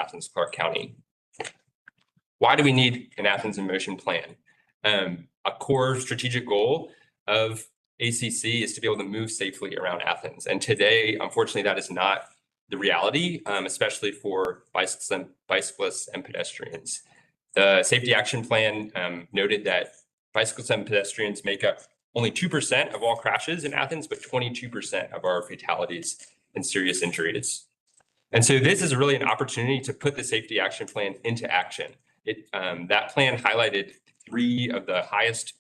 Athens-Clarke County. Why do we need an Athens in Motion plan? A core strategic goal of ACC is to be able to move safely around Athens. And today, unfortunately, that is not the reality, especially for bicyclists and pedestrians. The Safety Action Plan noted that bicyclists and pedestrians make up only 2% of all crashes in Athens, but 22% of our fatalities and serious injuries. And so this is really an opportunity to put the Safety Action Plan into action. That plan highlighted 3 of the highest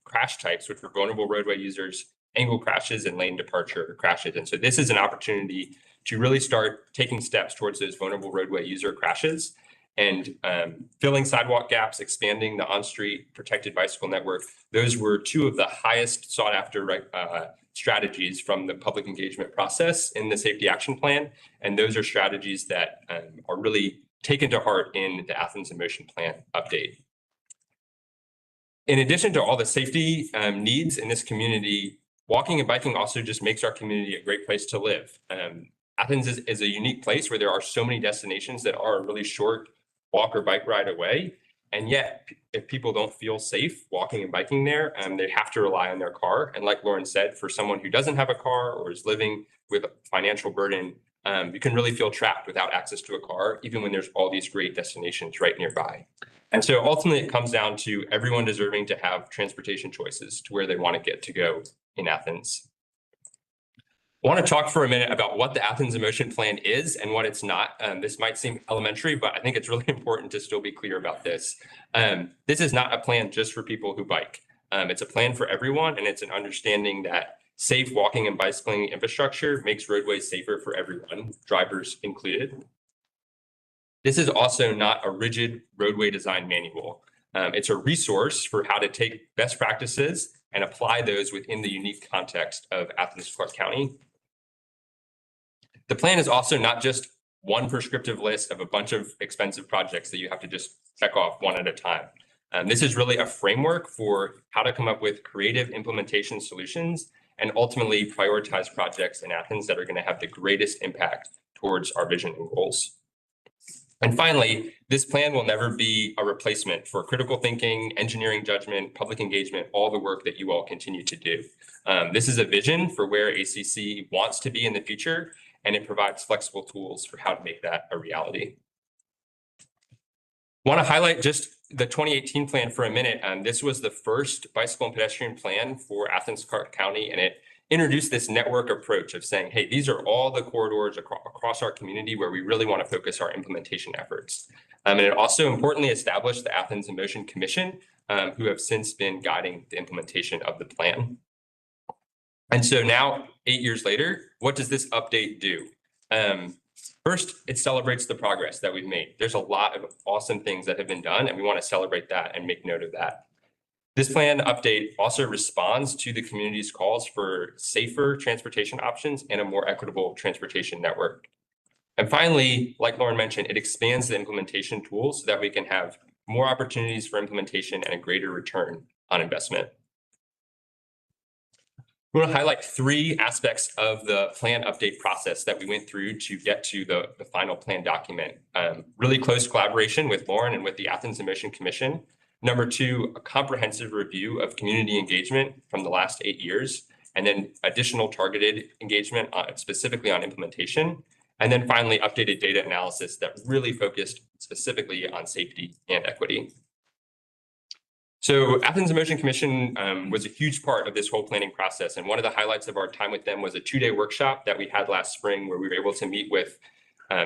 crash types, which were vulnerable roadway users, angle crashes, and lane departure crashes. And so this is an opportunity to really start taking steps towards those vulnerable roadway user crashes and filling sidewalk gaps, expanding the on-street protected bicycle network. Those were 2 of the highest sought after strategies from the public engagement process in the Safety Action Plan. And those are strategies that are really taken to heart in the Athens in Motion Plan update. In addition to all the safety needs in this community, walking and biking also just makes our community a great place to live. Athens is a unique place where there are so many destinations that are a really short walk or bike ride away. And yet, if people don't feel safe walking and biking there, they have to rely on their car. And like Lauren said, for someone who doesn't have a car or is living with a financial burden, you can really feel trapped without access to a car, even when there's all these great destinations right nearby. And so ultimately, it comes down to everyone deserving to have transportation choices to where they want to get to go in Athens. I want to talk for a minute about what the Athens in Motion Plan is and what it's not. This might seem elementary, but I think it's really important to still be clear about this. This is not a plan just for people who bike. It's a plan for everyone, and it's an understanding that safe walking and bicycling infrastructure makes roadways safer for everyone, drivers included. This is also not a rigid roadway design manual. It's a resource for how to take best practices and apply those within the unique context of Athens-Clarke County. The plan is also not just one prescriptive list of a bunch of expensive projects that you have to just check off one at a time. This is really a framework for how to come up with creative implementation solutions and ultimately prioritize projects in Athens that are going to have the greatest impact towards our vision and goals. And finally, this plan will never be a replacement for critical thinking, engineering judgment, public engagement, all the work that you all continue to do. This is a vision for where ACC wants to be in the future, and it provides flexible tools for how to make that a reality. I want to highlight just the 2018 plan for a minute. This was the first bicycle and pedestrian plan for Athens-Clarke County, and it introduced this network approach of saying, hey, these are all the corridors across our community where we really want to focus our implementation efforts. And it also importantly established the Athens in Motion Commission, who have since been guiding the implementation of the plan. And so now, 8 years later, what does this update do? First, it celebrates the progress that we've made. There's a lot of awesome things that have been done, and we want to celebrate that and make note of that. This plan update also responds to the community's calls for safer transportation options and a more equitable transportation network. And finally, like Lauren mentioned, it expands the implementation tools so that we can have more opportunities for implementation and a greater return on investment. We want to highlight 3 aspects of the plan update process that we went through to get to the final plan document. Really close collaboration with Lauren and with the Athens in Motion Commission. Number 2, a comprehensive review of community engagement from the last 8 years, and then additional targeted engagement specifically on implementation. And then finally, updated data analysis that really focused specifically on safety and equity. So Athens in Motion Commission was a huge part of this whole planning process. And one of the highlights of our time with them was a 2-day workshop that we had last spring where we were able to meet with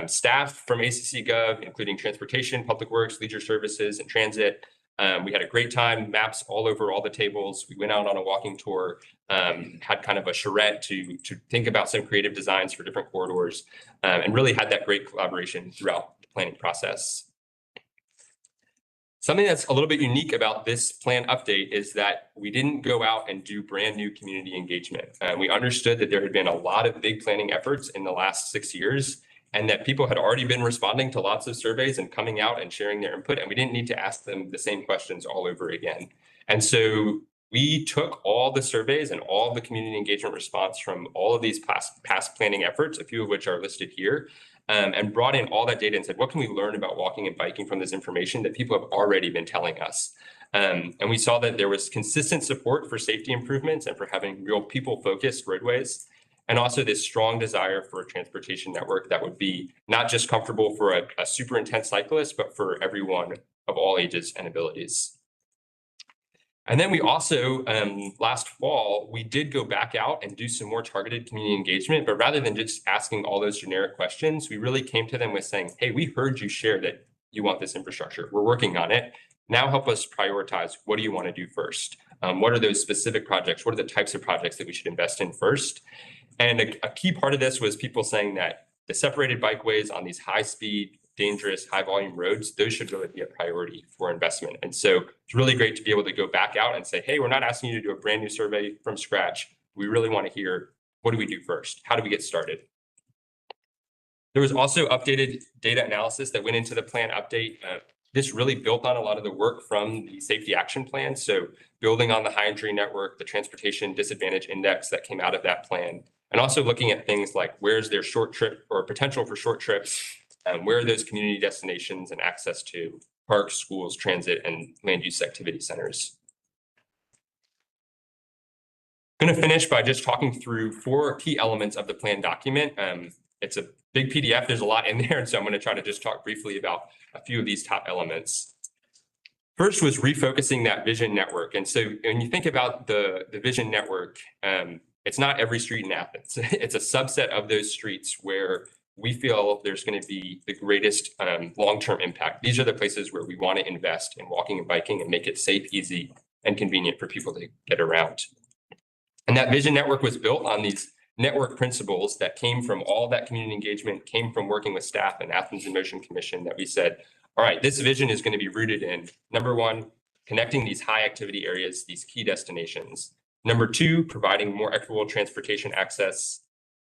staff from ACC Gov, including transportation, public works, leisure services, and transit. We had a great time, maps all over all the tables. We went out on a walking tour, had kind of a charrette to think about some creative designs for different corridors, and really had that great collaboration throughout the planning process. Something that's a little bit unique about this plan update is that we didn't go out and do brand new community engagement. We understood that there had been a lot of big planning efforts in the last 6 years, and that people had already been responding to lots of surveys and coming out and sharing their input, and we didn't need to ask them the same questions all over again. And so we took all the surveys and all the community engagement response from all of these past planning efforts, a few of which are listed here, and brought in all that data and said, what can we learn about walking and biking from this information that people have already been telling us? And we saw that there was consistent support for safety improvements and for having real people-focused roadways, and also this strong desire for a transportation network that would be not just comfortable for a super intense cyclist, but for everyone of all ages and abilities. And then we also, last fall, we did go back out and do some more targeted community engagement, but rather than just asking all those generic questions, we really came to them with saying, hey, we heard you share that you want this infrastructure. We're working on it. Now help us prioritize. What do you want to do first? What are those specific projects? What are the types of projects that we should invest in first? And a key part of this was people saying that the separated bikeways on these high-speed, dangerous, high-volume roads, those should really be a priority for investment. And so it's really great to be able to go back out and say, hey, we're not asking you to do a brand new survey from scratch. We really want to hear, what do we do first? How do we get started? There was also updated data analysis that went into the plan update. This really built on a lot of the work from the safety action plan. So building on the high injury network, the transportation disadvantage index that came out of that plan, and also looking at things like where's their short trip or potential for short trips, where are those community destinations and access to parks, schools, transit, and land use activity centers. I'm going to finish by just talking through 4 key elements of the plan document. It's a big PDF. There's a lot in there, and so I'm going to try to just talk briefly about a few of these top elements. First was refocusing that vision network. And so when you think about the vision network, it's not every street in Athens. It's a subset of those streets where we feel there's going to be the greatest long-term impact. These are the places where we want to invest in walking and biking and make it safe, easy, and convenient for people to get around. And that vision network was built on these network principles that came from all that community engagement, came from working with staff and Athens in Motion Commission, that we said, all right, this vision is going to be rooted in, number 1, connecting these high activity areas, these key destinations. Number 2, providing more equitable transportation access,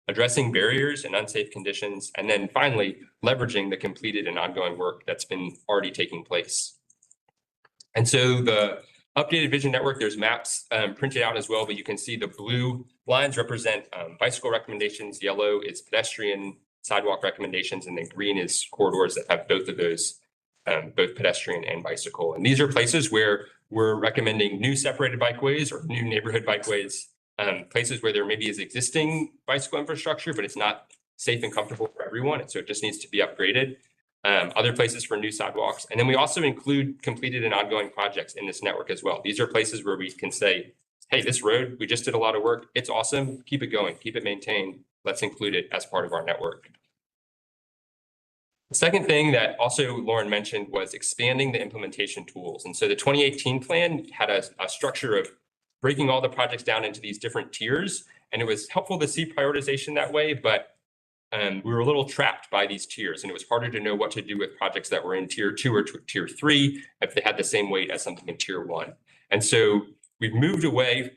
addressing barriers and unsafe conditions, and then finally, leveraging the completed and ongoing work that's been already taking place. And so the updated vision network, there's maps printed out as well, but you can see the blue lines represent bicycle recommendations, yellow is pedestrian sidewalk recommendations, and then green is corridors that have both of those, both pedestrian and bicycle. And these are places where we're recommending new separated bikeways or new neighborhood bikeways, places where there maybe is existing bicycle infrastructure, but it's not safe and comfortable for everyone. And so it just needs to be upgraded. Other places for new sidewalks. And then we also include completed and ongoing projects in this network as well. These are places where we can say, hey, this road, we just did a lot of work. It's awesome. Keep it going. Keep it maintained. Let's include it as part of our network. The second thing that also Lauren mentioned was expanding the implementation tools. And so the 2018 plan had a structure of breaking all the projects down into these different tiers. And it was helpful to see prioritization that way, but we were a little trapped by these tiers, and it was harder to know what to do with projects that were in tier 2 or tier 3 if they had the same weight as something in tier 1. And so we've moved away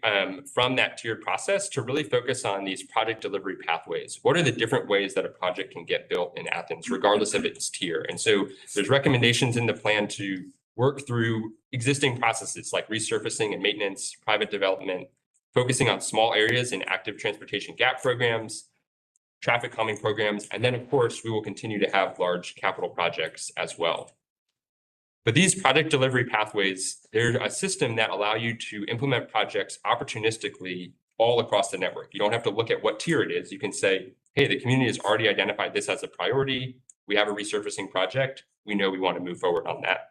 from that tiered process to really focus on these project delivery pathways. What are the different ways that a project can get built in Athens, regardless of its tier? And so there's recommendations in the plan to work through existing processes like resurfacing and maintenance, private development, focusing on small areas in active transportation gap programs, traffic calming programs, and then of course, we will continue to have large capital projects as well. But these project delivery pathways, they're a system that allow you to implement projects opportunistically all across the network. You don't have to look at what tier it is. You can say, hey, the community has already identified this as a priority. We have a resurfacing project. We know we want to move forward on that.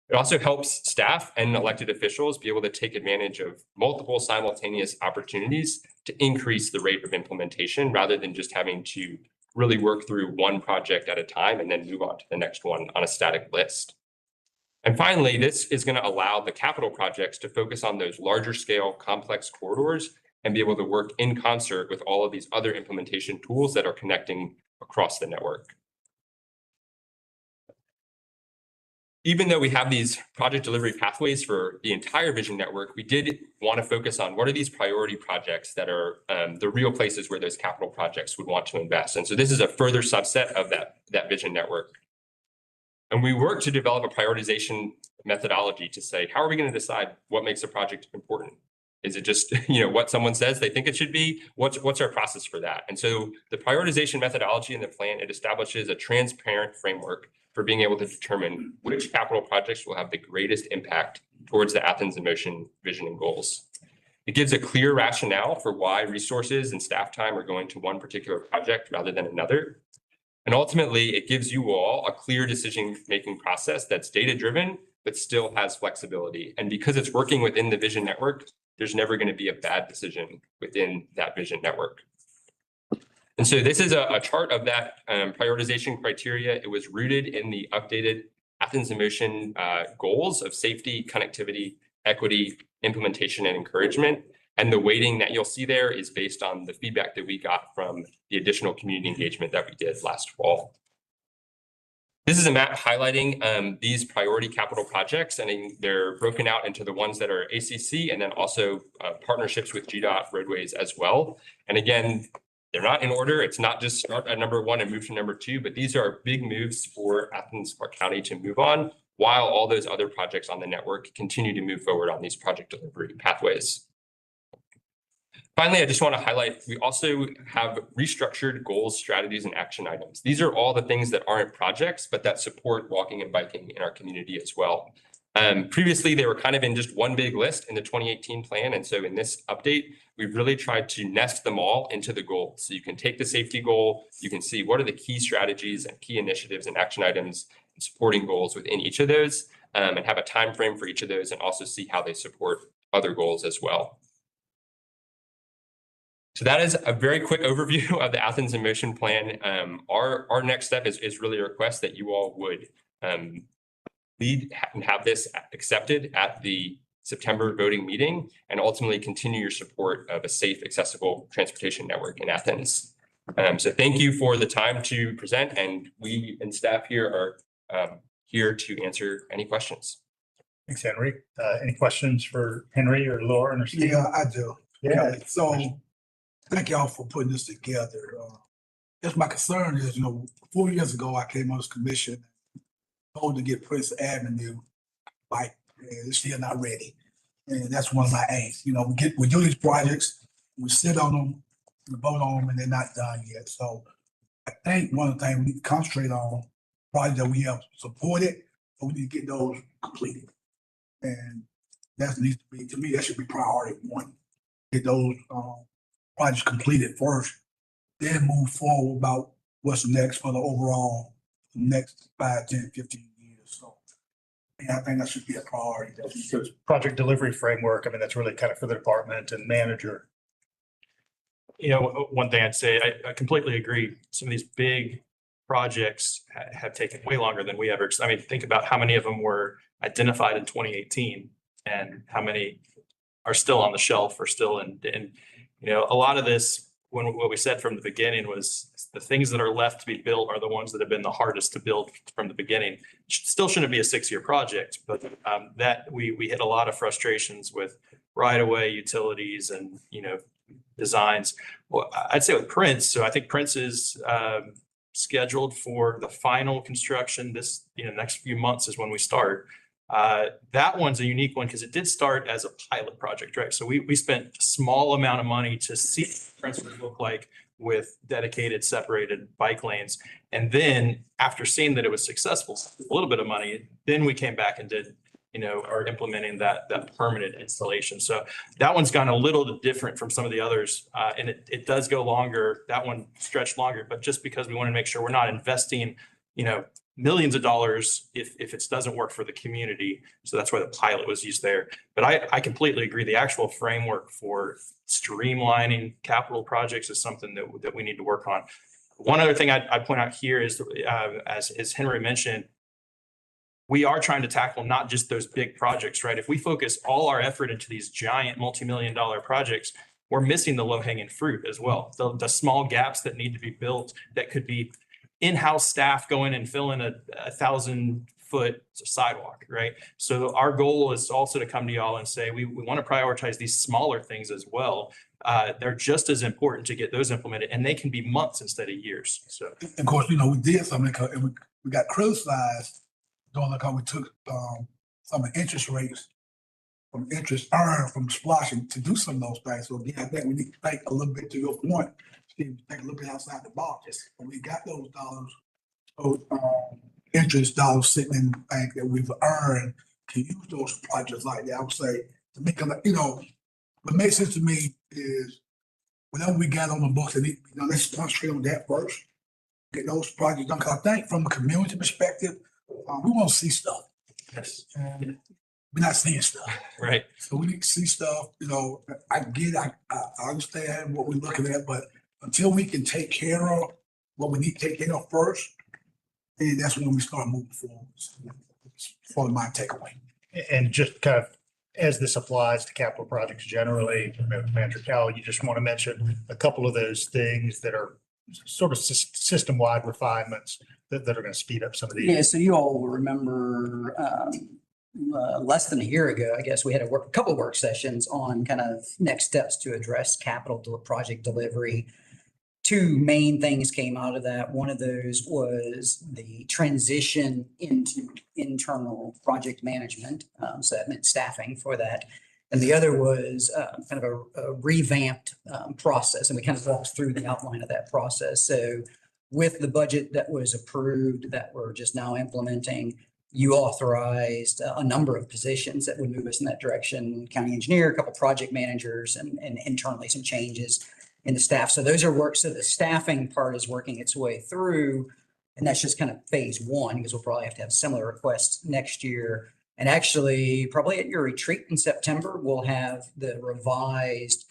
It also helps staff and elected officials be able to take advantage of multiple simultaneous opportunities to increase the rate of implementation rather than just having to really work through one project at a time and then move on to the next one on a static list. And finally, this is going to allow the capital projects to focus on those larger scale complex corridors and be able to work in concert with all of these other implementation tools that are connecting across the network. Even though we have these project delivery pathways for the entire vision network, we did want to focus on what are these priority projects that are the real places where those capital projects would want to invest. And so this is a further subset of that vision network. And we worked to develop a prioritization methodology to say, how are we going to decide what makes a project important? Is it just, you know, what someone says they think it should be? What's our process for that? And so the prioritization methodology in the plan, it establishes a transparent framework for being able to determine which capital projects will have the greatest impact towards the Athens in Motion vision and goals. It gives a clear rationale for why resources and staff time are going to one particular project rather than another. And ultimately, it gives you all a clear decision-making process that's data-driven, but still has flexibility. And because it's working within the vision network, there's never going to be a bad decision within that vision network. And so this is a chart of that prioritization criteria. It was rooted in the updated Athens in Motion goals of safety, connectivity, equity, implementation, and encouragement. And the weighting that you'll see there is based on the feedback that we got from the additional community engagement that we did last fall. This is a map highlighting these priority capital projects, and they're broken out into the ones that are ACC and then also partnerships with GDOT roadways as well. And again, they're not in order. It's not just start at number one and move to number two, but these are big moves for Athens-Clarke County to move on while all those other projects on the network continue to move forward on these project delivery pathways. Finally, I just want to highlight, we also have restructured goals, strategies, and action items. These are all the things that aren't projects, but that support walking and biking in our community as well. Previously, they were kind of in just one big list in the 2018 plan. And so in this update, we've really tried to nest them all into the goal. So you can take the safety goal, you can see what are the key strategies and key initiatives and action items and supporting goals within each of those, and have a time frame for each of those, and also see how they support other goals as well. So that is a very quick overview of the Athens in Motion plan. Our next step is really a request that you all would lead and have this accepted at the September voting meeting, and ultimately continue your support of a safe, accessible transportation network in Athens. So thank you for the time to present, and we and staff here are here to answer any questions. Thanks, Henry. Any questions for Henry or Lauren or Steve? Yeah, I do. Yeah. Okay, so thank y'all for putting this together. Just my concern is, 4 years ago, I came on this commission, told to get Prince Avenue like it's still not ready. And that's one of my aims. We do these projects, we sit on them, we vote on them, and they're not done yet. So I think one of the things we need to concentrate on projects that we have supported, but we need to get those completed. And that needs to be, to me, that should be priority one. Get those projects completed first, then move forward about what's next for the overall next 5, 10, 15 years. So I think that should be a priority. So it's project delivery framework. I mean, that's really kind of for the department and manager. One thing I'd say, I completely agree. Some of these big projects have taken way longer than we ever. I mean, think about how many of them were identified in 2018 and how many are still on the shelf or still in. A lot of this, what we said from the beginning was the things that are left to be built are the ones that have been the hardest to build from the beginning. Still shouldn't be a 6-year project, but that we hit a lot of frustrations with right-of-way utilities and, designs. Well, I'd say with Prince, so I think Prince is scheduled for the final construction this, next few months is when we start. That one's a unique one because it did start as a pilot project, right? So we spent a small amount of money to see what Prince would look like with dedicated, separated bike lanes. And then after seeing that it was successful, a little bit of money, then we came back and did, are implementing that permanent installation. So that one's gone a little different from some of the others. And it does go longer. That one stretched longer, but just because we want to make sure we're not investing, millions of dollars if it doesn't work for the community. So that's why the pilot was used there. But I completely agree. The actual framework for streamlining capital projects is something that we need to work on. One other thing I'd point out here is, as Henry mentioned, we are trying to tackle not just those big projects, right? If we focus all our effort into these giant multi-million-dollar projects, we're missing the low-hanging fruit as well. The small gaps that need to be built that could be in-house staff go in and fill in a 1,000-foot sidewalk, right? So our goal is also to come to y'all and say, we want to prioritize these smaller things as well. They're just as important to get those implemented, and they can be months instead of years. So, of course, we did something, and we got criticized during the we took some of the interest rates from interest earned from splashing to do some of those things. So again, I think we need to think a little bit to your point, Steve, think a little bit outside the box. When we got those dollars, those interest dollars sitting in the bank that we've earned, to use those projects like that, I would say, to make them, you know, what makes sense to me is whatever we got on the books, and let's concentrate on that first. Get those projects done. 'Cause I think from a community perspective, we want to see stuff. Yes. And we're not seeing stuff. Right. So we need to see stuff, you know, I understand what we're looking at, but until we can take care of what we need to take care of first, then that's when we start moving forward. For my takeaway. And just kind of, as this applies to capital projects generally, Manager Cal, you just want to mention a couple of those things that are sort of system-wide refinements that are going to speed up some of these. Yeah, so you all will remember less than a year ago, I guess, we had a couple of work sessions on kind of next steps to address project delivery. Two main things came out of that. One of those was the transition into internal project management. So that meant staffing for that. And the other was kind of a revamped process. And we kind of walked through the outline of that process. So with the budget that was approved that we're just now implementing, you authorized a number of positions that would move us in that direction. County engineer, a couple project managers, and internally some changes in the staff. So those are work. So the staffing part is working its way through. And that's just kind of phase one, because we'll probably have to have similar requests next year. And actually, probably at your retreat in September, we'll have the revised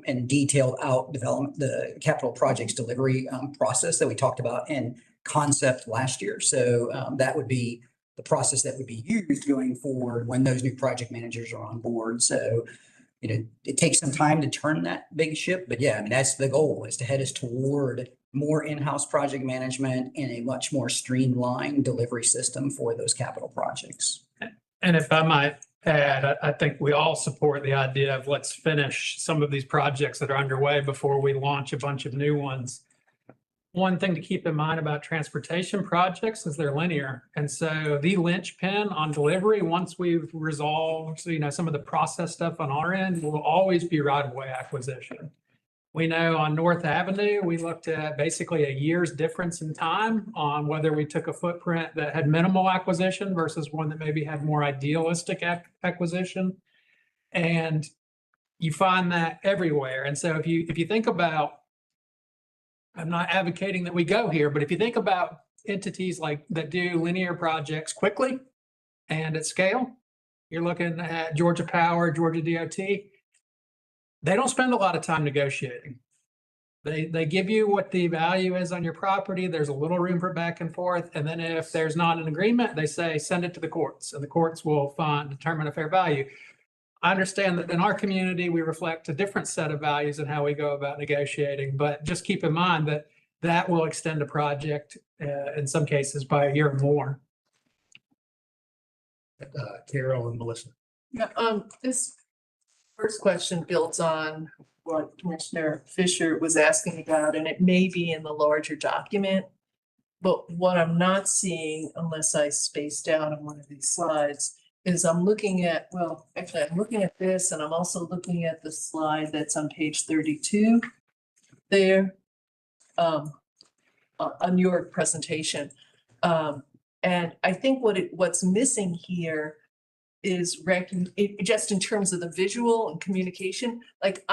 and detailed out development, the capital projects delivery process that we talked about in concept last year. So that would be the process that would be used going forward when those new project managers are on board. So, you know, it takes some time to turn that big ship, but yeah, I mean, that's the goal, is to head us toward more in-house project management and a much more streamlined delivery system for those capital projects. And if I might add, I think we all support the idea of let's finish some of these projects that are underway before we launch a bunch of new ones. One thing to keep in mind about transportation projects is they're linear. And so the linchpin on delivery, once we've resolved, you know, some of the process stuff on our end, will always be right-of-way acquisition. We know on North Avenue, we looked at basically a year's difference in time on whether we took a footprint that had minimal acquisition versus one that maybe had more idealistic acquisition. And you find that everywhere. And so if you think about, I'm not advocating that we go here, but if you think about entities like that do linear projects quickly and at scale, you're looking at Georgia Power, Georgia DOT. They don't spend a lot of time negotiating. They give you what the value is on your property. There's a little room for back and forth. And then if there's not an agreement, they say, send it to the courts, and the courts will determine a fair value. I understand that in our community, we reflect a different set of values in how we go about negotiating, but just keep in mind that that will extend a project in some cases by a year or more. Carol and Melissa. Yeah, this first question builds on what Commissioner Fisher was asking about, and it may be in the larger document. But what I'm not seeing, unless I spaced out on one of these slides, is I'm looking at, well, actually, I'm looking at this, and I'm also looking at the slide that's on page 32 there on your presentation. And I think what's missing here is just in terms of the visual and communication, like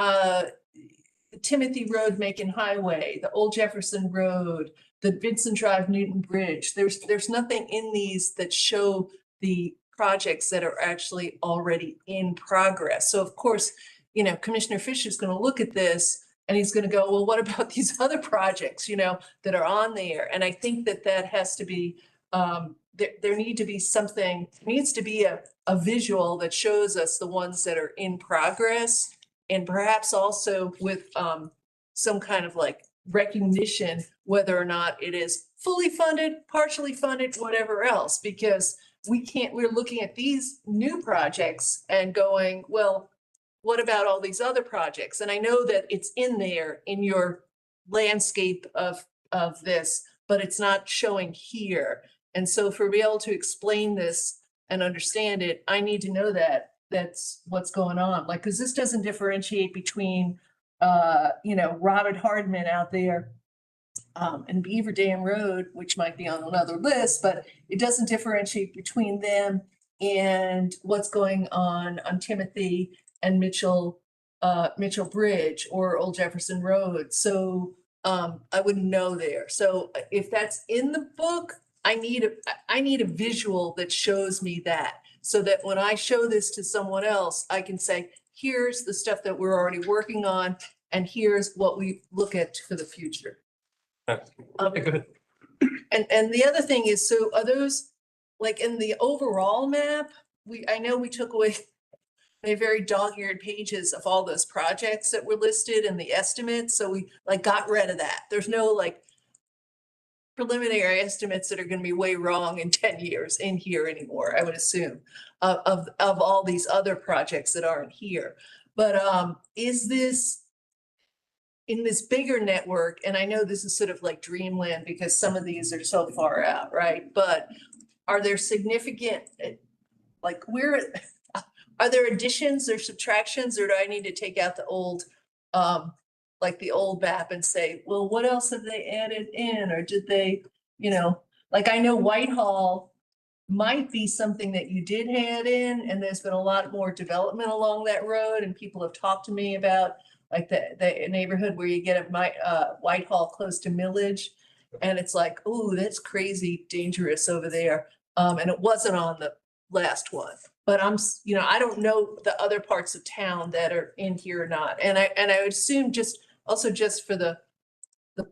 Timothy Road, Macon Highway, the Old Jefferson Road, the Vincent Drive Newton Bridge. There's nothing in these that show the projects that are actually already in progress. So of course, you know, Commissioner Fisher is going to look at this and he's going to go, well, what about these other projects, you know, that are on there? And I think that has to be, there needs to be a visual that shows us the ones that are in progress, and perhaps also with some kind of like recognition, whether or not it is fully funded, partially funded, whatever else, because we're looking at these new projects and going, well, what about all these other projects? And I know that it's in there in your landscape of this, but it's not showing here. And so for be able to explain this and understand it, I need to know that that's what's going on. Like, because this doesn't differentiate between, Robert Hardman out there and Beaver Dam Road, which might be on another list, but it doesn't differentiate between them and what's going on Timothy and Mitchell Bridge or Old Jefferson Road. So I wouldn't know there. So if that's in the book, I need a visual that shows me that, so that when I show this to someone else, I can say, here's the stuff that we're already working on, and here's what we look at for the future. Okay, go ahead. And the other thing is, so are those, like, in the overall map, I know we took away the very dog-eared pages of all those projects that were listed and the estimates, so we like got rid of that. There's no like preliminary estimates that are gonna be way wrong in 10 years in here anymore, I would assume, of all these other projects that aren't here. But is this in this bigger network, and I know this is sort of like dreamland because some of these are so far out, right? But are there significant, like are there additions or subtractions, or do I need to take out the old, like the old map and say, well, what else have they added in? Or did they, like I know Whitehall might be something that you did add in, and there's been a lot more development along that road, and people have talked to me about like the neighborhood where you get Whitehall close to Millage, and it's like, oh, that's crazy dangerous over there. And it wasn't on the last one, but I don't know the other parts of town that are in here or not. And I would assume just for the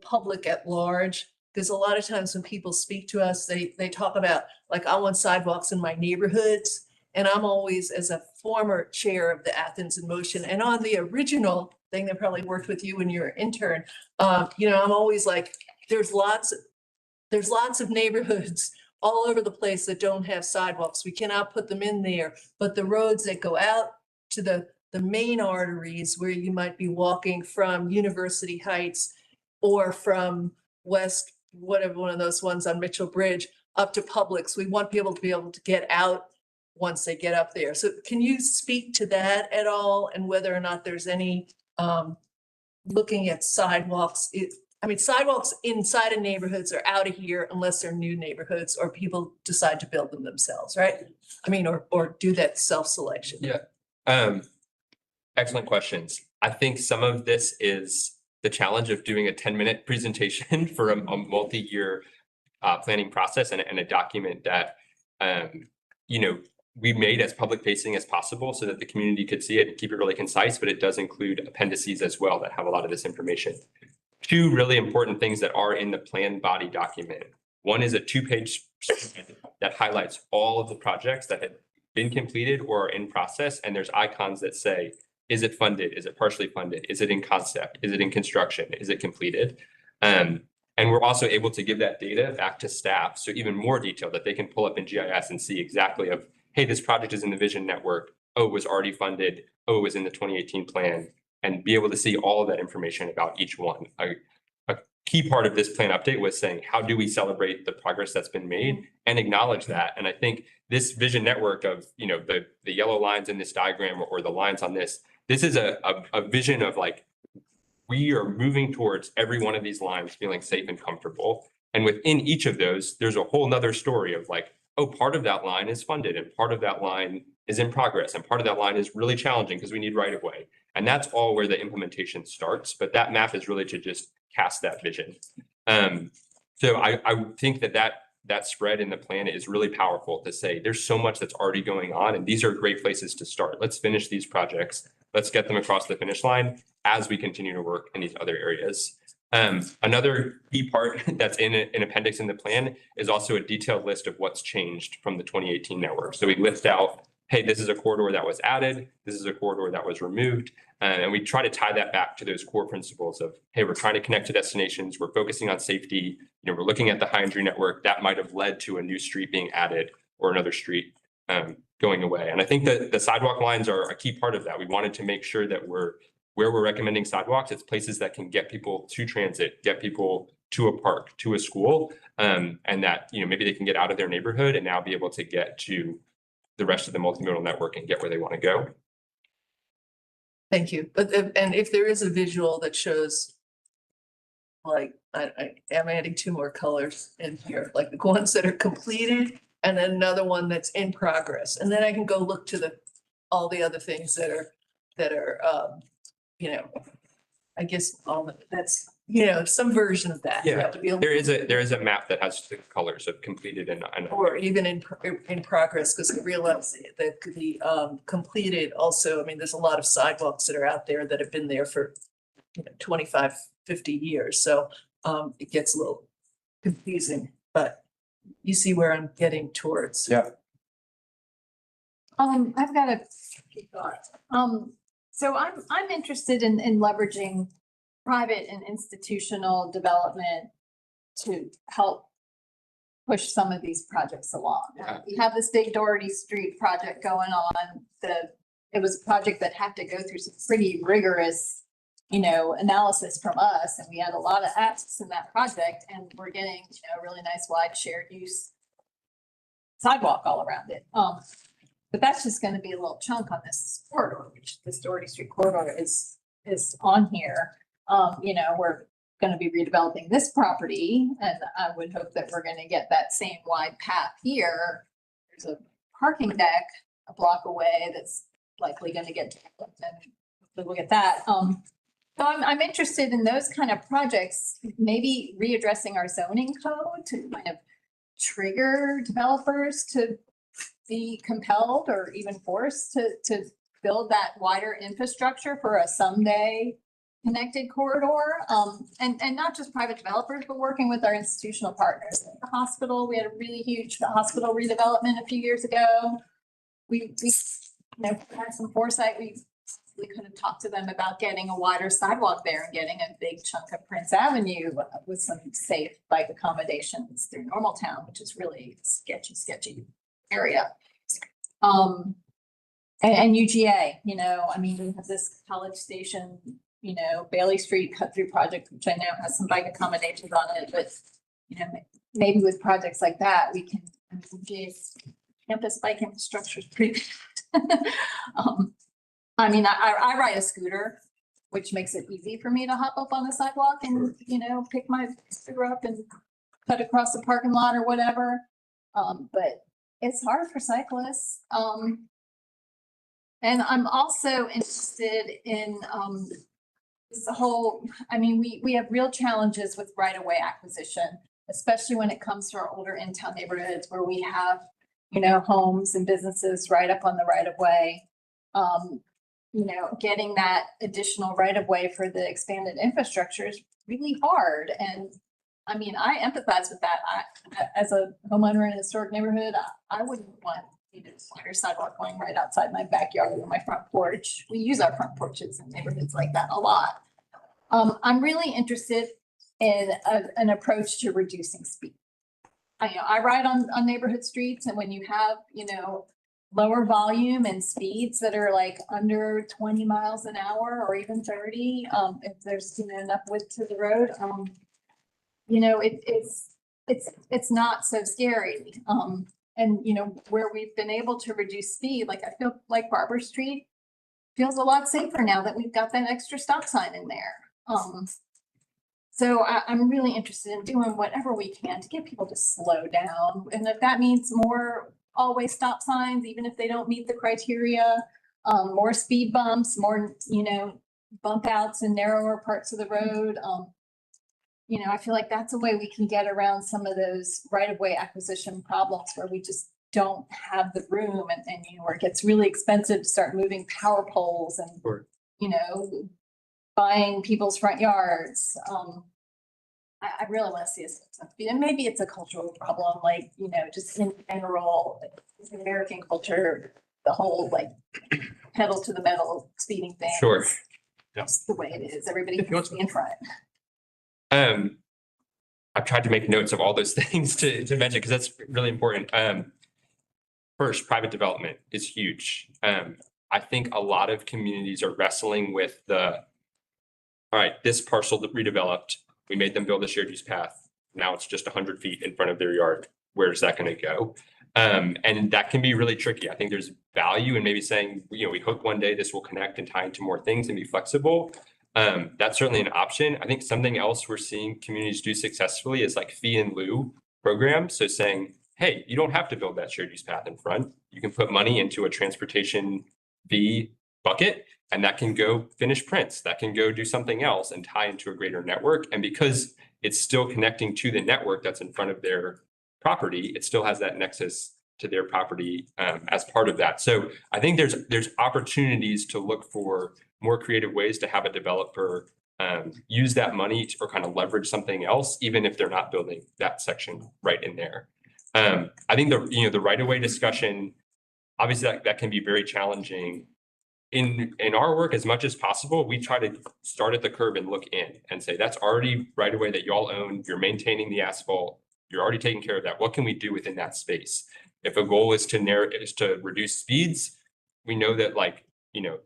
public at large, because a lot of times when people speak to us, they talk about like, I want sidewalks in my neighborhoods. And I'm always, as a former chair of the Athens in Motion, and on the original thing that probably worked with you when you were an intern, I'm always like, there's lots of neighborhoods all over the place that don't have sidewalks. We cannot put them in there, but the roads that go out to the main arteries where you might be walking from University Heights or from West, whatever one of those ones on Mitchell Bridge, up to Publix, we want people to be able to get out once they get up there. So can you speak to that at all, and whether or not there's any looking at sidewalks? Sidewalks inside of neighborhoods are out of here unless they're new neighborhoods or people decide to build them themselves, right? Or do that self-selection. Yeah. Excellent questions. I think some of this is the challenge of doing a 10-minute presentation for a multi-year planning process and a document that, we made as public facing as possible so that the community could see it and keep it really concise, but it does include appendices as well that have a lot of this information. Two really important things that are in the plan body document. One is a 2-page that highlights all of the projects that have been completed or are in process. And there's icons that say, is it funded? Is it partially funded? Is it in concept? Is it in construction? Is it completed? And we're also able to give that data back to staff. So even more detail that they can pull up in GIS and see exactly of, hey, this project is in the vision network. Oh, it was already funded. Oh, it was in the 2018 plan. And be able to see all of that information about each one. A key part of this plan update was saying, how do we celebrate the progress that's been made and acknowledge that? And I think this vision network of, the yellow lines in this diagram or the lines on this is a vision of like, we are moving towards every one of these lines feeling safe and comfortable. And within each of those, there's a whole nother story of like, oh, part of that line is funded and part of that line is in progress. And part of that line is really challenging because we need right of way. And that's all where the implementation starts. But that map is really to just cast that vision. So I think that spread in the plan is really powerful to say there's so much that's already going on. And these are great places to start. Let's finish these projects. Let's get them across the finish line as we continue to work in these other areas. Another key part that's in an appendix in the plan is also a detailed list of what's changed from the 2018 network. So we list out, hey, this is a corridor that was added. This is a corridor that was removed. And we try to tie that back to those core principles of, hey, we're trying to connect to destinations. We're focusing on safety. We're looking at the high injury network that might have led to a new street being added or another street going away. And I think that the sidewalk lines are a key part of that. We wanted to make sure that where we're recommending sidewalks, it's places that can get people to transit, get people to a park, to a school, and that, maybe they can get out of their neighborhood and now be able to get to the rest of the multimodal network and get where they want to go. Thank you. But, and if there is a visual that shows, like, I am adding two more colors in here, like the ones that are completed and then another one that's in progress. And then I can go look to all the other things that are, you know, I guess that's, you know, some version of that. Yeah, That would be a- There is a map that has the colors of completed and Or even in progress, because I realize that the completed also, I mean, there's a lot of sidewalks that are out there that have been there for 25, 50 years. So it gets a little confusing, but you see where I'm getting towards. Yeah. I've got a few thoughts. So I'm interested in leveraging private and institutional development to help push some of these projects along. Yeah. We have this big Doherty Street project going on. It was a project that had to go through some pretty rigorous, analysis from us, and we had a lot of asks in that project, and we're getting, a really nice wide shared use sidewalk all around it. But that's just gonna be a little chunk on this corridor, which this Doherty Street corridor is on here. We're gonna be redeveloping this property, and I would hope that we're gonna get that same wide path here. There's a parking deck a block away that's likely gonna get developed, and hopefully we'll get that. So I'm interested in those kind of projects, maybe readdressing our zoning code to kind of trigger developers to be compelled or even forced to build that wider infrastructure for a someday connected corridor. And not just private developers, but working with our institutional partners. The hospital, we had a really huge hospital redevelopment a few years ago. We had some foresight. We could have talked to them about getting a wider sidewalk there and getting a big chunk of Prince Avenue with some safe bike accommodations through Normaltown, which is really sketchy area. And UGA, we have this College Station, Bailey Street cut through project, which I know has some bike accommodations on it, but, maybe with projects like that, we can, UGA's campus bike infrastructure is pretty bad. I ride a scooter, which makes it easy for me to hop up on the sidewalk and, pick my scooter up and cut across the parking lot or whatever. But it's hard for cyclists. And I'm also interested in this whole, we have real challenges with right-of-way acquisition, especially when it comes to our older in-town neighborhoods where we have, homes and businesses right up on the right-of-way. Getting that additional right-of-way for the expanded infrastructure is really hard. And I empathize with that. As a homeowner in a historic neighborhood, I wouldn't want a wider sidewalk going right outside my backyard or my front porch. We use our front porches in neighborhoods like that a lot. I'm really interested in an approach to reducing speed. I ride on neighborhood streets, and when you have, lower volume and speeds that are like under 20 miles an hour or even 30, if there's enough width to the road, it's not so scary. And where we've been able to reduce speed, like I feel like Barber Street feels a lot safer now that we've got that extra stop sign in there. So I'm really interested in doing whatever we can to get people to slow down. And if that means more always stop signs, even if they don't meet the criteria, more speed bumps, more, bump outs in narrower parts of the road. I feel like that's a way we can get around some of those right-of-way acquisition problems where we just don't have the room and where it gets really expensive to start moving power poles and, Sure. buying people's front yards. I really want to see us, and maybe it's a cultural problem, like, just in general, American culture, the whole pedal to the metal speeding thing. Sure. That's the way it is. Everybody If you want wants to be in front. I've tried to make notes of all those things to mention because that's really important. First, private development is huge. I think a lot of communities are wrestling with all right, this parcel that redeveloped, we made them build a shared use path. Now it's just 100 feet in front of their yard. Where's that going to go? And that can be really tricky. I think there's value in maybe saying, we hope one day this will connect and tie into more things and be flexible. That's certainly an option. I think something else we're seeing communities do successfully is like fee in lieu programs. So saying, hey, you don't have to build that shared use path in front. You can put money into a transportation fee bucket, and that can go finish prints. That can go do something else and tie into a greater network. And because it's still connecting to the network that's in front of their property, it still has that nexus to their property as part of that. So I think there's opportunities to look for more creative ways to have a developer use that money or kind of leverage something else, even if they're not building that section right in there. I think the right of way discussion, obviously that can be very challenging. In our work, as much as possible, we try to start at the curb and look in and say, that's already right of way that you all own. You're maintaining the asphalt. You're already taking care of that. What can we do within that space? If a goal is to reduce speeds, we know that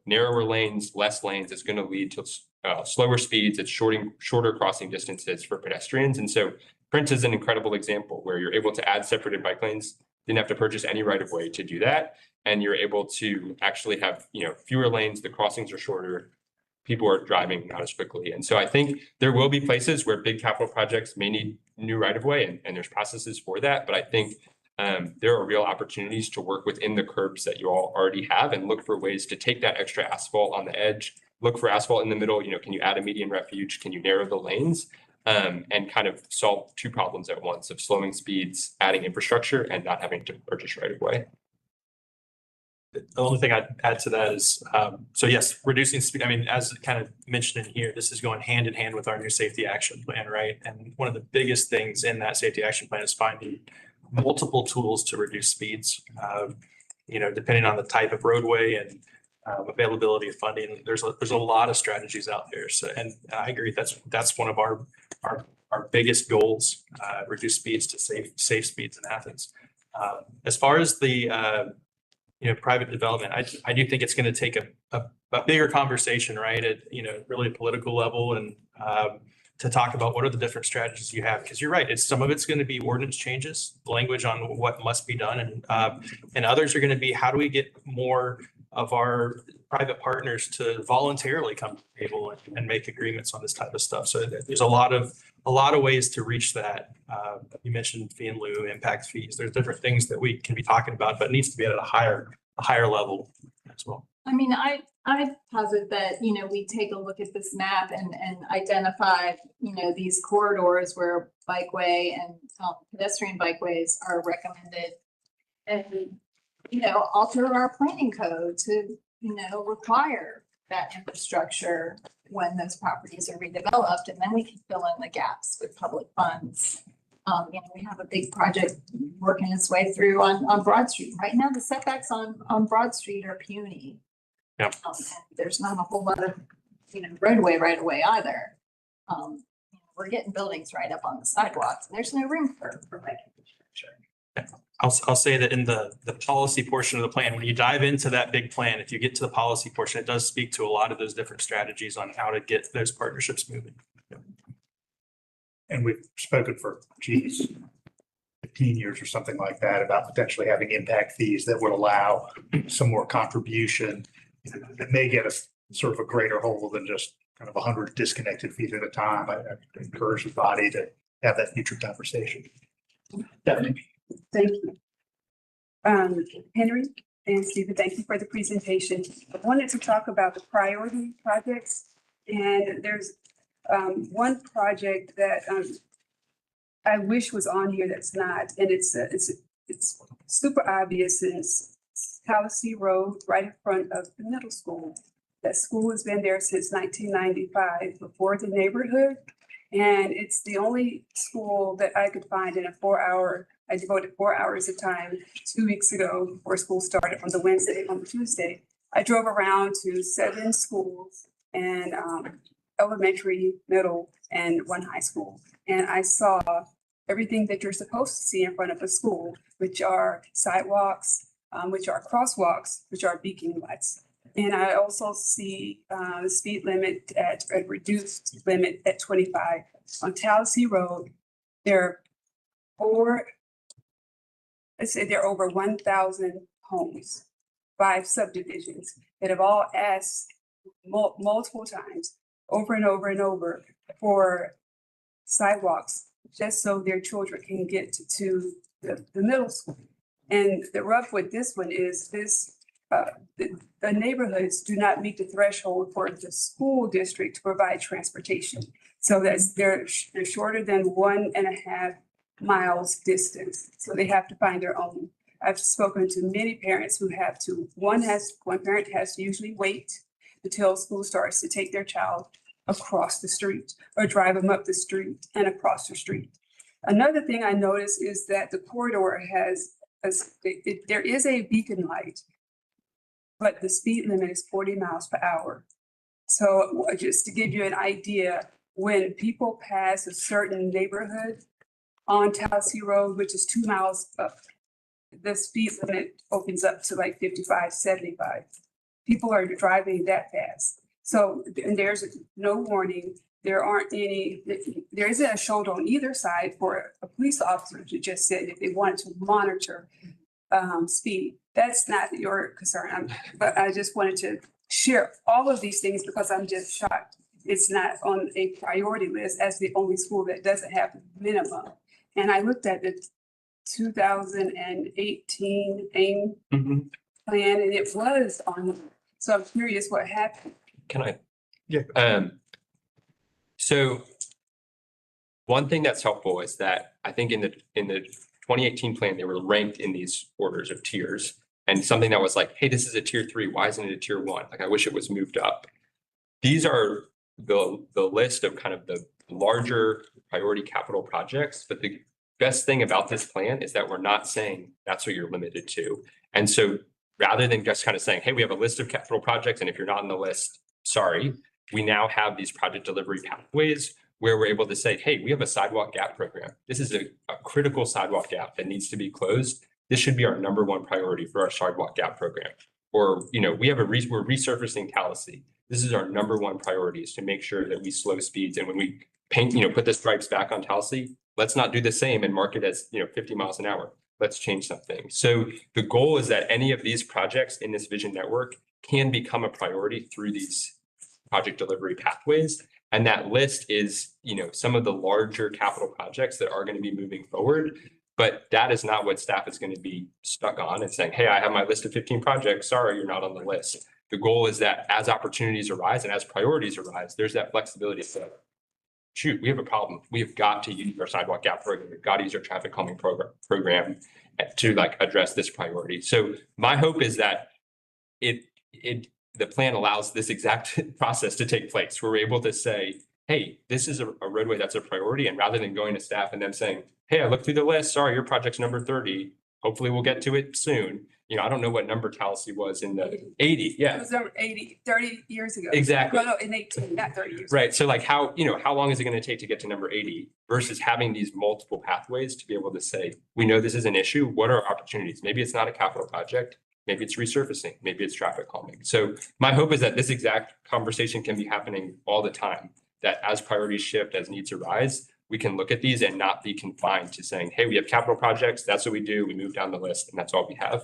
narrower lanes, less lanes is going to lead to slower speeds. It's shorter crossing distances for pedestrians. And so Prince is an incredible example where you're able to add separated bike lanes, didn't have to purchase any right of way to do that. And you're able to actually have, fewer lanes, the crossings are shorter, people are driving not as quickly. And so I think there will be places where big capital projects may need new right of way and there's processes for that. But I think there are real opportunities to work within the curbs that you all already have and look for ways to take that extra asphalt on the edge, look for asphalt in the middle. Can you add a median refuge? Can you narrow the lanes? And kind of solve two problems at once of slowing speeds, adding infrastructure, and not having to purchase right of way. The only thing I'd add to that is, so yes, reducing speed. I mean, as kind of mentioned in here, this is going hand in hand with our new safety action plan, right? And one of the biggest things in that safety action plan is finding multiple tools to reduce speeds. Depending on the type of roadway and availability of funding, there's a lot of strategies out there. So, and I agree that's one of our biggest goals: reduce speeds to safe speeds in Athens. As far as the private development, I do think it's going to take a bigger conversation, right? At really political level, and to talk about what are the different strategies you have, because you're right, some of it's going to be ordinance changes, language on what must be done, and others are going to be how do we get more of our private partners to voluntarily come to the table and make agreements on this type of stuff. So there's a lot of ways to reach that. You mentioned fee in lieu, impact fees. There's different things that we can be talking about, but it needs to be at a higher level as well. I mean, I posit that, we take a look at this map and identify, these corridors where bikeway and pedestrian bikeways are recommended. And, alter our planning code to, require that infrastructure when those properties are redeveloped, and then we can fill in the gaps with public funds. We have a big project working its way through on Broad Street. Right now, the setbacks on Broad Street are puny. Yep. And there's not a whole lot of, roadway right away either. We're getting buildings right up on the sidewalks, and there's no room for bike infrastructure. I'll say that in the policy portion of the plan, when you dive into that big plan, if you get to the policy portion, it does speak to a lot of those different strategies on how to get those partnerships moving. And we've spoken for 15 years or something like that about potentially having impact fees that would allow some more contribution that may get us sort of a greater whole than just kind of 100 disconnected feet at a time. I encourage the body to have that future conversation. Definitely. Thank you. Henry and Stephen, thank you for the presentation. I wanted to talk about the priority projects, and there's one project that I wish was on here that's not, and it's super obvious. It's Tallahassee Road, right in front of the middle school. That school has been there since 1995, before the neighborhood, and it's the only school that I could find in a 4-hour. I devoted 4 hours of time 2 weeks ago before school started on the Wednesday. On the Tuesday, I drove around to 7 schools and elementary, middle, and 1 high school. And I saw everything that you're supposed to see in front of a school, which are sidewalks, which are crosswalks, which are beacon lights. And I also see the speed limit at a reduced limit at 25. On Tallahassee Road, there are 4 let's say there are over 1,000 homes, 5 subdivisions that have all asked multiple times, over and over and over, for sidewalks, just so their children can get to the middle school. And the rub with this one is the neighborhoods do not meet the threshold for the school district to provide transportation. So they're shorter than 1.5 miles distance. So they have to find their own. I've spoken to many parents who have to, one parent has to usually wait until school starts to take their child across the street or drive them up the street and across the street. Another thing I noticed is that the corridor has, there is a beacon light, but the speed limit is 40 miles per hour. So just to give you an idea, when people pass a certain neighborhood on Tallahassee Road, which is 2 miles up, the speed limit opens up to like 55, 75. People are driving that fast. So, and there's no warning. There isn't a shoulder on either side for a police officer to just sit if they wanted to monitor speed. That's not your concern. But I just wanted to share all of these things because I'm just shocked. It's not on a priority list as the only school that doesn't have minimum. And I looked at the 2018 AIM plan and it was on. So I'm curious what happened. Can I? Yeah. So one thing that's helpful is that I think in the 2018 plan, they were ranked in these orders of tiers. And something that was like, hey, this is a tier 3. Why isn't it a tier 1? Like, I wish it was moved up. These are the list of kind of the larger priority capital projects. But the best thing about this plan is that we're not saying that's what you're limited to. And so rather than just kind of saying, hey, we have a list of capital projects, and if you're not on the list, sorry, we now have these project delivery pathways where we're able to say, hey, we have a sidewalk gap program. This is a critical sidewalk gap that needs to be closed. This should be our #1 priority for our sidewalk gap program. Or, we have we're resurfacing Tallahassee. This is our #1 priority, is to make sure that we slow speeds. And when we paint, put the stripes back on Tallahassee, let's not do the same and mark it as, 50 miles an hour. Let's change something. So the goal is that any of these projects in this vision network can become a priority through these project delivery pathways. And that list is, some of the larger capital projects that are going to be moving forward. But that is not what staff is going to be stuck on and saying, hey, I have my list of 15 projects. Sorry, you're not on the list. The goal is that as opportunities arise and as priorities arise, there's that flexibility to say, shoot, we have a problem. We have got to use our sidewalk gap program. We've got to use our traffic calming program to address this priority. So my hope is that the plan allows this exact process to take place, where we're able to say, hey, this is a roadway that's a priority. And rather than going to staff and them saying, hey, I looked through the list. Sorry, your project's number 30. Hopefully we'll get to it soon. I don't know what number Tallahassee was in the 80. Yeah. It was over 30 years ago. Exactly. No, in 18, not 30 years. Right. So how long is it going to take to get to number 80 versus having these multiple pathways to be able to say, we know this is an issue. What are opportunities? Maybe it's not a capital project. Maybe it's resurfacing. Maybe it's traffic calming. So my hope is that this exact conversation can be happening all the time, that as priorities shift, as needs arise, we can look at these and not be confined to saying, hey, we have capital projects. That's what we do. We move down the list and that's all we have.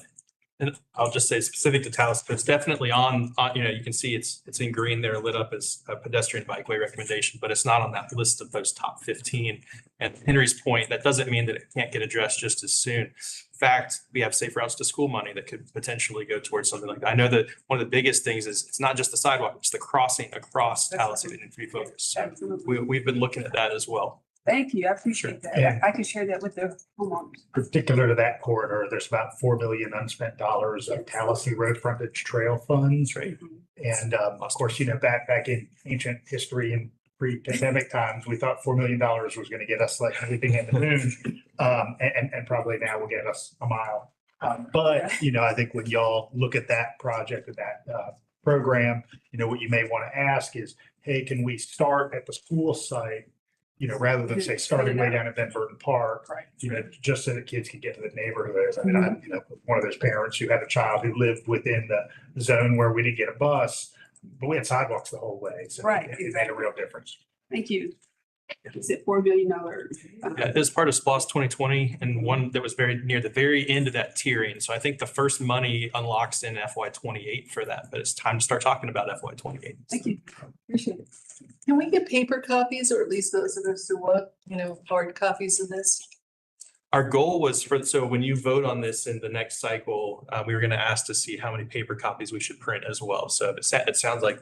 And I'll just say specific to Tallahassee, but it's definitely on, you can see it's in green there, lit up as a pedestrian bikeway recommendation, but it's not on that list of those top 15. And Henry's point, that doesn't mean that it can't get addressed just as soon. In fact, we have safe routes to school money that could potentially go towards something like that. I know that one of the biggest things is it's not just the sidewalk, it's the crossing across Tallahassee that needs to be focused. So we've been looking at that as well. Thank you. I appreciate that. Yeah. I can share that with the homeowners. Particular to that corridor, there's about $4 billion unspent dollars of Tallahassee road frontage trail funds. Right. And of course, back in ancient history and pre-pandemic times, we thought $4 million was going to get us like everything in the moon. And probably now will get us a mile. But I think when y'all look at that project and that program, what you may want to ask is, hey, can we start at the school site? Rather than say starting way down at Van Burton Park, Right. Just so that kids can get to the neighborhoods. I mean, I'm, one of those parents who had a child who lived within the zone where we didn't get a bus, but we had sidewalks the whole way. So Right, it made a real difference. Thank you. Is it $4 million? Yeah, it was part of SPOS 2020 and one that was very near the very end of that tiering. So I think the first money unlocks in FY 28 for that, but it's time to start talking about FY 28. Thank you. Appreciate it. Can we get paper copies, or at least those of us who want, hard copies of this? Our goal was so when you vote on this in the next cycle, we were going to ask to see how many paper copies we should print as well. So it sounds like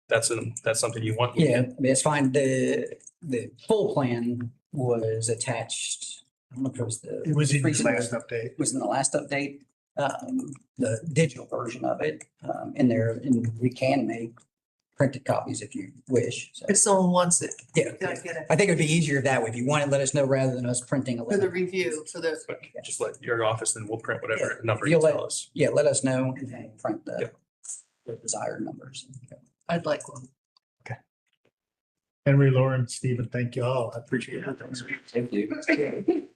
that's something you want. Yeah, I mean, it's fine. The full plan was attached. I don't know if it was the. It was in the recent- last update. Was in the last update, the digital version of it, in there, and we can make printed copies if you wish. So, If someone wants it, yeah, gotta get it I think it'd be easier that way. If you want it, let us know rather than us printing a for the list. review, But just let your office and we'll print whatever number you You'll let- tell us. Yeah, let us know and then print Yeah. the desired numbers. I'd like one. Henry, Lauren, Stephen, thank you all. I appreciate it. Thanks. Thank you.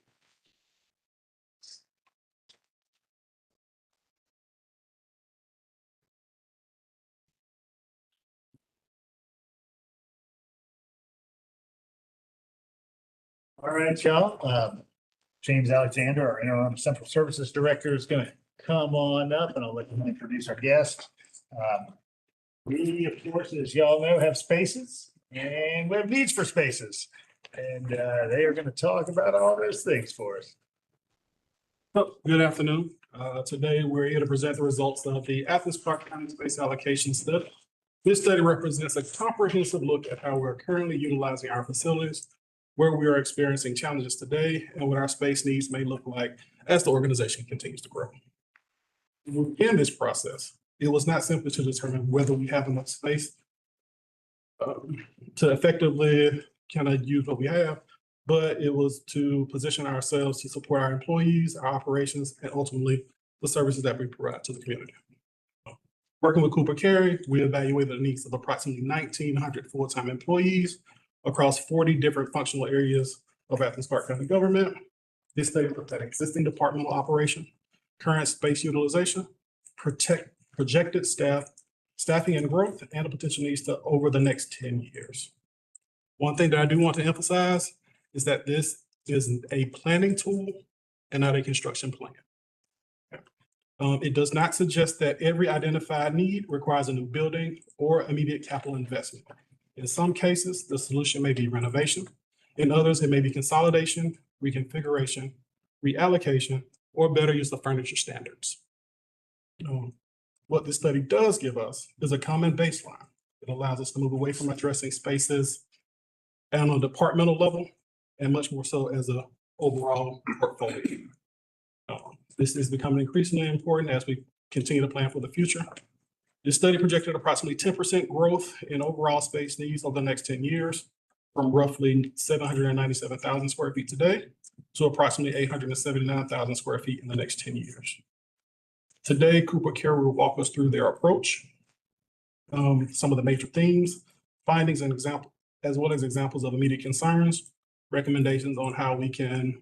All right, y'all. James Alexander, our interim central services director, is going to come on up and I'll let him introduce our guest. We, of course, as y'all know, have spaces and we have needs for spaces. And they are going to talk about all those things for us. Well, good afternoon. Today, we're here to present the results of the Athens-Clarke County Space Allocation Study. This study represents a comprehensive look at how we're currently utilizing our facilities, where we are experiencing challenges today, and what our space needs may look like as the organization continues to grow. In this process, it was not simply to determine whether we have enough space to effectively kind of use what we have, but it was to position ourselves to support our employees, our operations, and ultimately the services that we provide to the community. Working with Cooper Carey, we evaluated the needs of approximately 1,900 full-time employees across 40 different functional areas of Athens-Clarke County government. This study looked at existing departmental operation, current space utilization, projected staffing and growth, and the potential needs over the next 10 years. One thing that I do want to emphasize is that this is a planning tool and not a construction plan. It does not suggest that every identified need requires a new building or immediate capital investment. In some cases, the solution may be renovation. In others, it may be consolidation, reconfiguration, reallocation, or better use of furniture standards. What this study does give us is a common baseline. It allows us to move away from addressing spaces on a departmental level and much more so as an overall portfolio. This is becoming increasingly important as we continue to plan for the future. This study projected approximately 10% growth in overall space needs over the next 10 years, from roughly 797,000 square feet today to approximately 879,000 square feet in the next 10 years. Today, Cooper Carey will walk us through their approach, some of the major themes, findings, and examples, as well as examples of immediate concerns, recommendations on how we can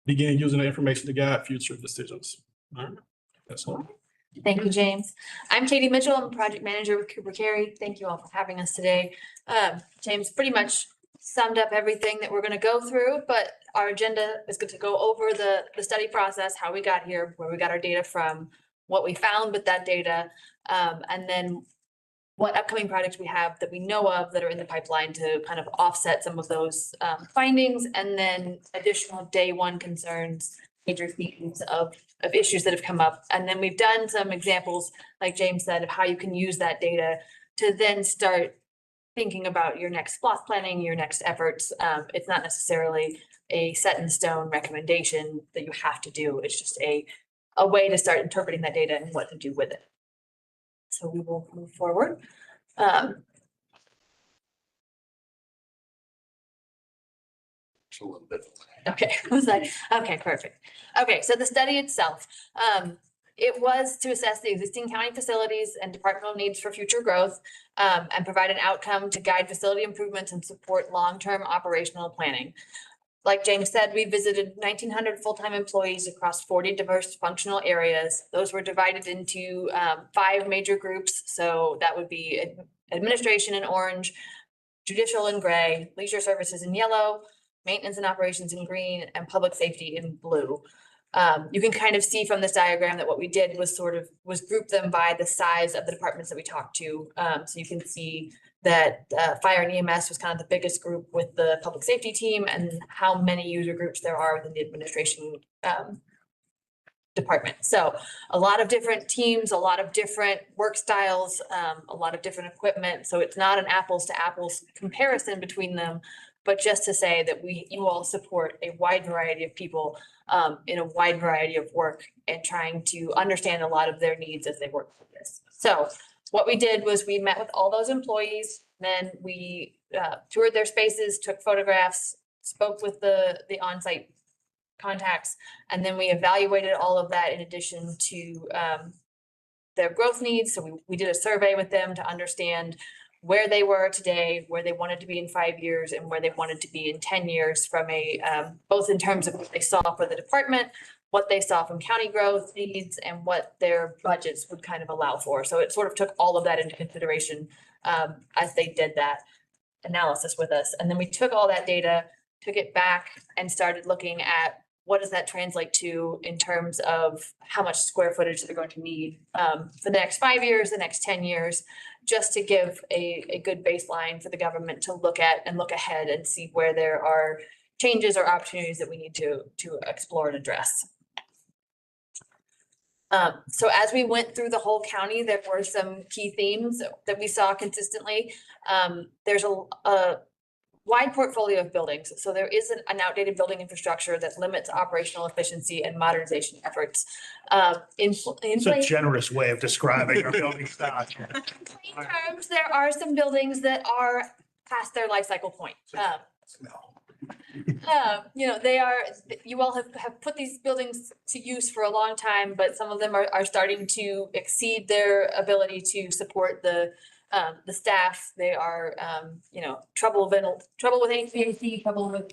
begin using the information to guide future decisions. All right, that's all. Thank you, James. I'm Katie Mitchell. I'm a project manager with Cooper Carey. Thank you all for having us today. James pretty much summed up everything that we're going to go through, but our agenda is going to go over the study process, how we got here, where we got our data from, what we found with that data, and then what upcoming projects we have that we know of that are in the pipeline to kind of offset some of those findings, and then additional day one concerns, major themes of issues that have come up. And then we've done some examples, like James said, of how you can use that data to then start thinking about your next plot planning, your next efforts. It's not necessarily a set in stone recommendation that you have to do. It's just a way to start interpreting that data and what to do with it. So we will move forward. A little bit. Okay, I was like, okay, perfect. Okay, so the study itself, it was to assess the existing county facilities and departmental needs for future growth, and provide an outcome to guide facility improvements and support long-term operational planning. Like James said, we visited 1,900 full-time employees across 40 diverse functional areas. Those were divided into 5 major groups. So that would be administration in orange, judicial in gray, leisure services in yellow, maintenance and operations in green, and public safety in blue. You can kind of see from this diagram that what we did was group them by the size of the departments that we talked to. So you can see that fire and EMS was kind of the biggest group with the public safety team, and how many user groups there are within the administration department. So a lot of different teams, a lot of different work styles, a lot of different equipment. So it's not an apples to apples comparison between them, but just to say that you all support a wide variety of people in a wide variety of work, and trying to understand a lot of their needs as they work through this. So what we did was we met with all those employees, then we toured their spaces, took photographs, spoke with the on-site contacts, and then we evaluated all of that in addition to their growth needs. So we did a survey with them to understand where they were today, where they wanted to be in 5 years, and where they wanted to be in 10 years from both in terms of what they saw for the department, what they saw from county growth needs, and what their budgets would kind of allow for. So it sort of took all of that into consideration as they did that analysis with us. And then we took all that data, took it back, and started looking at what does that translate to in terms of how much square footage they're going to need for the next 5 years, the next 10 years, just to give a good baseline for the government to look at and look ahead and see where there are changes or opportunities that we need to explore and address. So as we went through the whole county, there were some key themes that we saw consistently. There's a wide portfolio of buildings. So there is an outdated building infrastructure that limits operational efficiency and modernization efforts. It's a generous way of describing our building stock. In plain terms, there are some buildings that are past their life cycle point. You all have put these buildings to use for a long time, but some of them are starting to exceed their ability to support the staff. They are, trouble with HVAC, trouble with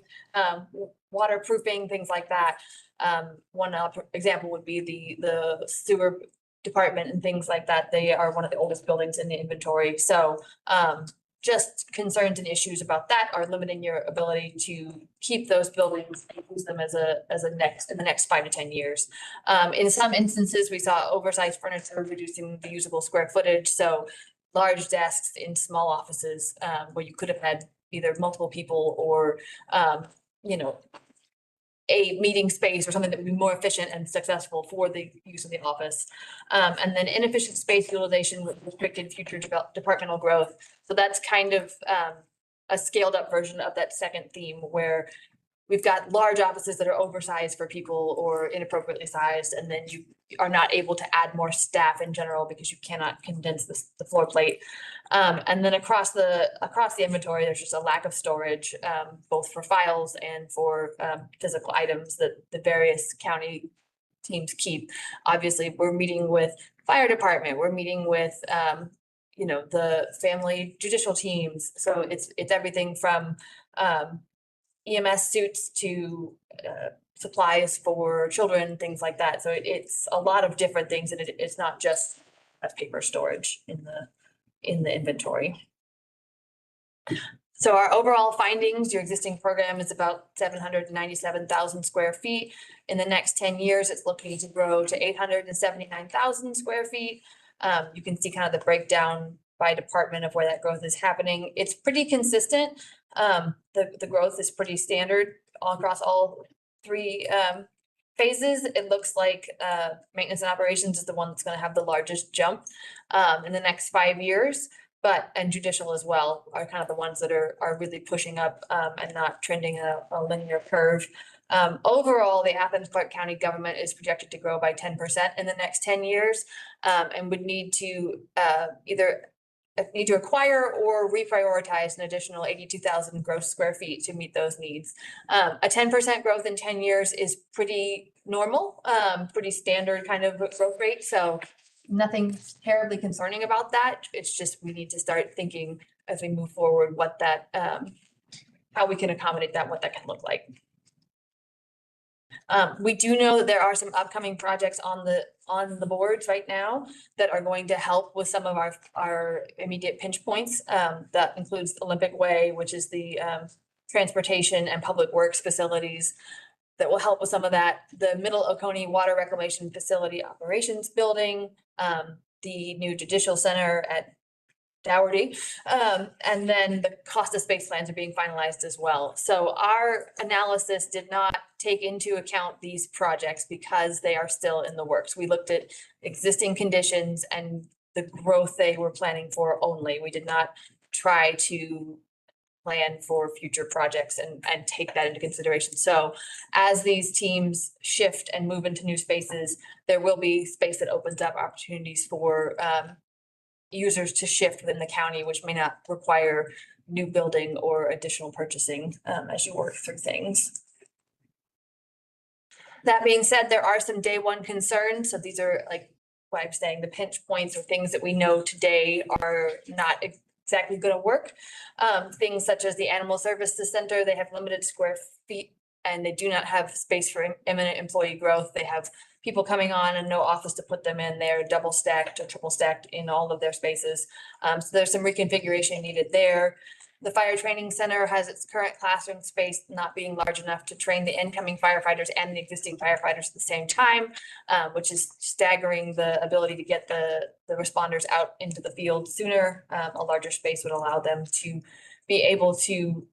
waterproofing, things like that. One example would be the sewer department and things like that. They are one of the oldest buildings in the inventory. So just concerns and issues about that are limiting your ability to keep those buildings and use them in the next 5 to 10 years. In some instances, we saw oversized furniture reducing the usable square footage. So large desks in small offices where you could have had either multiple people or, a meeting space or something that would be more efficient and successful for the use of the office. And then inefficient space utilization with restricted future departmental growth. So that's kind of a scaled up version of that second theme, where we've got large offices that are oversized for people or inappropriately sized, and then you are not able to add more staff in general because you cannot condense the floor plate. And then across the inventory, there's just a lack of storage, both for files and for physical items that the various county teams keep. Obviously, we're meeting with fire department, we're meeting with the family judicial teams. So it's everything from EMS suits to supplies for children, things like that. So it's a lot of different things, and it's not just a paper storage in the inventory. So our overall findings, your existing program is about 797,000 square feet. In the next 10 years, it's looking to grow to 879,000 square feet. You can see kind of the breakdown by department of where that growth is happening. It's pretty consistent. The growth is pretty standard all across all three phases. It looks like maintenance and operations is the one that's going to have the largest jump in the next 5 years, and judicial as well are kind of the ones that are really pushing up and not trending a linear curve. Overall, the Athens-Clarke County government is projected to grow by 10% in the next 10 years and would need to either acquire or reprioritize an additional 82,000 gross square feet to meet those needs. A 10% growth in 10 years is pretty normal, pretty standard kind of growth rate. So nothing terribly concerning about that. It's just we need to start thinking as we move forward what that, how we can accommodate that, what that can look like. We do know that there are some upcoming projects on the boards right now that are going to help with some of our immediate pinch points. That includes Olympic Way, which is the transportation and public works facilities that will help with some of that. The Middle Oconee Water Reclamation Facility Operations Building, the new Judicial Center at Dougherty, and then the cost of space plans are being finalized as well. So our analysis did not take into account these projects because they are still in the works. We looked at existing conditions and the growth they were planning for only. We did not try to plan for future projects and take that into consideration. So as these teams shift and move into new spaces, there will be space that opens up opportunities for users to shift within the county, which may not require new building or additional purchasing as you work through things. That being said, there are some day one concerns. So these are like what I'm saying, the pinch points or things that we know today are not exactly going to work. Things such as the Animal Services Center, they have limited square feet and they do not have space for imminent employee growth. They have people coming on and no office to put them in. They're double stacked or triple stacked in all of their spaces. So there's some reconfiguration needed there. The Fire Training Center has its current classroom space not being large enough to train the incoming firefighters and the existing firefighters at the same time, which is staggering the ability to get the responders out into the field sooner. A larger space would allow them to be able to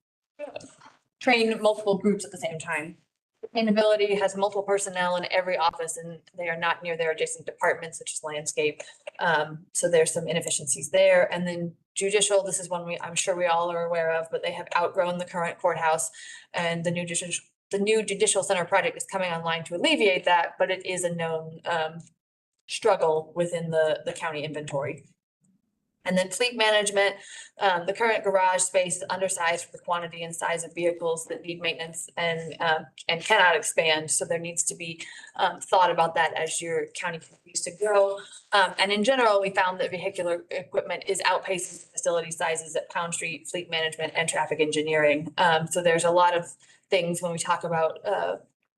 train multiple groups at the same time. Sustainability has multiple personnel in every office and they are not near their adjacent departments, such as landscape. So there's some inefficiencies there. And then judicial, this is one I'm sure we all are aware of, but they have outgrown the current courthouse and the new judicial center project is coming online to alleviate that, but it is a known struggle within the county inventory. And then fleet management, the current garage space is undersized for the quantity and size of vehicles that need maintenance and cannot expand. So there needs to be thought about that as your county continues to grow. And in general, we found that vehicular equipment is outpacing facility sizes at Pound Street, fleet management, and traffic engineering. So there's a lot of things when we talk about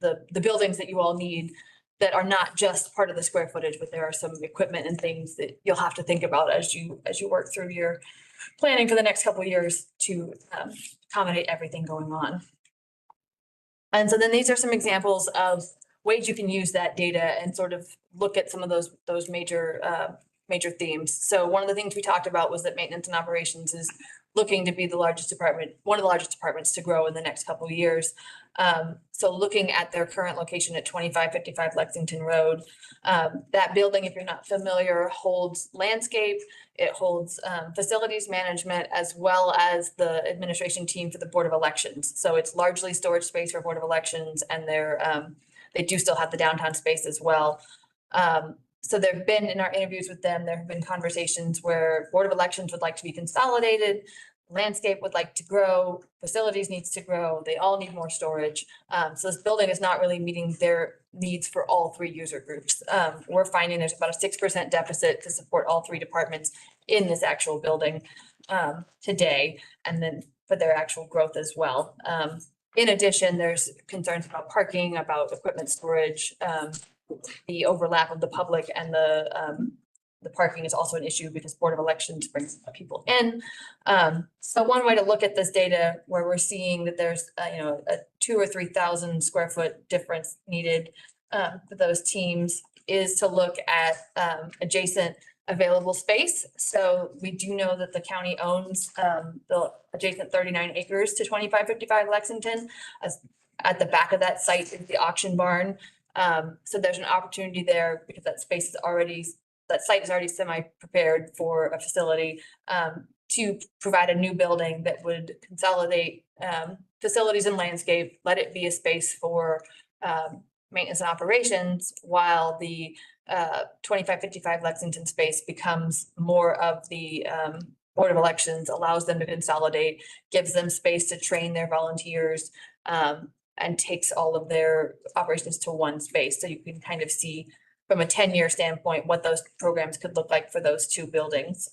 the buildings that you all need that are not just part of the square footage, but there are some equipment and things that you'll have to think about as you work through your planning for the next couple of years to accommodate everything going on. And so then these are some examples of ways you can use that data and sort of look at some of those major themes. So one of the things we talked about was that maintenance and operations is looking to be the largest department, one of the largest departments to grow in the next couple of years. So looking at their current location at 2555 Lexington Road, that building, if you're not familiar, holds landscape, it holds facilities management, as well as the administration team for the Board of Elections. So it's largely storage space for Board of Elections, and they do still have the downtown space as well. So there have been, in our interviews with them, there have been conversations where Board of Elections would like to be consolidated, landscape would like to grow, facilities needs to grow, they all need more storage. So this building is not really meeting their needs for all three user groups. We're finding there's about a 6% deficit to support all three departments in this actual building today, and then for their actual growth as well. In addition, there's concerns about parking, about equipment storage, the overlap of the public and the parking is also an issue because Board of Elections brings people in. So one way to look at this data where we're seeing that there's a 2,000 or 3,000 square foot difference needed for those teams is to look at adjacent available space. So we do know that the county owns the adjacent 39 acres to 2555 Lexington. At the back of that site is the auction barn. So there's an opportunity there because that site is already semi-prepared for a facility to provide a new building that would consolidate facilities and landscape, let it be a space for maintenance and operations, while the 2555 Lexington space becomes more of the Board of Elections, allows them to consolidate, gives them space to train their volunteers, and takes all of their operations to one space. So you can kind of see from a 10-year standpoint what those programs could look like for those two buildings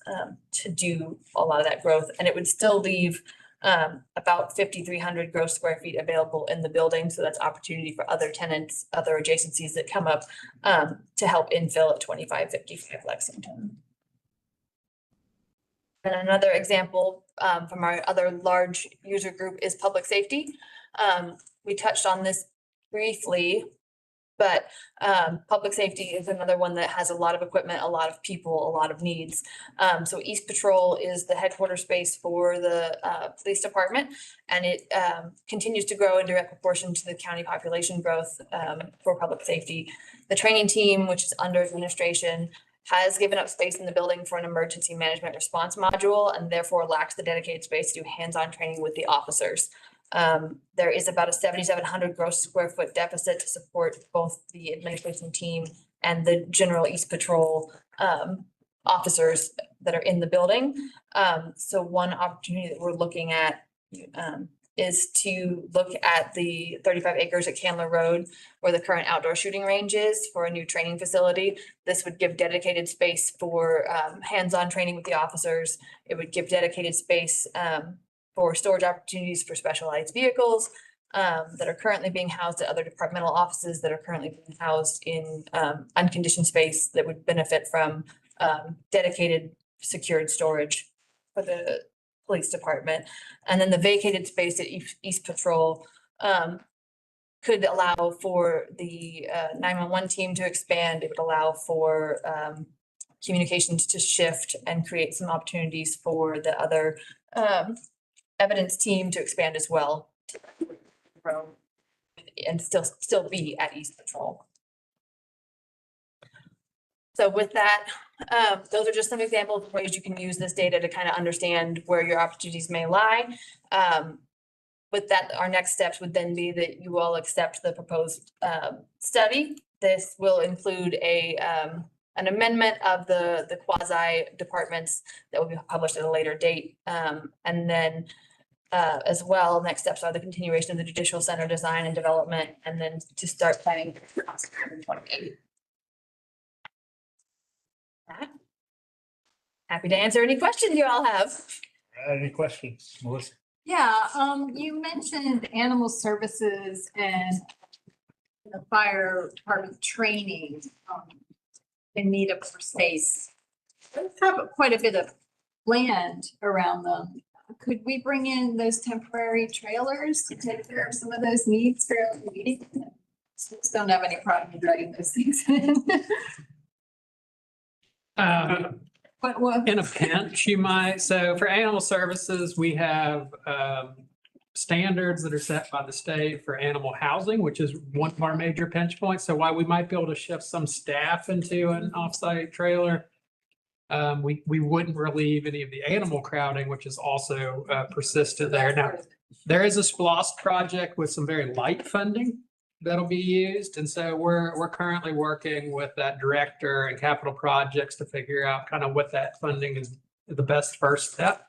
to do a lot of that growth. And it would still leave about 5,300 gross square feet available in the building. So that's opportunity for other tenants, other adjacencies that come up to help infill at 2555 Lexington. And another example from our other large user group is public safety. We touched on this briefly, but public safety is another one that has a lot of equipment, a lot of people, a lot of needs. So East Patrol is the headquarters space for the police department, and it continues to grow in direct proportion to the county population growth for public safety. The training team, which is under administration, has given up space in the building for an emergency management response module and therefore lacks the dedicated space to do hands-on training with the officers. There is about a 7,700 gross square foot deficit to support both the administration team and the general East Patrol officers that are in the building. So one opportunity that we're looking at is to look at the 35 acres at Candler Road where the current outdoor shooting range is for a new training facility. This would give dedicated space for hands-on training with the officers. It would give dedicated space for storage opportunities for specialized vehicles that are currently being housed at other departmental offices that are currently being housed in unconditioned space that would benefit from dedicated secured storage for the police department. And then the vacated space at East Patrol could allow for the 911 team to expand. It would allow for communications to shift and create some opportunities for the other evidence team to expand as well. And still be at East Patrol. So with that, those are just some examples of ways you can use this data to kind of understand where your opportunities may lie. With that, our next steps would then be that you all accept the proposed study. This will include an amendment of the quasi departments that will be published at a later date. And then as well, next steps are the continuation of the judicial center design and development, and then to start planning for 2028. Happy to answer any questions you all have. Any questions, Melissa? Yeah, you mentioned animal services and the fire department training in need of more space. Those have quite a bit of land around them. Could we bring in those temporary trailers to take care of some of those needs fairly immediately? Just don't have any problem dragging those things in. But what? In a pinch, you might. So for animal services, we have standards that are set by the state for animal housing, which is one of our major pinch points. So while we might be able to shift some staff into an offsite trailer, we wouldn't relieve any of the animal crowding, which is also persistent there. Now, there is a SPLOST project with some very light funding that'll be used. And so we're currently working with that director and capital projects to figure out kind of what that funding is the best first step.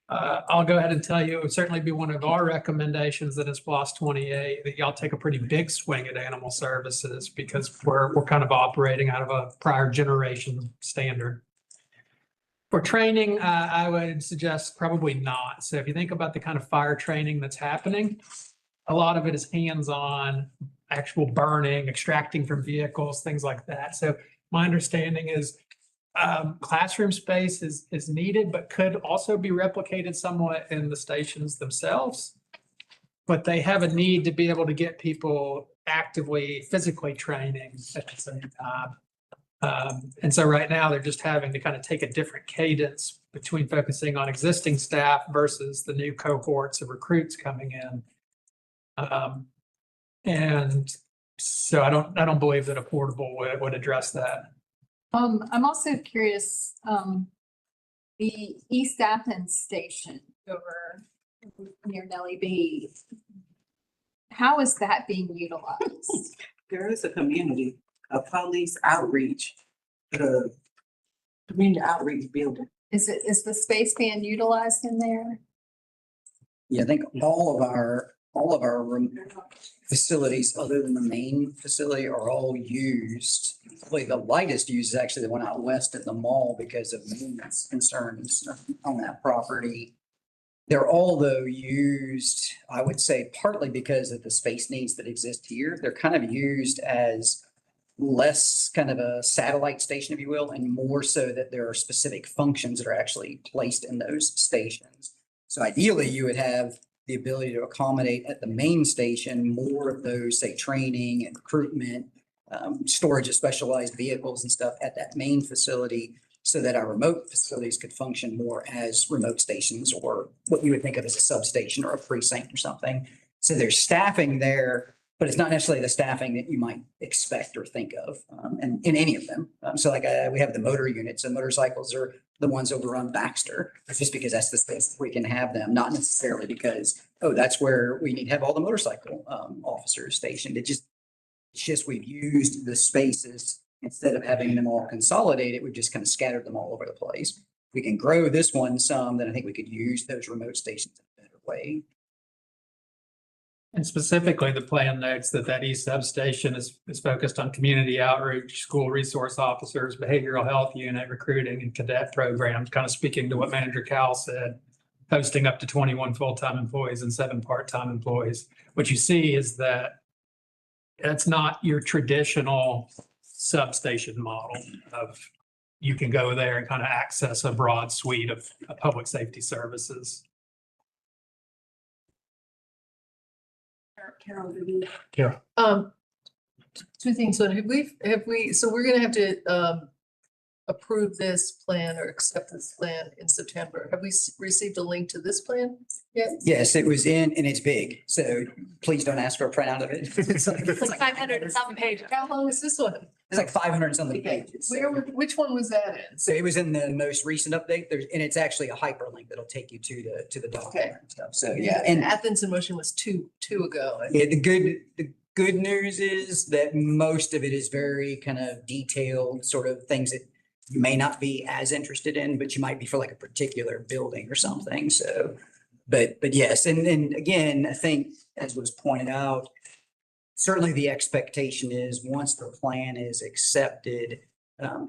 I'll go ahead and tell you, it would certainly be one of our recommendations that in SPLOST 28, that y'all take a pretty big swing at animal services because we're kind of operating out of a prior generation standard. For training, I would suggest probably not. So if you think about the kind of fire training that's happening, a lot of it is hands-on, actual burning, extracting from vehicles, things like that. So my understanding is classroom space is needed, but could also be replicated somewhat in the stations themselves. But they have a need to be able to get people actively, physically training at the same time. And so right now they're just having to kind of take a different cadence between focusing on existing staff versus the new cohorts of recruits coming in. And so I don't believe that a portable would address that. I'm also curious, the East Athens station over near Nellie B. How is that being utilized? There is a community, a police outreach, community outreach building. Is the space being utilized in there? Yeah, I think all of our facilities, other than the main facility, are all used. Probably the lightest use is actually the one out west at the mall because of maintenance concerns on that property. They're all though used, I would say partly because of the space needs that exist here. They're kind of used as less kind of a satellite station, if you will, and more so that there are specific functions that are actually placed in those stations. So ideally, you would have the ability to accommodate at the main station more of those, say, training and recruitment, storage of specialized vehicles and stuff at that main facility, so that our remote facilities could function more as remote stations or what you would think of as a substation or a precinct or something. So there's staffing there, but it's not necessarily the staffing that you might expect or think of, and in any of them. So like we have the motor units, and motorcycles are the ones over on Baxter. It's just because that's the space we can have them, not necessarily because, oh, that's where we need to have all the motorcycle officers stationed. It's just we've used the spaces. Instead of having them all consolidated, we've just kind of scattered them all over the place. We can grow this one some, then I think we could use those remote stations in a better way. And specifically, the plan notes that east substation is focused on community outreach, school resource officers, behavioral health unit, recruiting and cadet programs, kind of speaking to what Manager Cowell said, hosting up to 21 full-time employees and 7 part-time employees. What you see is that it's not your traditional substation model of you can go there and kind of access a broad suite of public safety services. Carol, did you? Two things. So so we're gonna have to approve this plan or accept this plan in September. Have we received a link to this plan yet? Yes, it was in, and it's big, so please don't ask for a printout of it. It's like 500 and something pages. How long is this one? It's like 500 and something pages. Which one was that in? So it was in the most recent update. And it's actually a hyperlink that'll take you to the document and stuff. So yeah, And and Athens in Motion was two ago. yeah, the good news is that most of it is very kind of detailed, sort of things that you may not be as interested in, but you might be for like a particular building or something. So, but yes, and again, I think as was pointed out, certainly the expectation is once the plan is accepted,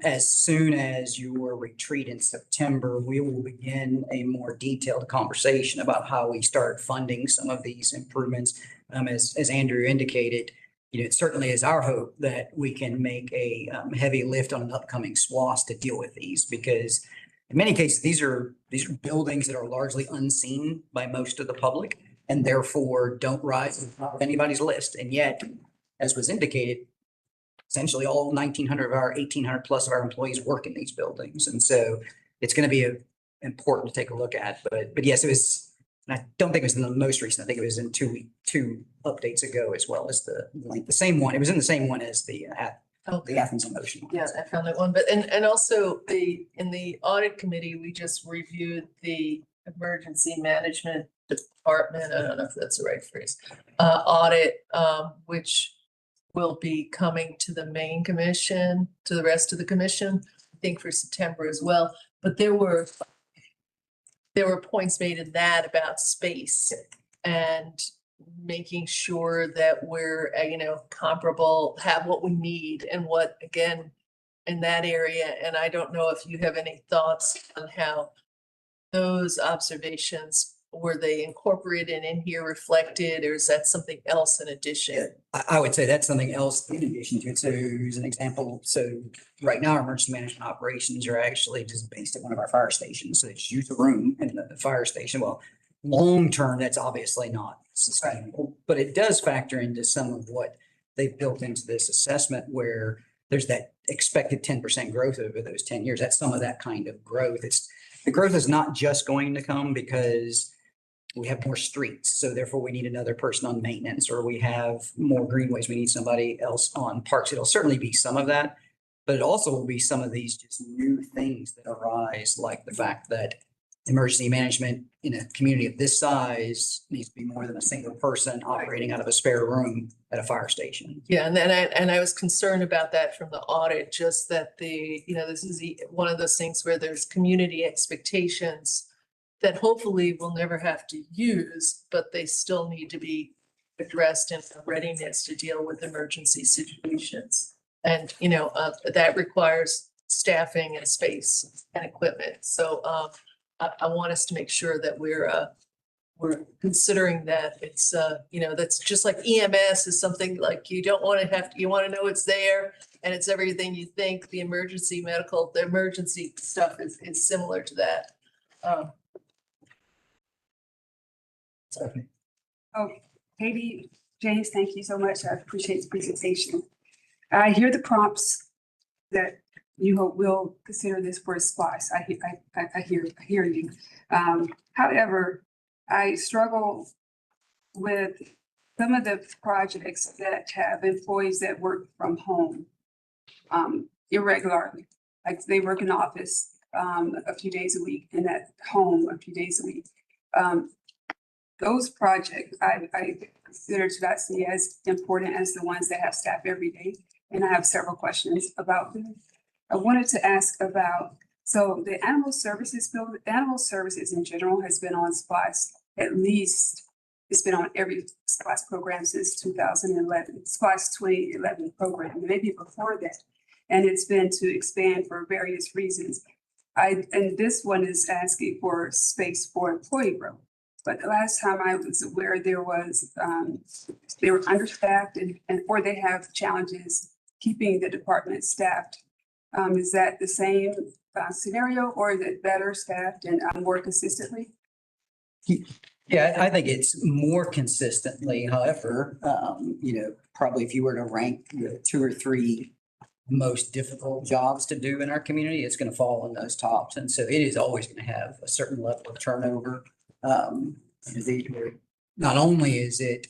as soon as your retreat in September, we will begin a more detailed conversation about how we start funding some of these improvements. As Andrew indicated, it certainly is our hope that we can make a heavy lift on an upcoming SWOS to deal with these, because in many cases, these are buildings that are largely unseen by most of the public and therefore don't rise to the top of anybody's list. And yet, as was indicated, essentially all 1,900 of our 1,800 plus of our employees work in these buildings. And so it's going to be important to take a look at. But yes, it was, and I don't think it was in the most recent. I think it was in two updates ago, as well as the same one. It was in the same one as the Athens in Motion. Yeah, I found that one. But and also in the audit committee, we just reviewed the emergency management department. I don't know if that's the right phrase. Audit, which will be coming to the main commission, to the rest of the commission, I think for September as well. But there were points made in that about space and making sure that we're, comparable, have what we need and what, again, in that area. And I don't know if you have any thoughts on how those observations, were they incorporated in here, reflected, or is that something else in addition? I would say that's something else in addition to it. So here's an example. So right now, our emergency management operations are actually just based at one of our fire stations. So they just use a room in the fire station. Well, long term, that's obviously not sustainable, but it does factor into some of what they've built into this assessment, where there's that expected 10% growth over those 10 years. That's some of that kind of growth. The growth is not just going to come because we have more streets, so therefore we need another person on maintenance, or we have more greenways, we need somebody else on parks. It'll certainly be some of that, but it also will be some of these just new things that arise, like the fact that emergency management in a community of this size needs to be more than a single person operating out of a spare room at a fire station. Yeah, and I was concerned about that from the audit, just that this is one of those things where there's community expectations that hopefully we'll never have to use, but they still need to be addressed in readiness to deal with emergency situations. And, that requires staffing and space and equipment. So I want us to make sure that we're we're considering that it's, that's just like EMS is something like you don't want to you want to know it's there and it's everything you think. The emergency stuff is similar to that. Oh, Katie, James, thank you so much. I appreciate the presentation. I hear the prompts that you hope will consider this for a SPOS. I hear you. However, I struggle with some of the projects that have employees that work from home irregularly. Like they work in the office a few days a week and at home a few days a week. Those projects I consider to not see as important as the ones that have staff every day. And I have several questions about them. I wanted to ask about, so the animal services in general has been on SPOS, at least it's been on every SPOS program since 2011, SPOS 2011 program, maybe before that. And it's been to expand for various reasons. And this one is asking for space for employee growth. But the last time I was aware, they were understaffed or they have challenges keeping the department staffed. Is that the same scenario, or is it better staffed and more consistently? Yeah, I think it's more consistently. However, probably if you were to rank the 2 or 3 most difficult jobs to do in our community, it's going to fall in those tops. And so it is always going to have a certain level of turnover. Not only is it,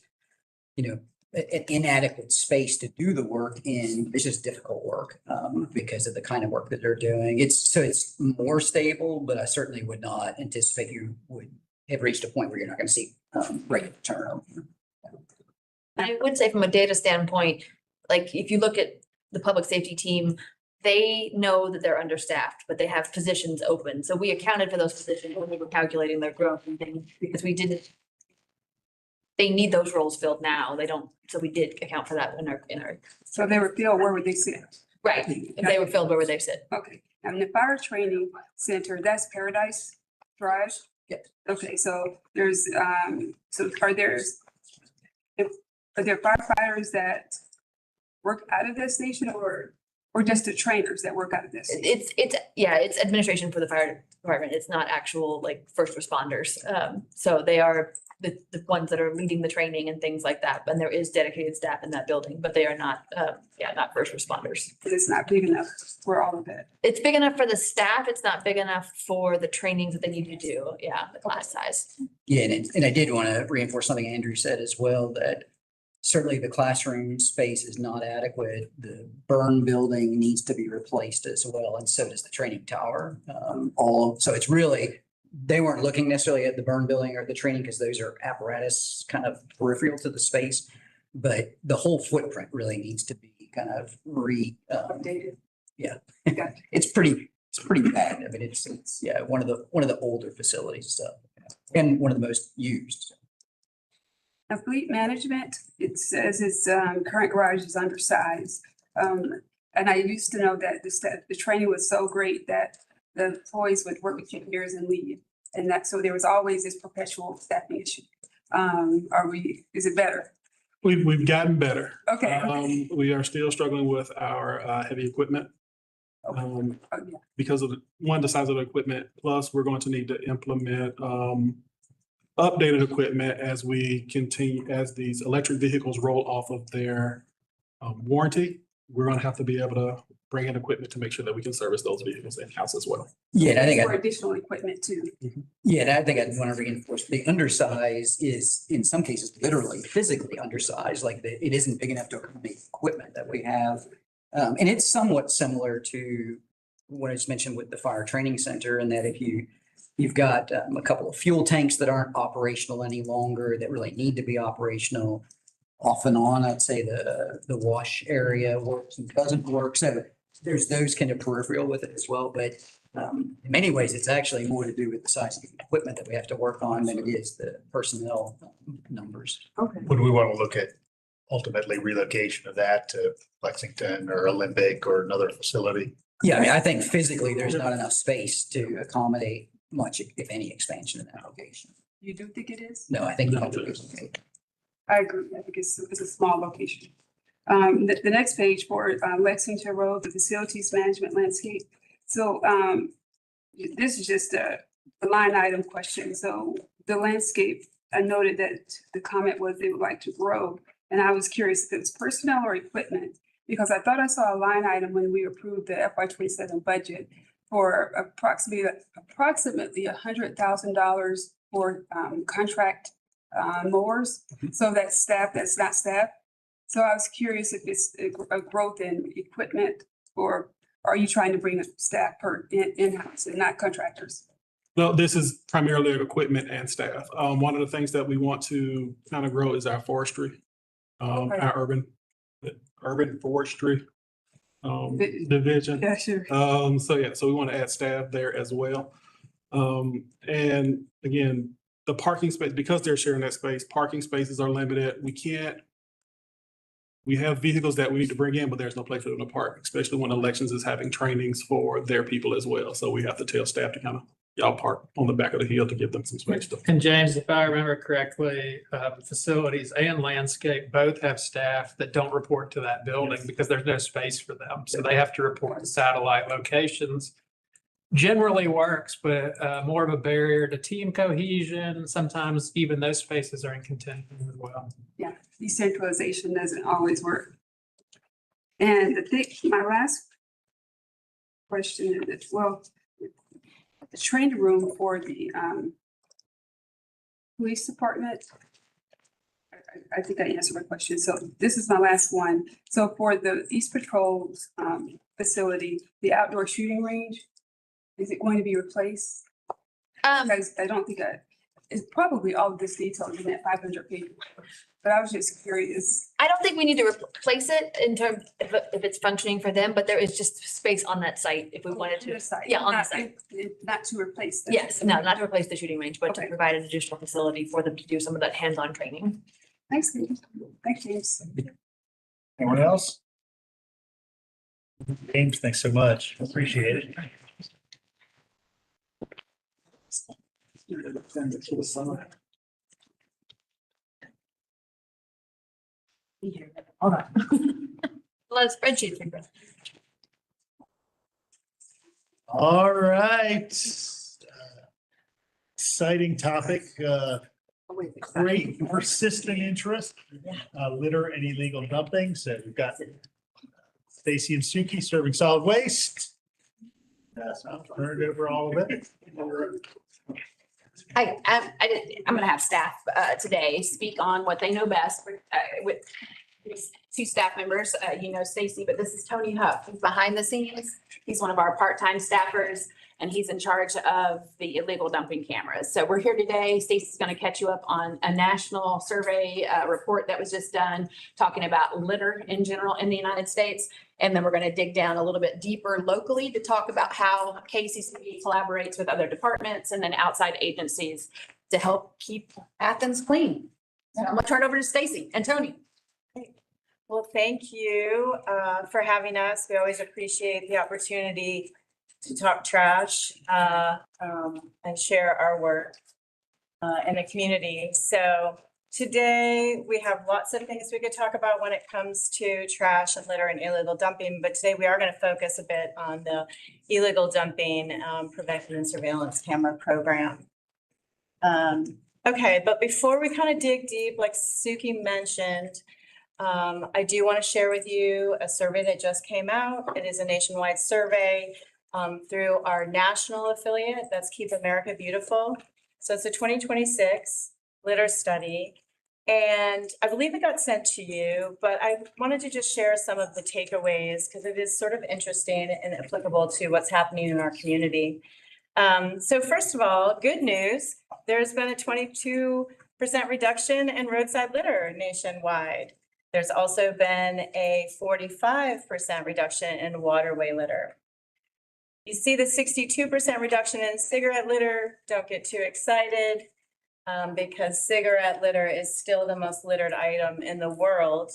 an inadequate space to do the work in, it's just difficult work because of the kind of work that they're doing. It's more stable, but I certainly would not anticipate you would have reached a point where you're not going to see regular turnover. I would say from a data standpoint, like if you look at the public safety team, they know that they're understaffed, but they have positions open. So we accounted for those positions when we were calculating their growth and things because they need those roles filled now. They don't, so we did account for that in our. So they were filled, where would they sit? Right, if they were filled, where would they sit? Okay, and the fire training center, that's Paradise Drive? Yes. Okay, so there's, are there firefighters that work out of this station or just the trainers that work out of this? It's administration for the fire department. It's not actual like first responders. So they are the ones that are leading the training and things like that. And there is dedicated staff in that building, but they are not, not first responders. It's not big enough for all of that. It's big enough for the staff. It's not big enough for the trainings that they need to do. Yeah, the class size. Yeah, and I did want to reinforce something Andrew said as well, that certainly the classroom space is not adequate. The burn building needs to be replaced as well, and so does the training tower. So it's really, they weren't looking necessarily at the burn building or the training because those are apparatus kind of peripheral to the space, but the whole footprint really needs to be kind of Updated. Yeah, Gotcha. it's pretty bad. I mean, it's one of the older facilities, and one of the most used. Now, fleet management, it says its current garage is undersized. And I used to know that the training was so great that the employees would work a few years and leave. And so there was always this perpetual staffing issue. Is it better? We've gotten better. Okay. We are still struggling with our heavy equipment. Because of the size of the equipment, plus we're going to need to implement updated equipment as we continue, as these electric vehicles roll off of their warranty. We're going to have to be able to bring in equipment to make sure that we can service those vehicles in-house as well. Yeah, I think For additional equipment too. Yeah, and I think I'd want to reinforce the undersize is in some cases literally physically undersized, like it isn't big enough to accommodate equipment that we have. And it's somewhat similar to what I just mentioned with the fire training center, and that if you've got a couple of fuel tanks that aren't operational any longer, that really need to be operational off and on, I'd say the wash area works and doesn't work. So there's those kind of peripheral with it as well. But in many ways, it's actually more to do with the size of the equipment that we have to work on than it is the personnel numbers. Okay. Would we want to look at ultimately relocation of that to Lexington or Olympic or another facility? Yeah, I mean, I think physically there's not enough space to accommodate much, if any, expansion in that location. You do think it is? No, I think. No. I agree. I think it's a small location. The next page for Lexington Road, the facilities management landscape. So this is just a line item question. So the landscape, I noted that the comment was they would like to grow. And I was curious if it was personnel or equipment, because I thought I saw a line item when we approved the FY 27 budget for approximately $100,000 for contract mowers. So that's staff, that's not staff. So I was curious if it's a growth in equipment, or are you trying to bring a staff in-house and not contractors? No, this is primarily equipment and staff. One of the things that we want to kind of grow is our forestry, Okay. our urban forestry division. Yeah, sure. So we want to add staff there as well. And again, the parking space, because they're sharing that space, parking spaces are limited. We have vehicles that we need to bring in, but there's no place for them to park, especially when elections is having trainings for their people as well. So we have to tell staff to kind of, y'all park on the back of the hill to give them some space. And James, if I remember correctly, facilities and landscape both have staff that don't report to that building because there's no space for them. So they have to report to satellite locations. Generally works, but more of a barrier to team cohesion. Sometimes even those spaces are in contention as well. Yeah, decentralization doesn't always work. And I think my last question is, well, the training room for the police department. I think I answered my question. So this is my last one. So for the East Patrol's facility, the outdoor shooting range, is it going to be replaced? Because I don't think it's probably all of this detail in that 500 pages. But I was just curious. I don't think we need to replace it in terms if it's functioning for them, but there is just space on that site if we wanted to. Yeah, on the site. Not to replace that. Yes, no, not to replace the shooting range, but to Okay. provide an additional facility for them to do some of that hands-on training. Thanks, James. Thanks, James. Anyone else? James, thanks so much. Appreciate it. Hold on. A lot of spreadsheets. All right. Exciting topic, great persistent interest, litter and illegal dumping. So we've got Stacy and Suki serving solid waste. So I'll turn it over all of it. I'm gonna have staff today speak on what they know best with two staff members. You know Stacy, but this is Tony Huff. He's behind the scenes. He's one of our part-time staffers, and he's in charge of the illegal dumping cameras. So we're here today. Stacy's gonna catch you up on a national survey report that was just done, talking about litter in general in the United States. And then we're gonna dig down a little bit deeper locally to talk about how KCCB collaborates with other departments and then outside agencies to help keep Athens clean. So I'm gonna turn it over to Stacy and Tony. Well, thank you for having us. We always appreciate the opportunity to talk trash and share our work in the community. So today we have lots of things we could talk about when it comes to trash and litter and illegal dumping, but today we are going to focus a bit on the illegal dumping prevention and surveillance camera program. Okay, but before we kind of dig deep, like Suki mentioned, I do want to share with you a survey that just came out. It is a nationwide survey through our national affiliate, that's Keep America Beautiful. So it's a 2026 litter study. And I believe it got sent to you, but I wanted to just share some of the takeaways because it is sort of interesting and applicable to what's happening in our community. So first of all, good news, there's been a 22% reduction in roadside litter nationwide. There's also been a 45% reduction in waterway litter. You see the 62% reduction in cigarette litter. Don't get too excited because cigarette litter is still the most littered item in the world.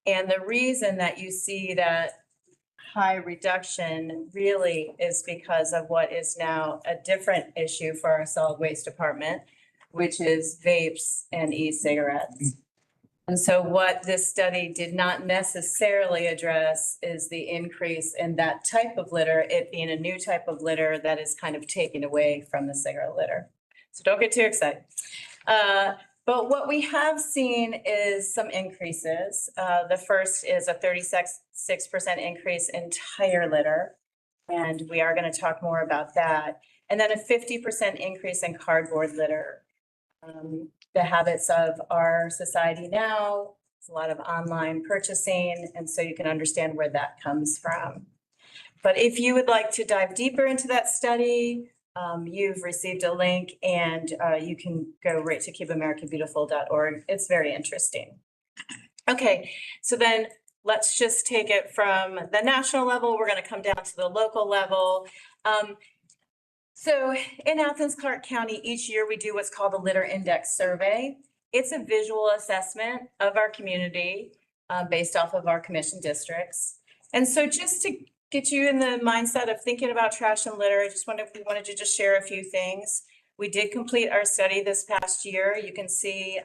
And the reason that you see that high reduction really is because of what is now a different issue for our solid waste department, which is vapes and e-cigarettes. And so what this study did not necessarily address is the increase in that type of litter, it being a new type of litter that is kind of taken away from the cigarette litter. So don't get too excited. But what we have seen is some increases. The first is a 36% increase in tire litter. And we are going to talk more about that. And then a 50% increase in cardboard litter. The habits of our society now, it's a lot of online purchasing, and so you can understand where that comes from. But if you would like to dive deeper into that study, you've received a link and you can go right to keepamericabeautiful.org. It's very interesting. Okay, so then let's just take it from the national level. We're going to come down to the local level. So in Athens-Clarke County, each year we do what's called a litter index survey. It's a visual assessment of our community based off of our commission districts. And so just to get you in the mindset of thinking about trash and litter, we wanted to just share a few things. We did complete our study this past year. You can see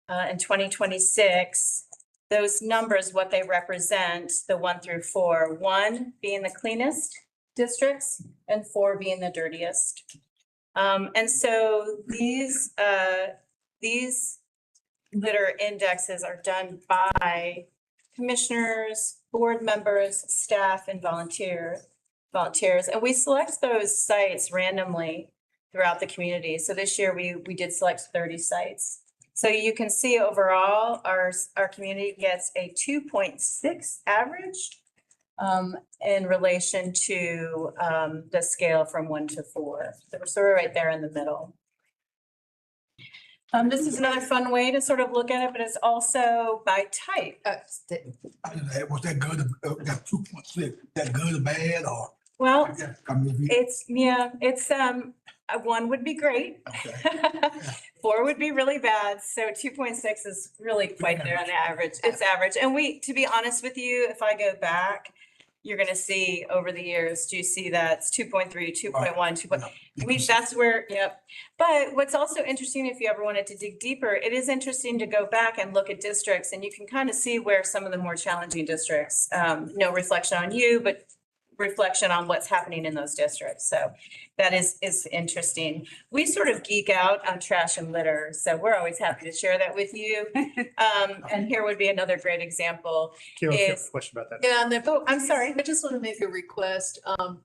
in 2026, those numbers, what they represent, the 1 through 4, 1 being the cleanest districts and 4 being the dirtiest. And so these litter indexes are done by commissioners, board members, staff, and volunteers. And we select those sites randomly throughout the community. So this year we did select 30 sites. So you can see overall our community gets a 2.6 average in relation to the scale from 1 to 4. So we're sort of right there in the middle. This is another fun way to sort of look at it, but it's also by type. Was that good? Got 2.6. That good or bad or? Well, It's. it's 1 would be great. Okay. 4 would be really bad. So 2.6 is really quite there on the average. It's average. And to be honest with you, if I go back, you're going to see over the years, do you see that's 2.3, 2.1, 2. That's where, yep. But what's also interesting, if you ever wanted to dig deeper, it is interesting to go back and look at districts, and you can kind of see where some of the more challenging districts, no reflection on you, but reflection on what's happening in those districts. So that is interesting. We sort of geek out on trash and litter, so we're always happy to share that with you. And here would be another great example. Carol, you have a question about that? Yeah, and then, Oh, I'm sorry. I just want to make a request,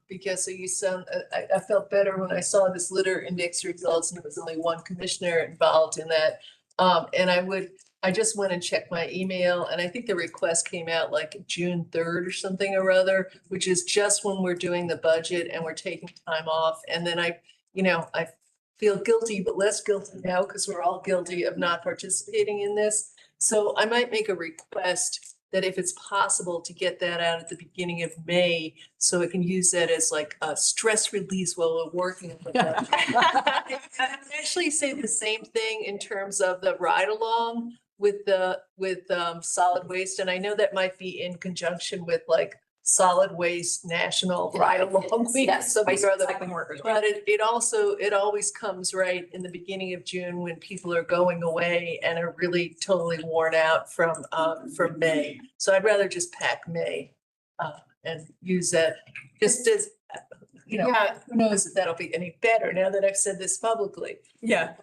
because you sound, I felt better when I saw this litter index results and there was only 1 commissioner involved in that. And I just went and checked my email, and I think the request came out like June 3rd or something or other, which is just when we're doing the budget and we're taking time off. And then I feel guilty, but less guilty now because we're all guilty of not participating in this. So I might make a request that if it's possible to get that out at the beginning of May, so it can use that as like a stress release while we're working on the budget. I actually say the same thing in terms of the ride along with solid waste. And I know that might be in conjunction with like solid waste national ride along. Yes, So waste rather recycling workers. but it always comes right in the beginning of June when people are going away and are really totally worn out from May. So I'd rather just pack May and use that just as, Yeah. who knows if that'll be any better now that I've said this publicly. Yeah.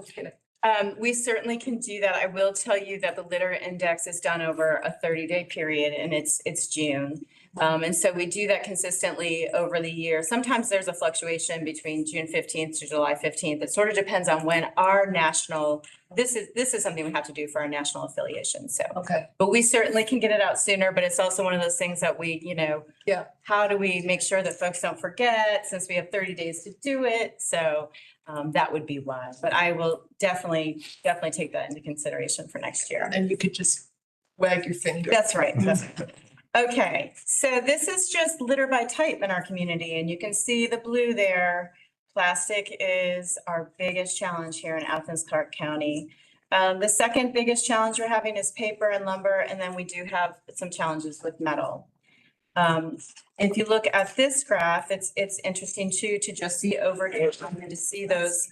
We certainly can do that. I will tell you that the litter index is done over a 30-day period, and it's June. And so we do that consistently over the year. Sometimes there's a fluctuation between June 15th to July 15th. It sort of depends on when our national, this is something we have to do for our national affiliation. So, Okay. but we certainly can get it out sooner, but it's also one of those things that we, Yeah. how do we make sure that folks don't forget since we have 30 days to do it? So that would be why, but I will definitely take that into consideration for next year. And you could just wag your finger. That's right. Okay, so this is just litter by type in our community, and you can see the blue there. Plastic is our biggest challenge here in Athens-Clarke County. The second biggest challenge we're having is paper and lumber, and then we do have some challenges with metal. If you look at this graph, it's interesting too, to just see over and to see those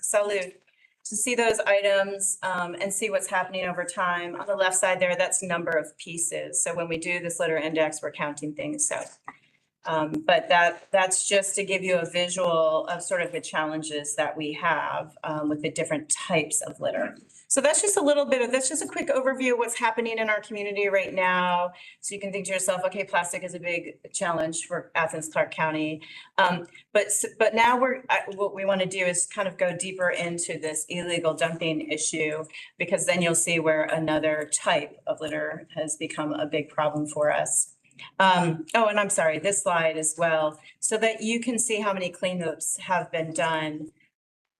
to see those items and see what's happening over time. On the left side there, that's number of pieces. So when we do this litter index, we're counting things. So, but that's just to give you a visual of sort of the challenges that we have with the different types of litter. So that's just a little bit of, that's just a quick overview of what's happening in our community right now. So you can think to yourself, okay, plastic is a big challenge for Athens-Clarke County. But now what we want to do is kind of go deeper into this illegal dumping issue, because then you'll see where another type of litter has become a big problem for us. And I'm sorry, this slide as well, so that you can see how many cleanups have been done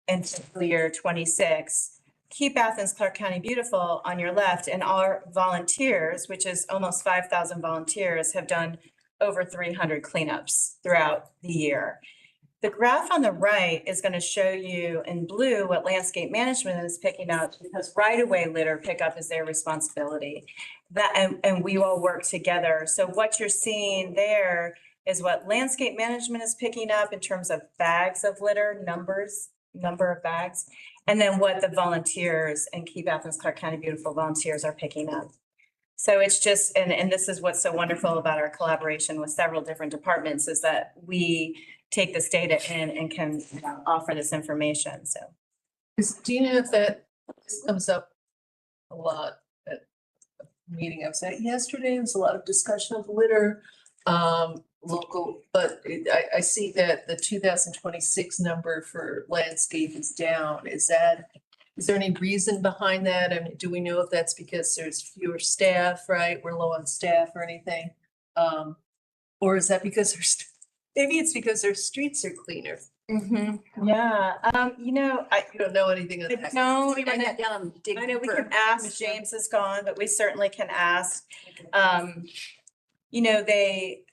in fiscal year 26. Keep Athens-Clarke County Beautiful on your left, and our volunteers, which is almost 5,000 volunteers, have done over 300 cleanups throughout the year. The graph on the right is going to show you in blue what landscape management is picking up, because right-of-way litter pickup is their responsibility. And we all work together. So what you're seeing there is what landscape management is picking up in terms of bags of litter, number of bags, and then what the volunteers and Keep Athens-Clarke County Beautiful volunteers are picking up. So it's just, and this is what's so wonderful about our collaboration with several different departments, is that we take this data in and can offer this information. So, Do you know if that comes up a lot at a meeting I was at yesterday? There was a lot of discussion of litter, local, but I see that the 2026 number for landscape is down. Is there any reason behind that? I mean, do we know if that's because there's fewer staff, right? We're low on staff or anything? Or is that because maybe it's because their streets are cleaner? yeah, you know, You don't know anything of I that. don't, We write that down and dig I know we deeper. can ask, James is gone, but we certainly can ask. You know, they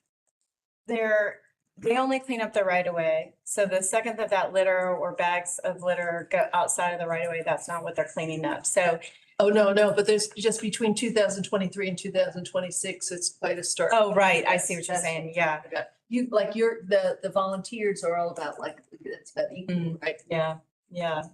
only clean up the right of way. So the second that litter or bags of litter go outside of the right of way, that's not what they're cleaning up. So, Oh, no, but there's just between 2023 and 2026, it's quite a start. oh, right, I see what you're saying, yeah. You, like, the volunteers are all about, like, it's about equal, right? Yeah, yeah.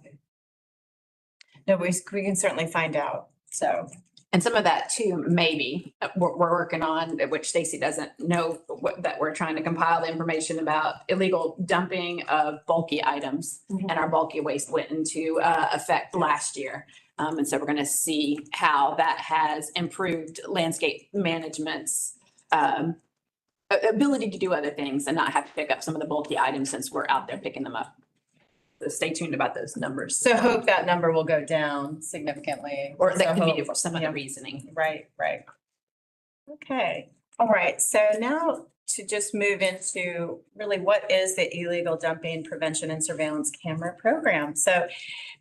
No, we can certainly find out, so. And some of that too, maybe, we're working on, which Stacy doesn't know, that we're trying to compile the information about illegal dumping of bulky items. And our bulky waste went into effect last year. And so we're going to see how that has improved landscape management's ability to do other things and not have to pick up some of the bulky items, since we're out there picking them up. So stay tuned about those numbers. So hope that number will go down significantly. Or that So could be hope- some of yeah. the reasoning. Right. Okay, all right, so now to just move into really what is the illegal dumping prevention and surveillance camera program. So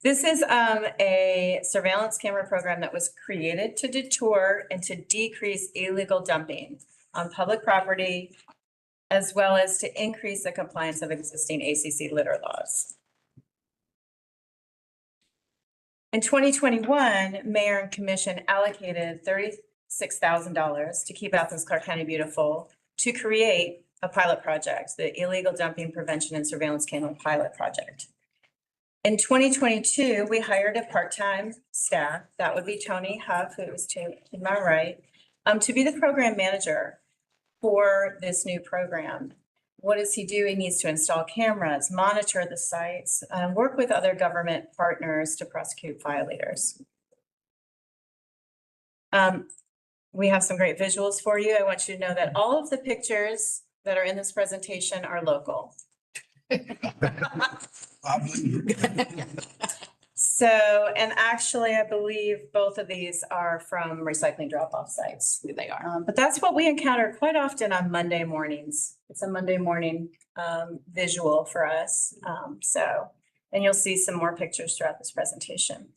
this is a surveillance camera program that was created to deter and to decrease illegal dumping on public property, as well as to increase the compliance of existing ACC litter laws. In 2021, Mayor and Commission allocated $36,000 to Keep Athens-Clarke County Beautiful to create a pilot project, the Illegal Dumping Prevention and Surveillance Camera Pilot Project. In 2022, we hired a part-time staff, that would be Tony Huff, who was to my right, to be the program manager for this new program. What does he do? He needs to install cameras, monitor the sites, work with other government partners to prosecute violators. We have some great visuals for you. I want you to know that all of the pictures that are in this presentation are local. So, and actually, I believe both of these are from recycling drop-off sites. They are. But that's what we encounter quite often on Monday mornings. It's a Monday morning visual for us. And you'll see some more pictures throughout this presentation.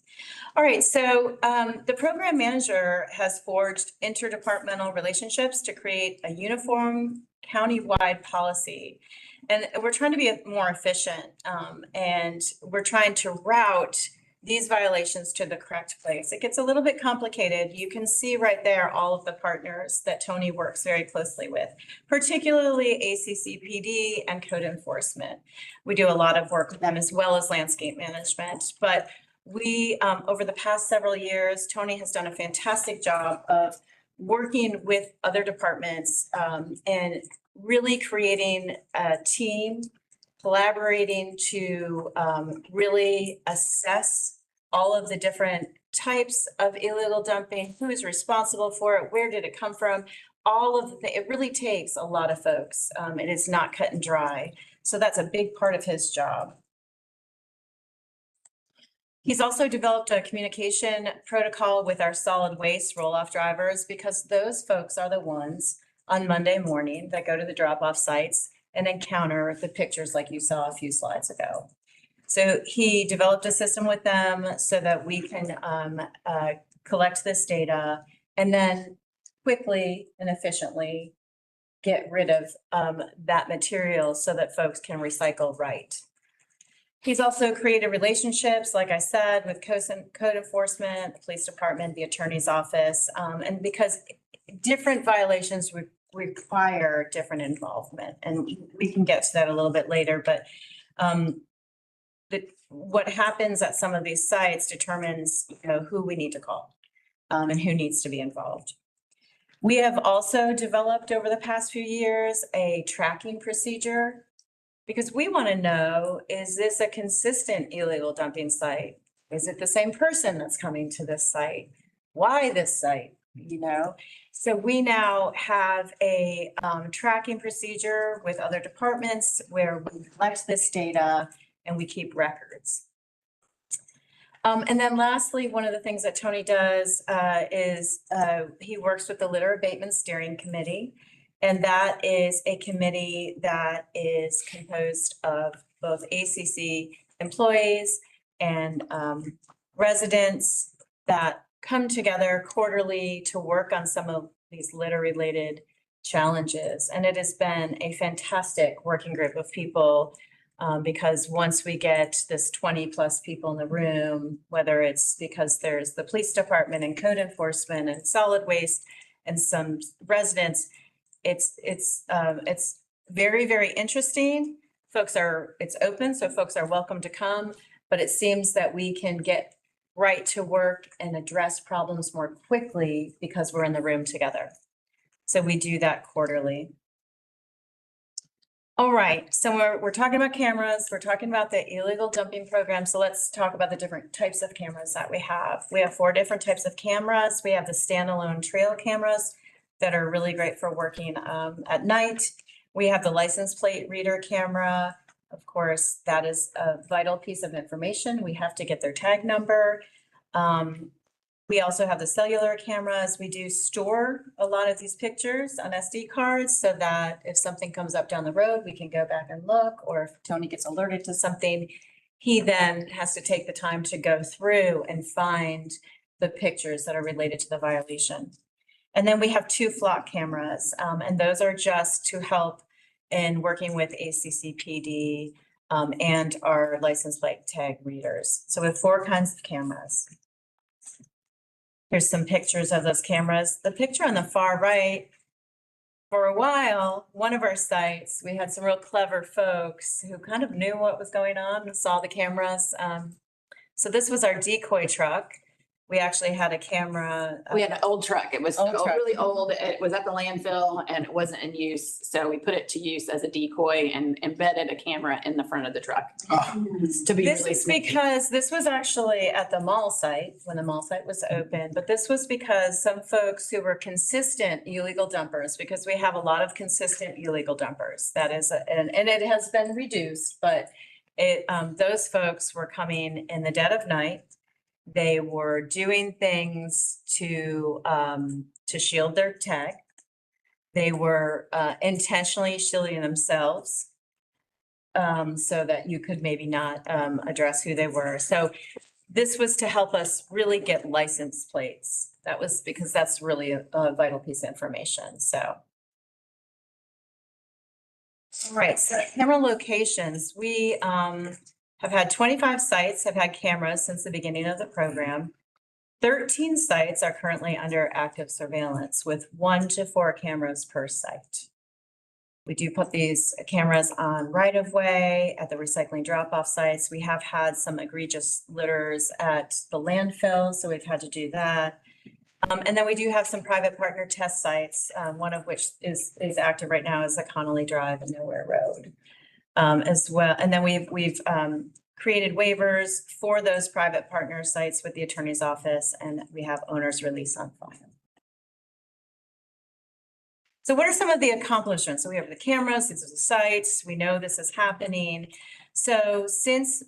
All right, so the program manager has forged interdepartmental relationships to create a uniform county-wide policy. And we're trying to be more efficient, and we're trying to route these violations to the correct place. It gets a little bit complicated. You can see right there all of the partners that Tony works very closely with, particularly ACCPD and code enforcement. We do a lot of work with them, as well as landscape management. But we, over the past several years, Tony has done a fantastic job of working with other departments, and really creating a team, collaborating to, really assess all of the different types of illegal dumping, who is responsible for it, where did it come from? All of the, it really takes a lot of folks. It is not cut and dry. So that's a big part of his job. He's also developed a communication protocol with our solid waste roll-off drivers, because those folks are the ones on Monday morning that go to the drop-off sites and encounter the pictures like you saw a few slides ago. So he developed a system with them so that we can collect this data and then quickly and efficiently get rid of that material so that folks can recycle right. He's also created relationships, like I said, with code enforcement, the police department, the attorney's office, and because different violations require different involvement, and we can get to that a little bit later, but what happens at some of these sites determines, who we need to call and who needs to be involved. We have also developed over the past few years a tracking procedure, because we want to know, is this a consistent illegal dumping site? Is it the same person that's coming to this site? Why this site? So we now have a tracking procedure with other departments where we collect this data and we keep records. And then lastly, one of the things that Tony does is he works with the Litter Abatement Steering Committee. And that is a committee that is composed of both ACC employees and residents that come together quarterly to work on some of these litter-related challenges. And it has been a fantastic working group of people, because once we get this 20+ people in the room, whether it's because there's the police department and code enforcement and solid waste and some residents, it's very, very interesting. It's open, so folks are welcome to come, but it seems that we can get right to work and address problems more quickly because we're in the room together. So we do that quarterly. All right, so we're talking about cameras, we're talking about the illegal dumping program. So let's talk about the different types of cameras that we have. We have 4 different types of cameras. We have the standalone trail cameras that are really great for working at night. We have the license plate reader camera. Of course, that is a vital piece of information. We have to get their tag number. We also have the cellular cameras. We do store a lot of these pictures on SD cards so that if something comes up down the road, we can go back and look, or if Tony gets alerted to something, he then has to take the time to go through and find the pictures that are related to the violation. And then we have 2 flock cameras, and those are just to help in working with ACCPD and our license plate tag readers. So we have 4 kinds of cameras. Here's some pictures of those cameras. The picture on the far right, for a while, one of our sites, we had some real clever folks who kind of knew what was going on and saw the cameras. So this was our decoy truck. We actually had a camera. We had an old truck. It was Old truck. really old. It was at the landfill and it wasn't in use. So we put it to use as a decoy and embedded a camera in the front of the truck. To be This really is sneaky. because this was actually at the mall site, when the mall site was open, but this was because some folks who were consistent illegal dumpers, because we have a lot of consistent illegal dumpers. That is, and it has been reduced, but those folks were coming in the dead of night. They were doing things to shield their tag. They were intentionally shielding themselves so that you could maybe not address who they were. So this was to help us really get license plates. That was because that's really a vital piece of information. So. All right, so camera locations. We have had 25 sites have had cameras since the beginning of the program. 13 sites are currently under active surveillance with 1 to 4 cameras per site. We do put these cameras on right of way at the recycling drop-off sites. We have had some egregious litters at the landfill, so we've had to do that. And then we do have some private partner test sites, one of which is active right now is the Connolly Drive and Nowhere Road. As well, and then we've created waivers for those private partner sites with the attorney's office, and we have owner's release on file. So what are some of the accomplishments? So we have the cameras, these are the sites, we know this is happening. So since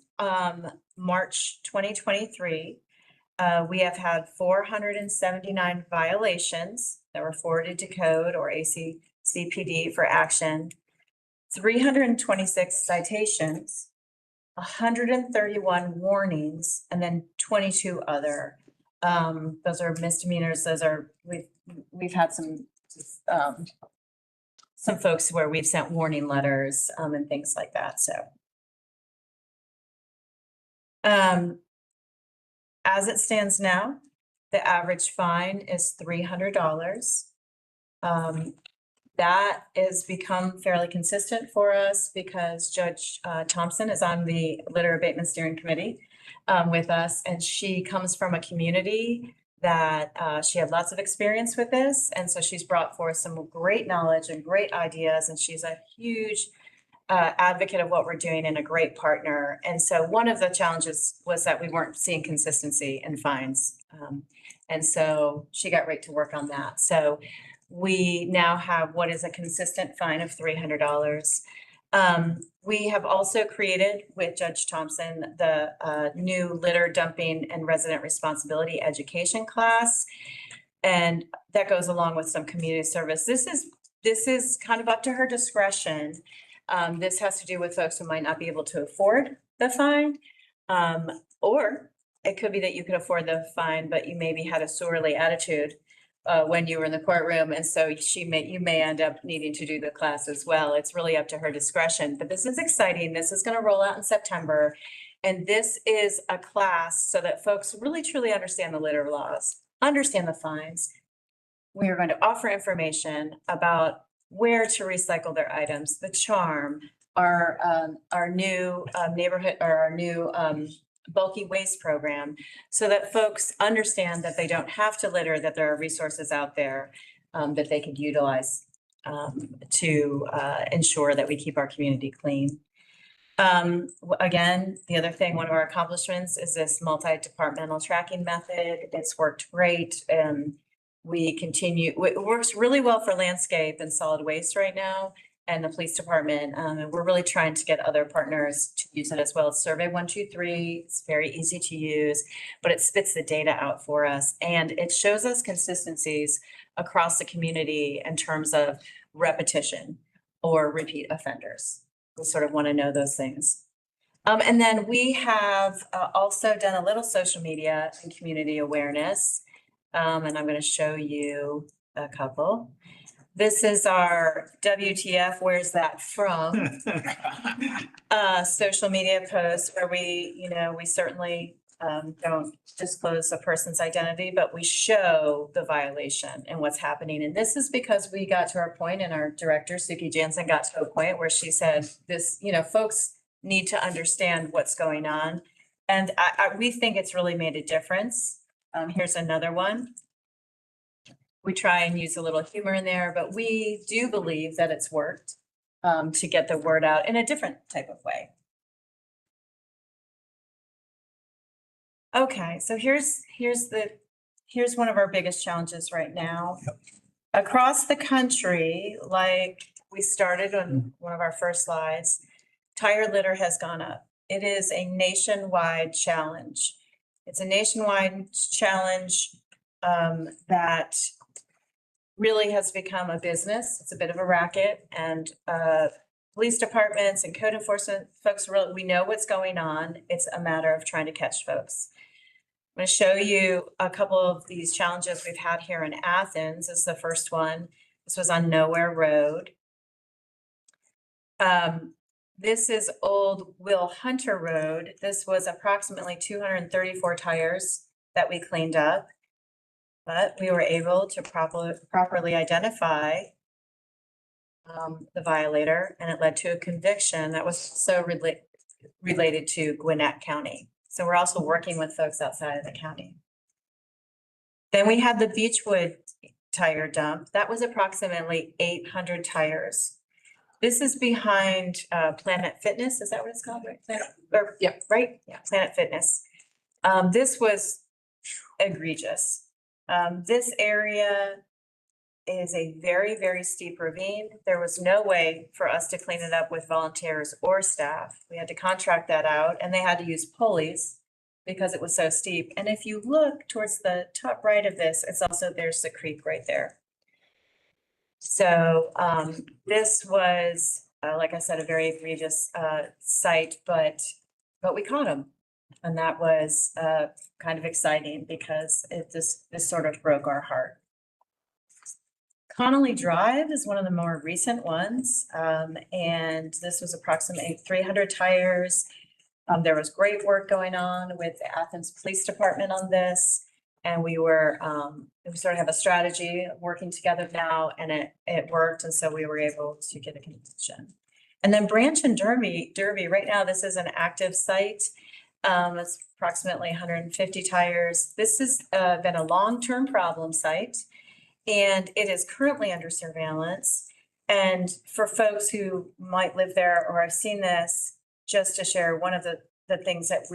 March 2023, we have had 479 violations that were forwarded to code or ACCPD for action, 326 citations, 131 warnings, and then 22 other. Those are misdemeanors. Those are, we've had some folks where we've sent warning letters and things like that. So as it stands now, the average fine is $300. That has become fairly consistent for us because Judge Thompson is on the Litter Abatement Steering Committee with us, and she comes from a community that she had lots of experience with this. And so she's brought forth some great knowledge and great ideas, and she's a huge advocate of what we're doing and a great partner. And so one of the challenges was that we weren't seeing consistency in fines. And so she got right to work on that. So we now have what is a consistent fine of $300. We have also created with Judge Thompson the new litter dumping and resident responsibility education class. And that goes along with some community service. This is kind of up to her discretion. This has to do with folks who might not be able to afford the fine. Or it could be that you could afford the fine, but you maybe had a surly attitude when you were in the courtroom. And so you may end up needing to do the class as well. It's really up to her discretion, but this is exciting. This is going to roll out in September. And this is a class so that folks really truly understand the litter laws, understand the fines. We are going to offer information about where to recycle their items, the charm, our new neighborhood or our new bulky waste program, so that folks understand that they don't have to litter, that there are resources out there that they could utilize to ensure that we keep our community clean. Again, the other thing, one of our accomplishments is this multi-departmental tracking method. It's worked great. It works really well for landscape and solid waste right now, and the police department. And we're really trying to get other partners to use it as well. Survey 123, it's very easy to use, but it spits the data out for us. And it shows us consistencies across the community in terms of repetition or repeat offenders. We sort of want to know those things. And then we have also done a little social media and community awareness. And I'm going to show you a couple. This is our WTF, where's that from? Social media post where we certainly don't disclose a person's identity, but we show the violation and what's happening. And this is because we got to our point, and our director, Suki Janssen, got to a point where she said this, folks need to understand what's going on. And we think it's really made a difference. Here's another one. We try and use a little humor in there, but we do believe that it's worked to get the word out in a different type of way. Okay, so here's one of our biggest challenges right now. Yep. Across the country, like we started on one of our first slides, tire litter has gone up. It is a nationwide challenge. It's a nationwide challenge that really has become a business. It's a bit of a racket, and police departments and code enforcement folks, we know what's going on. It's a matter of trying to catch folks. I'm going to show you a couple of these challenges we've had here in Athens. This is the first one. This was on Nowhere Road. This is Old Will Hunter Road. This was approximately 234 tires that we cleaned up, but we were able to properly identify the violator, and it led to a conviction that was so related to Gwinnett County. So we're also working with folks outside of the county. Then we had the Beechwood tire dump. That was approximately 800 tires. This is behind Planet Fitness. Is that what it's called? Right? Right? Yeah, Planet Fitness. This was egregious. This area is a very, very steep ravine. There was no way for us to clean it up with volunteers or staff. We had to contract that out, and they had to use pulleys because it was so steep. And if you look towards the top right of this, it's also, there's the creek right there. So this was, like I said, a very egregious site, but we caught them. And that was kind of exciting because this sort of broke our heart. Connolly Drive is one of the more recent ones. And this was approximately 300 tires. There was great work going on with the Athens Police Department on this. And we sort of have a strategy of working together now, and it worked. And so we were able to get a conviction. And then Branch and Derby, right now, this is an active site. It's approximately 150 tires. This has been a long-term problem site, and it is currently under surveillance. And for folks who might live there or have seen this, just to share one of the things that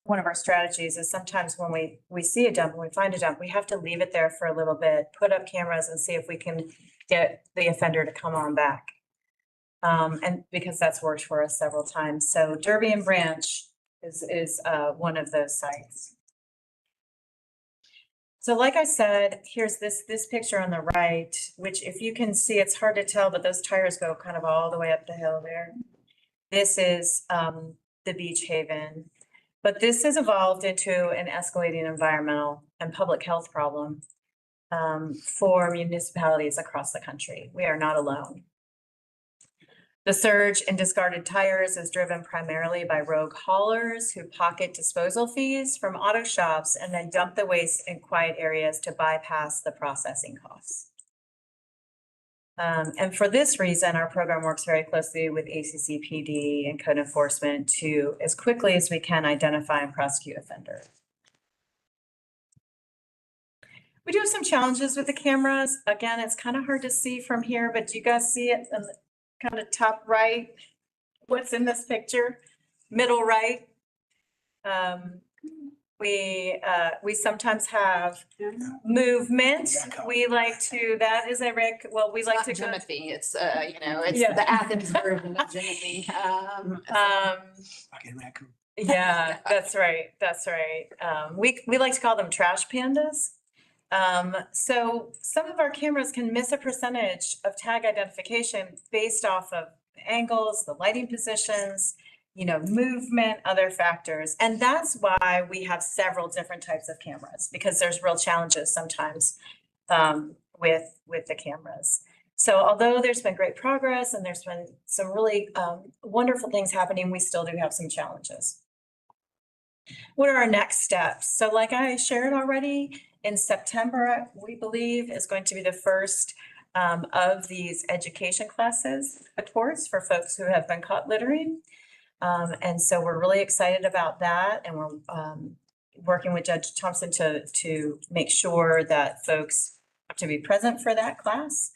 one of our strategies is sometimes when we see a dump, when we find a dump, we have to leave it there for a little bit, put up cameras and see if we can get the offender to come on back. And because that's worked for us several times. So Derby and Branch is one of those sites. So like I said, here's this picture on the right, which if you can see, it's hard to tell, but those tires go kind of all the way up the hill there. This is the beach haven, but this has evolved into an escalating environmental and public health problem for municipalities across the country. We are not alone. The surge in discarded tires is driven primarily by rogue haulers who pocket disposal fees from auto shops and then dump the waste in quiet areas to bypass the processing costs. And for this reason, our program works very closely with ACCPD and code enforcement to, as quickly as we can, identify and prosecute offenders. We do have some challenges with the cameras. Again, it's kind of hard to see from here, but do you guys see it in the kind of top right? What's in this picture? Middle right. We sometimes have movement. We like to, that is a we like to. Jimothy, it's it's the Athens version of Jimothy. Yeah, that's right. That's right. We like to call them trash pandas. So some of our cameras can miss a percentage of tag identification based off of angles, the lighting positions, movement, other factors. And that's why we have several different types of cameras, because there's real challenges sometimes with the cameras. So although there's been great progress and there's been some really wonderful things happening, we still do have some challenges. What are our next steps? So like I shared already, in September, we believe is going to be the first of these education classes, a course for folks who have been caught littering. And so we're really excited about that. And we're working with Judge Thompson to make sure that folks have to be present for that class.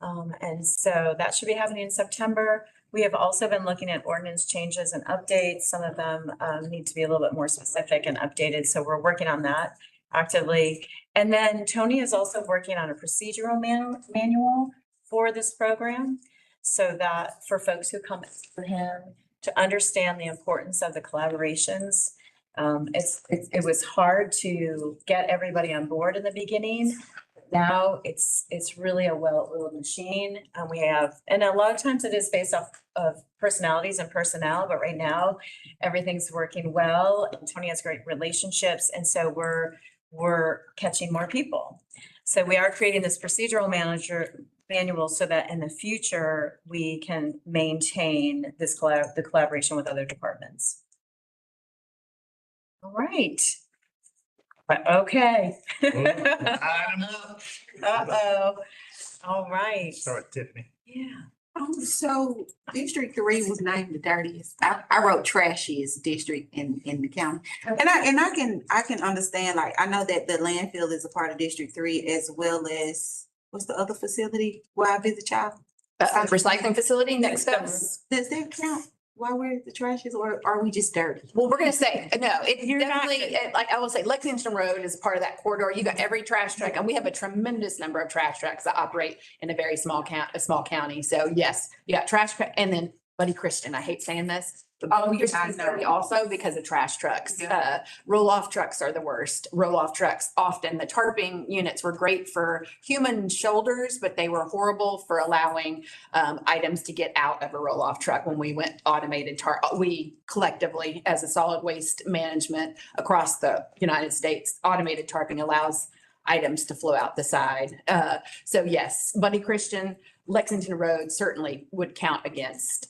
And so that should be happening in September. We have also been looking at ordinance changes and updates. Some of them need to be a little bit more specific and updated. So we're working on that actively. And then Tony is also working on a procedural manual for this program, so that for folks who come for him to understand the importance of the collaborations. It was hard to get everybody on board in the beginning. Now it's really a well-oiled machine. And a lot of times it is based off of personalities and personnel, but right now everything's working well. And Tony has great relationships. And so we're catching more people. So we are creating this procedural manual so that in the future we can maintain this the collaboration with other departments. All right. Okay. Uh-oh. All right. Start with Tiffany. Yeah. So District 3 was named the dirtiest. I wrote trashiest district in the county. And I can understand, like, I know that the landfill is a part of District 3 as well as, what's the other facility where I visit y'all? Recycling facility next up. Does that count while we're at the trashes, or are we just dirty? Well, we're gonna say, no, it's You're not definitely, like I will say, Lexington Road is part of that corridor. You got every trash truck, and we have a tremendous number of trash trucks that operate in a very small county. So yes, you got trash, and then Buddy Christian, I hate saying this. Oh, You're I know. also because of trash trucks. Roll-off trucks are the worst. Roll-off trucks, often the tarping units were great for human shoulders, but they were horrible for allowing items to get out of a roll-off truck. When we went automated we collectively, as a solid waste management across the United States, automated tarping allows items to flow out the side. So yes, Buddy Christian, Lexington Road certainly would count against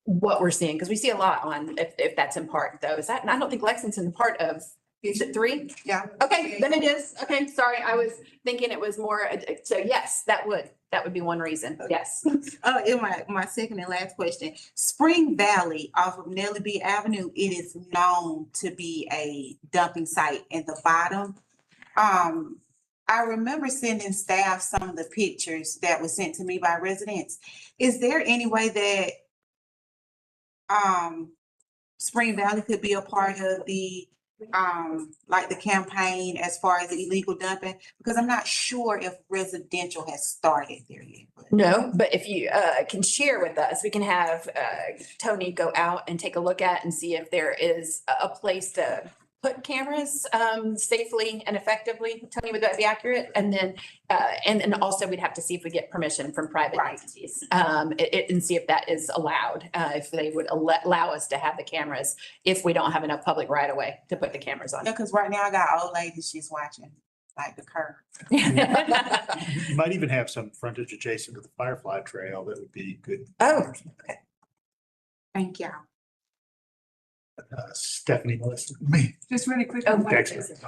what we're seeing, because we see a lot on, if that's in part though, is that, and I don't think Lexington's part of, is it 3? Yeah. Okay, then it is. Okay, sorry, I was thinking it was more, so yes, that would be one reason, yes. In my second and last question, Spring Valley off of Nellie B Avenue, it is known to be a dumping site in the bottom. I remember sending staff some of the pictures that were sent to me by residents. Is there any way that Spring Valley could be a part of the like the campaign as far as the illegal dumping? Because I'm not sure if residential has started there yet. No, but if you can share with us, we can have Tony go out and take a look at and see if there is a place to put cameras safely and effectively. Tony, would that be accurate? And then also we'd have to see if we get permission from private entities and see if that is allowed, if they would allow us to have the cameras if we don't have enough public right of way to put the cameras on. Yeah, because right now I got old ladies, she's watching like the curve. You might even have some frontage adjacent to the Firefly Trail that would be good. Oh, okay. Thank y'all. Stephanie, Melissa. Me, Just really quick. Oh, Excellent.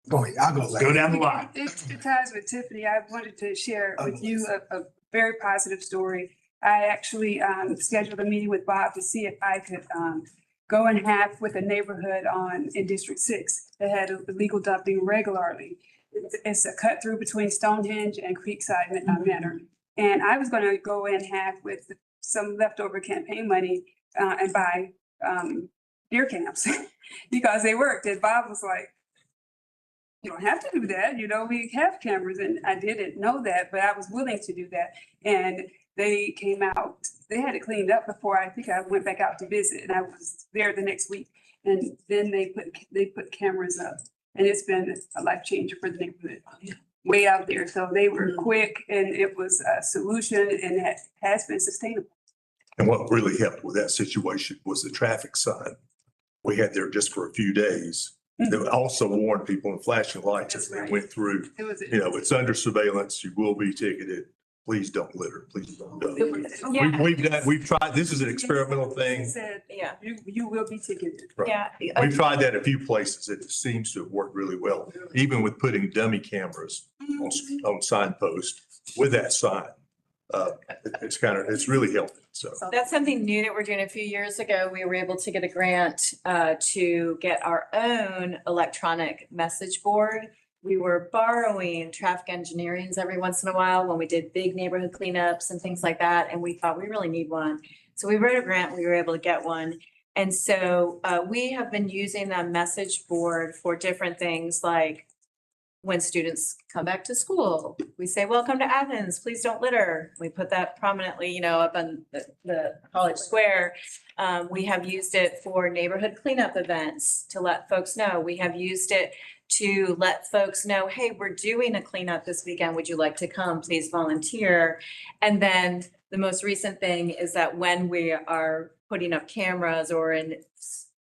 go ahead, I'll go last. Go down the line. It ties with Tiffany. I wanted to share Oh, with you a very positive story. I actually scheduled a meeting with Bob to see if I could go in half with a neighborhood in District 6 that had illegal dumping regularly. It's a cut through between Stonehenge and Creekside Manor. And I was going to go in half with some leftover campaign money and buy deer camps because they worked. And Bob was like, you don't have to do that. We have cameras. And I didn't know that, but I was willing to do that. And they came out, they had it cleaned up before I think I went back out to visit, and I was there the next week. And then they put cameras up, and it's been a life changer for the neighborhood. Way out there. So they were quick, and it was a solution, and it has been sustainable. And what really helped with that situation was the traffic sign we had there just for a few days. They would also warn people in flashing lights as they went through, it's under surveillance, you will be ticketed. Please don't litter, please don't dump. We've tried, this is an experimental thing. Said, Yeah. you will be ticketed. Right. Yeah. We've tried that a few places. It seems to have worked really well, even with putting dummy cameras on signposts with that sign. It's really helping, so. That's something new that we're doing. A few years ago, we were able to get a grant to get our own electronic message board. We were borrowing traffic engineering's every once in a while when we did big neighborhood cleanups and things like that. And we thought we really need one. So we wrote a grant, we were able to get one. And so we have been using that message board for different things, like when students come back to school, we say, welcome to Athens, please don't litter. We put that prominently, up on the College Square. We have used it for neighborhood cleanup events to let folks know. We have used it to let folks know, hey, we're doing a cleanup this weekend. Would you like to come? Please volunteer. And then the most recent thing is that when we are putting up cameras or in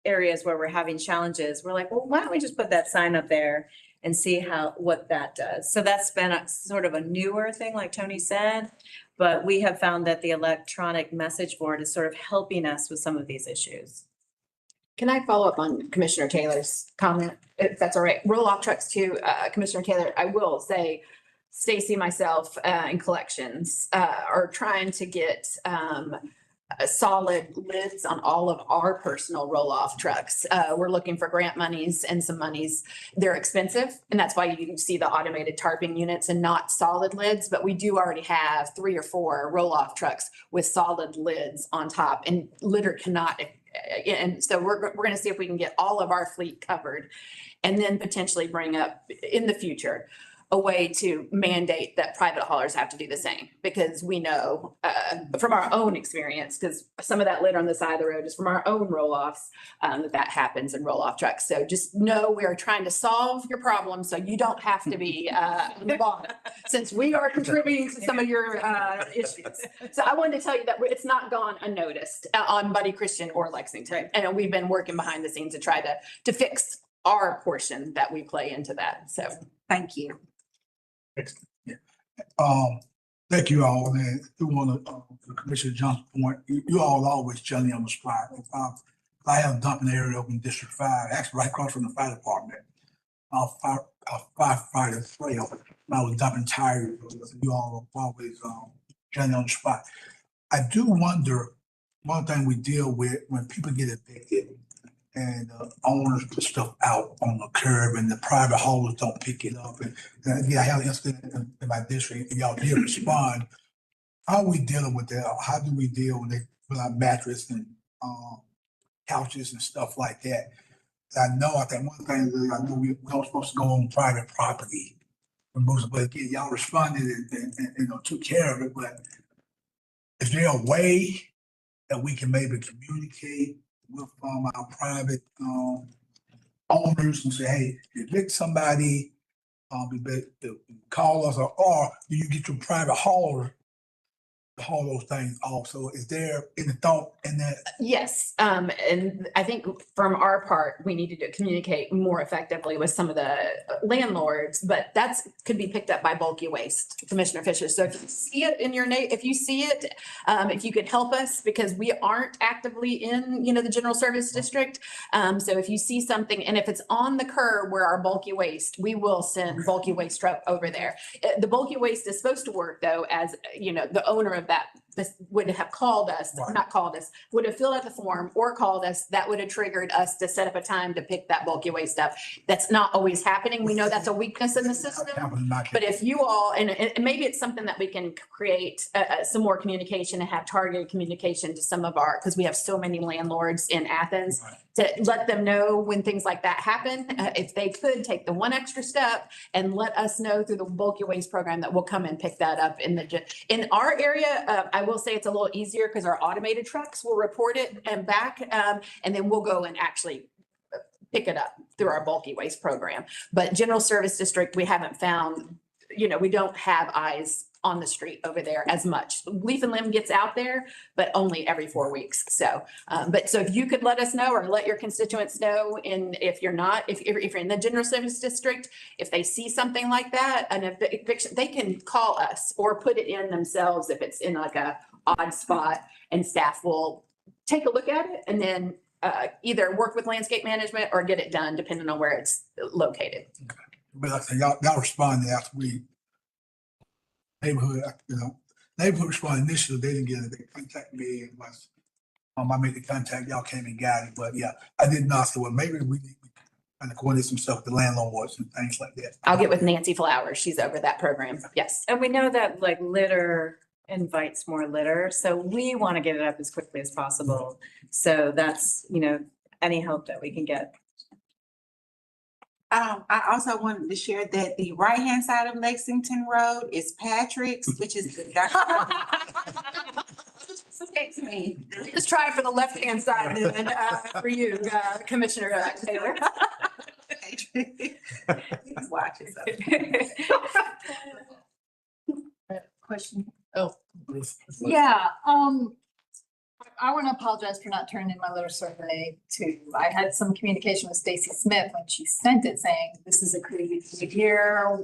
areas where we're having challenges, we're like, well, why don't we just put that sign up there and see what that does. So that's been a sort of a newer thing, like Tony said, but we have found that the electronic message board is sort of helping us with some of these issues. Can I follow up on Commissioner Taylor's comment, if that's all right? Roll-off trucks too, Commissioner Taylor, I will say, Stacy, myself, and collections, are trying to get, solid lids on all of our personal roll-off trucks. We're looking for grant monies and some monies. They're expensive, and that's why you see the automated tarping units and not solid lids. But we do already have 3 or 4 roll-off trucks with solid lids on top, and litter cannot. And so we're going to see if we can get all of our fleet covered, and then potentially bring up in the future a way to mandate that private haulers have to do the same, because we know from our own experience, because some of that litter on the side of the road is from our own roll-offs, that happens in roll-off trucks. So just know we are trying to solve your problem so you don't have to be on the bottom, since we are contributing to some of your issues. So I wanted to tell you that it's not gone unnoticed on Buddy Christian or Lexington. And we've been working behind the scenes to try to fix our portion that we play into that. So Thank you. Thank you all, and I do want to, Commissioner Johnson's point, you all always jelly on the spot. I have a dumping area over in District 5, actually right across from the fire department. Our firefighters trail, I was dumping tires, you all are always jelly on the spot. I do wonder, one thing we deal with when people get evicted and owners put stuff out on the curb and the private haulers don't pick it up. And yeah, I had an incident in my district, and y'all did respond. How are we dealing with that? How do we deal when they put out mattress and couches and stuff like that? I think one thing is I know we don't supposed to go on private property. But again, y'all responded and took care of it. But is there a way that we can maybe communicate with our private owners and say, hey, evict somebody, call us, or do you get your private hauler to haul those things off? So is there any thought in that? yes, and I think from our part, we need to communicate more effectively with some of the landlords, but that's could be picked up by bulky waste, Commissioner Fisher. So if you see it in your if you see it, if you could help us, because we aren't actively in, the general service district. So if you see something, and if it's on the curb where our bulky waste, we will send bulky waste truck over there. The bulky waste is supposed to work though, as the owner of that would have called us, not called us, would have filled out the form or called us. That would have triggered us to set up a time to pick that bulky waste up. That's not always happening. We know that's a weakness in the system. But if you all, and maybe it's something that we can create some more communication and have targeted communication to some of our, because we have so many landlords in Athens, to let them know when things like that happen. If they could take the one extra step and let us know through the bulky waste program that we'll come and pick that up in our area. I will say it's a little easier because our automated trucks will report it and back, and then we'll go and actually pick it up through our bulky waste program. But general service district, we haven't found, we don't have eyes on the street over there as much. Leaf and Limb gets out there, but only every 4 weeks. So, so if you could let us know, or let your constituents know, and if you're not, if you're in the general service district, if they see something like that, an eviction, they can call us or put it in themselves if it's in like a odd spot, and staff will take a look at it and then either work with landscape management or get it done depending on where it's located. But like I said, y'all responded after we neighborhood responded initially. They didn't get it. They contacted me, and once I made the contact, y'all came and got it. But yeah, I did not say, well, maybe we need to kind of coordinate some stuff with the landlords and things like that. I'll get with Nancy Flowers. She's over that program. Yes. And we know that like litter invites more litter, so we want to get it up as quickly as possible. So that's, any help that we can get. I also wanted to share that the right-hand side of Lexington Road is Patrick's, which is the escapes me. Just try for the left-hand side then, for you, Commissioner Taylor. He's watching. Question. Oh. Yeah, I want to apologize for not turning in my letter survey too. I had some communication with Stacy Smith when she sent it saying, this is a crazy year.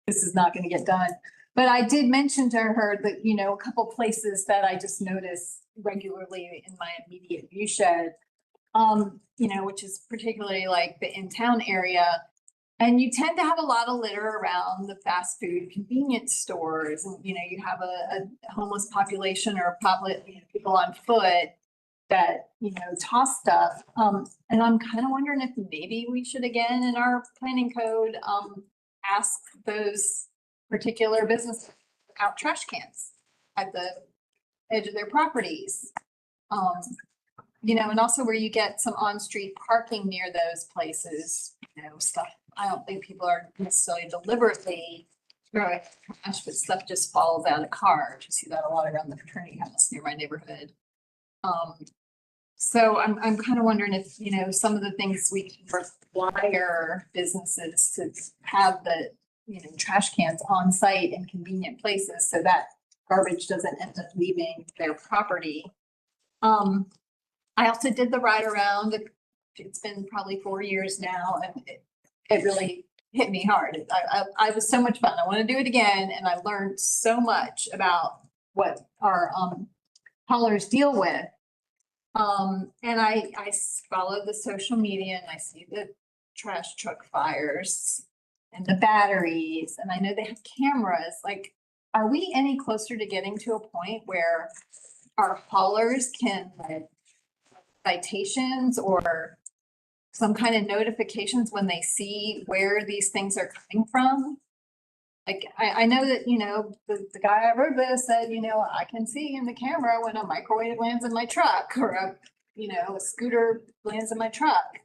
This is not going to get done. But I did mention to her that, a couple places that I just notice regularly in my immediate view shed, which is particularly like the in-town area. And you tend to have a lot of litter around the fast food convenience stores, and, you know, you have a homeless population or people on foot that, you know, toss stuff. And I'm kind of wondering if maybe we should, again, in our planning code, ask those particular businesses out trash cans at the edge of their properties. You know, and also where you get some on-street parking near those places, you know, stuff. I don't think people are necessarily deliberately throwing trash, but stuff just falls out of cars. You see that a lot around the fraternity house near my neighborhood. So I'm kind of wondering if, you know, some of the things we can require businesses to have the, you know, trash cans on site in convenient places so that garbage doesn't end up leaving their property. I also did the ride around. It's been probably 4 years now, and it really hit me hard. I was so much fun. I want to do it again, and I learned so much about what our haulers deal with. And I follow the social media, and I see the trash truck fires and the batteries, and I know they have cameras. Like, are we any closer to getting to a point where our haulers can, like, citations or some kind of notifications when they see where these things are coming from? Like, I know that, you know, the guy I wrote this said, you know, I can see in the camera when a microwave lands in my truck or a, you know, a scooter lands in my truck.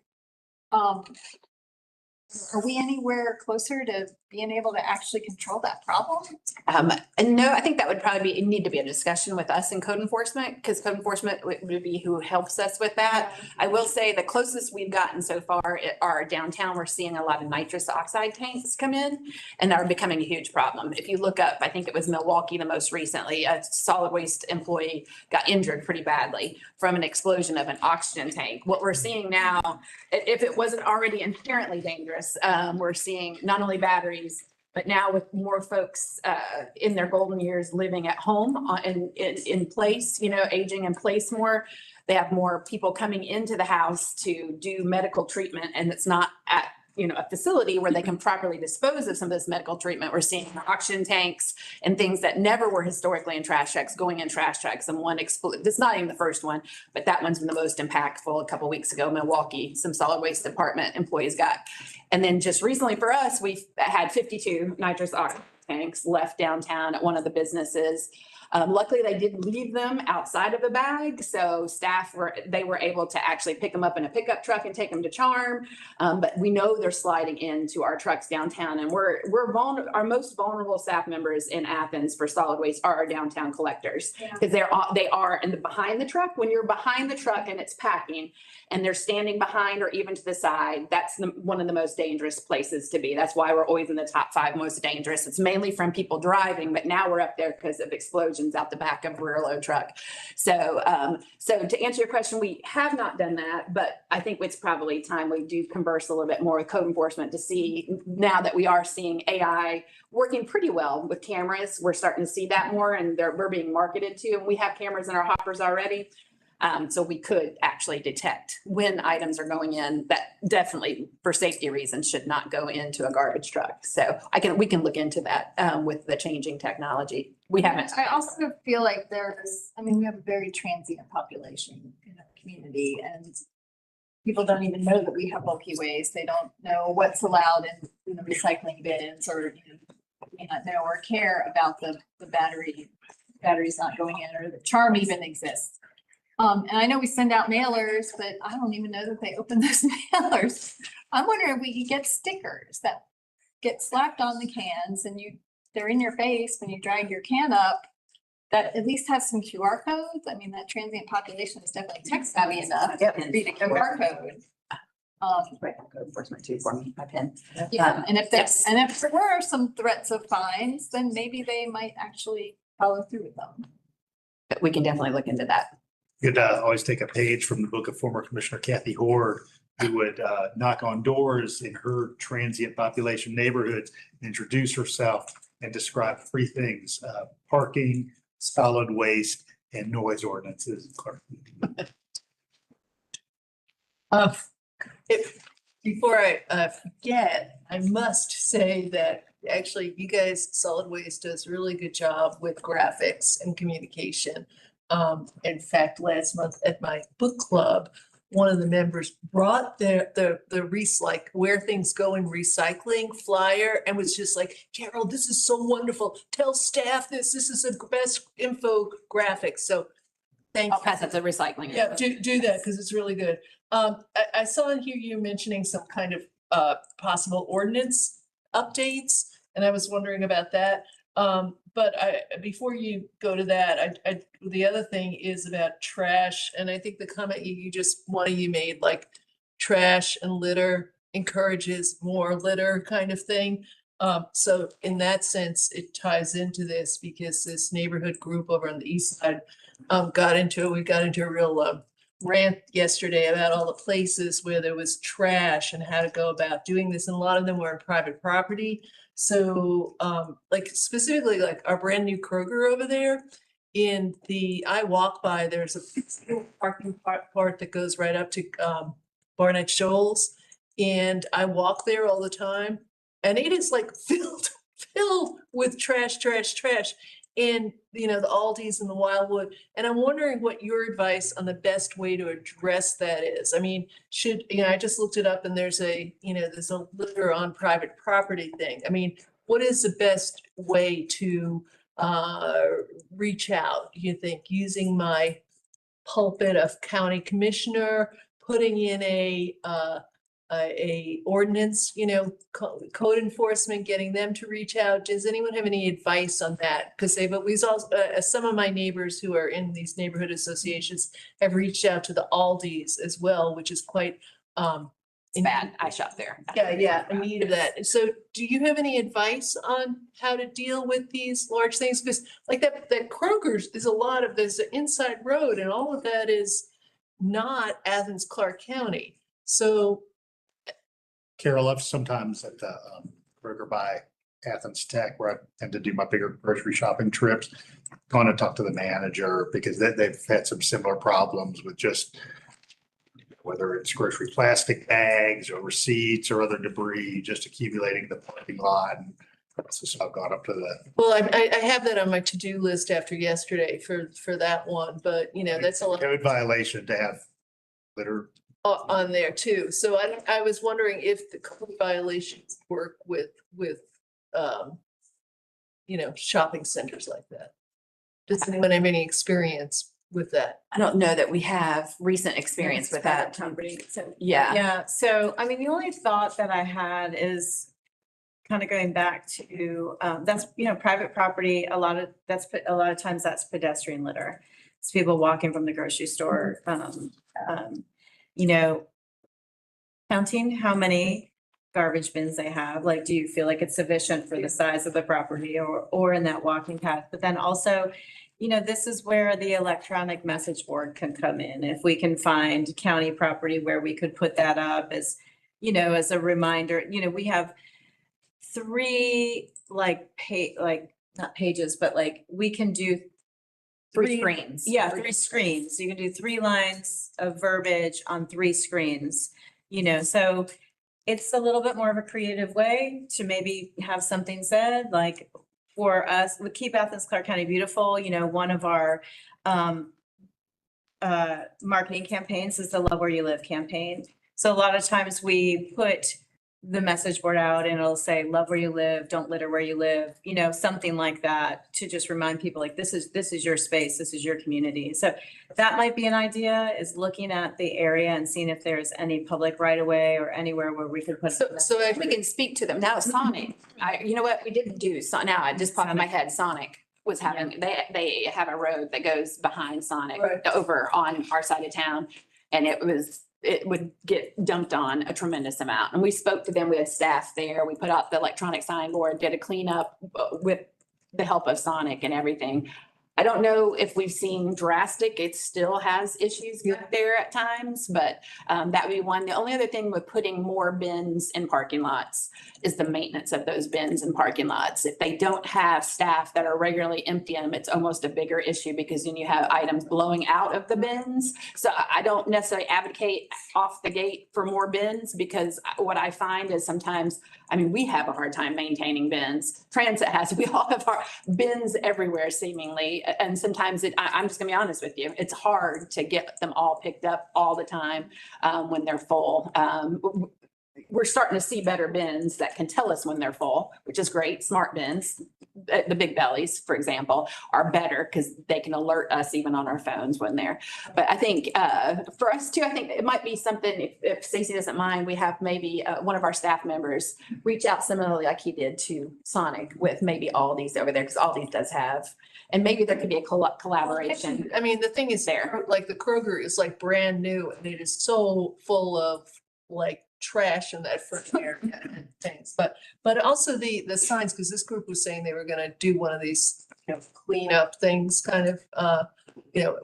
Are we anywhere closer to being able to actually control that problem? And no, I think that would probably need to be a discussion with us in code enforcement, because code enforcement would be who helps us with that. I will say the closest we've gotten so far are downtown. We're seeing a lot of nitrous oxide tanks come in and are becoming a huge problem. If you look up, I think it was Milwaukee the most recently, a solid waste employee got injured pretty badly from an explosion of an oxygen tank. What we're seeing now, if it wasn't already inherently dangerous, we're seeing not only batteries, but now with more folks in their golden years living at home in place, you know, aging in place more. They have more people coming into the house to do medical treatment, and it's not at, you know, a facility where they can properly dispose of some of this medical treatment. We're seeing oxygen tanks and things that never were historically in trash trucks going in trash trucks. And one exploded. This is not even the first one, but that one's been the most impactful. A couple of weeks ago, Milwaukee, some solid waste department employees got. And then just recently for us, we've had 52 nitrous oxide tanks left downtown at one of the businesses. Luckily, they did leave them outside of the bag, so staff were able to actually pick them up in a pickup truck and take them to Charm. But we know they're sliding into our trucks downtown, and our most vulnerable staff members in Athens for solid waste are our downtown collectors, because they are behind the truck. When you're behind the truck and it's packing, and they're standing behind or even to the side, that's one of the most dangerous places to be. That's why we're always in the top 5 most dangerous. It's mainly from people driving, but now we're up there because of explosions out the back of a rear load truck. So to answer your question, we have not done that, but I think it's probably time we do converse a little bit more with code enforcement to see, now that we are seeing AI working pretty well with cameras, we're starting to see that more, and we're being marketed to, and we have cameras in our hoppers already. So we could actually detect when items are going in that definitely for safety reasons should not go into a garbage truck. So we can look into that with the changing technology. We haven't. I also feel like we have a very transient population in our community, and people don't even know that we have bulky waste. They don't know what's allowed in the recycling bins, or, you know, may not know or care about the batteries not going in, or the Charm even exists. And I know we send out mailers, but I don't even know that they open those mailers. I'm wondering if we could get stickers that get slapped on the cans, and they're in your face when you drag your can up, that at least have some QR codes. I mean, that transient population is definitely tech savvy enough to read a QR code. Code enforcement too for me, my pen. Yeah, and if there were some threats of fines, then maybe they might actually follow through with them. But we can definitely look into that. Could always take a page from the book of former Commissioner Kathy Hoard, who would knock on doors in her transient population neighborhoods, introduce herself, and describe 3 things: parking, solid waste, and noise ordinances. Before I forget, I must say that actually you guys, Solid Waste does a really good job with graphics and communication. In fact, last month at my book club, one of the members brought the like where things go in recycling flyer and was just like, Carol, this is so wonderful. Tell staff this is the best infographic. So thank you. I'll pass it to recycling. Yeah, do that because it's really good. I saw in here you mentioning some kind of possible ordinance updates, and I was wondering about that. But before you go to that, the other thing is about trash, and I think the comment you just, one of you made, like trash and litter encourages more litter kind of thing. So in that sense, it ties into this because this neighborhood group over on the east side we got into a real rant yesterday about all the places where there was trash and how to go about doing this. And a lot of them were on private property. So like specifically like our brand new Kroger over there I walk by, there's a parking part that goes right up to Barnett Shoals. And I walk there all the time and it is like filled with trash. And, you know, the Aldis and the Wildwood. And I'm wondering what your advice on the best way to address that is. I mean, I just looked it up and there's a litter on private property thing. I mean, what is the best way to reach out, you think, using my pulpit of county commissioner, putting in a ordinance, code enforcement, getting them to reach out? Does anyone have any advice on that? Because they've always also, some of my neighbors who are in these neighborhood associations have reached out to the Aldis as well, which is quite It's bad. I shop there. yeah, in need of that. So do you have any advice on how to deal with these large things? Because like that Kroger's is there's an inside road and all of that is not Athens-Clarke County. So Carol, I've sometimes at the Kroger by Athens-Tech, where I tend to do my bigger grocery shopping trips, going to talk to the manager because they've had some similar problems with just whether it's grocery plastic bags or receipts or other debris just accumulating in the parking lot. And so I've gone up to the. Well, I have that on my to-do list after yesterday for that one, but that's a lot. Code violation to have litter on there too. So I was wondering if the code violations work with shopping centers like that. Does anyone have any experience with that? I don't know that we have recent experience with that. So, Yeah. yeah. So, I mean, the only thought that I had is kind of going back to, that's, private property. A lot of times that's pedestrian litter. It's people walking from the grocery store. Counting how many garbage bins they have, like, do you feel like it's sufficient for the size of the property or in that walking path? But then also, this is where the electronic message board can come in. If we can find county property where we could put that up as a reminder, we have 3 not pages, but we can do 3 screens. Yeah, 3 screens. You can do 3 lines of verbiage on 3 screens, so it's a little bit more of a creative way to maybe have something said, like for us, we keep Athens-Clarke County beautiful. One of our marketing campaigns is the Love Where You Live campaign. So a lot of times we put the message board out and it'll say, love where you live, don't litter where you live, something like that, to just remind people like, this is your space, this is your community. So that might be an idea, is looking at the area and seeing if there's any public right of way or anywhere where we could put. So if we can speak to them now, Sonic, you know what, we didn't do, so now it just popped in my head, Sonic was having, they have a road that goes behind Sonic over on our side of town. And it would get dumped on a tremendous amount. And we spoke to them, we had staff there, we put out the electronic signboard, did a cleanup with the help of Sonic and everything. I don't know if we've seen drastic, it still has issues back there at times, but that would be one. The only other thing with putting more bins in parking lots is the maintenance of those bins in parking lots. If they don't have staff that are regularly emptying them, it's almost a bigger issue because then you have items blowing out of the bins. So I don't necessarily advocate off the gate for more bins because what I find is sometimes, I mean, we have a hard time maintaining bins. Transit has, we all have our bins everywhere seemingly. And sometimes I'm just gonna be honest with you, it's hard to get them all picked up all the time when they're full. We're starting to see better bins that can tell us when they're full, which is great. Smart bins, the big bellies, for example, are better because they can alert us even on our phones when they're. But I think for us too, I think it might be something, if Stacey doesn't mind, we have maybe one of our staff members reach out similarly like he did to Sonic with maybe Aldi's over there because Aldi's does have, and maybe there could be a collaboration. I mean, the thing is there, like the Kroger is like brand new and it is so full of like trash in that front area and things, but also the signs, because this group was saying they were gonna do one of these, cleanup things, kind of,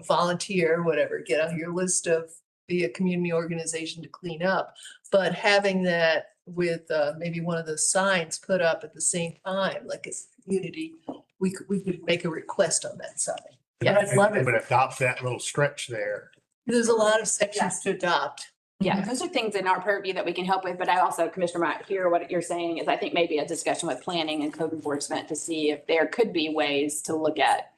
volunteer, whatever, get on your list of be a community organization to clean up. But having that with maybe one of the signs put up at the same time, like a community, we could make a request on that side. Yeah, I'd love it. But adopt that little stretch there. There's a lot of sections to adopt. Yeah, those are things in our purview that we can help with, but I also, Commissioner, might hear what you're saying is I think maybe a discussion with planning and code enforcement to see if there could be ways to look at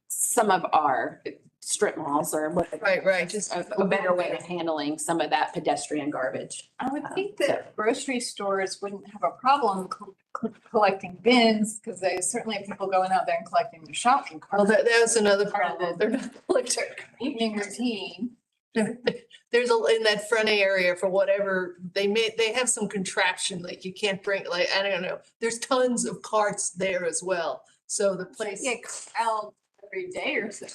some of our strip malls or what. Right, just a better way of handling some of that pedestrian garbage. I would think that grocery stores wouldn't have a problem collecting bins because they certainly have people going out there and collecting their shopping Well, carts. that was another Part of problem. the They're not like evening routine. There's in that front area for whatever they have some contraption, like you can't bring, like, I don't know. There's tons of carts there as well. So the place. Get out every day or so.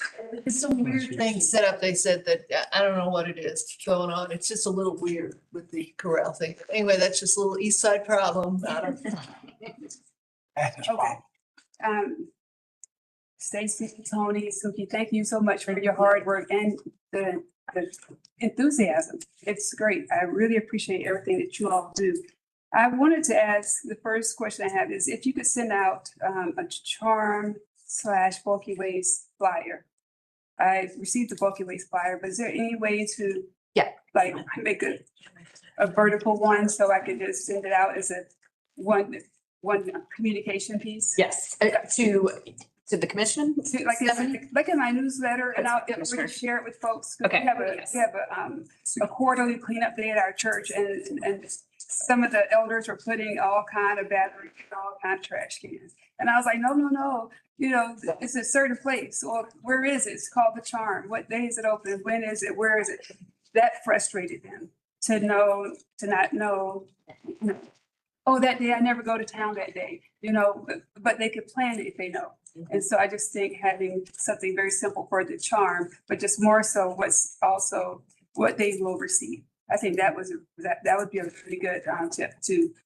It's some weird thing set up. They said that, I don't know what it is going on. It's just a little weird with the corral thing. Anyway, that's just a little east side problem. I don't know. Okay. Stacey, Tony, Suki, thank you so much for your hard work and the enthusiasm. It's great. I really appreciate everything that you all do. I wanted to ask, the first question I have is if you could send out a charm/bulky waste flyer. I received the bulky waste flyer, but is there any way to like make a vertical one so I could just send it out as a one communication piece? Yes, to the commission? Like in my newsletter, and I'll share it with folks. We have a quarterly cleanup day at our church, and some of the elders were putting all kind of batteries, all kind of trash cans. And I was like, no, it's a certain place. Well, where is it? It's called the Charm. What day is it open? When is it? Where is it? That frustrated them to not know. Oh, that day I never go to town that day, but they could plan it if they know. And so I just think having something very simple for the charm, but just more so what's also what they will receive. I think that would be a pretty good tip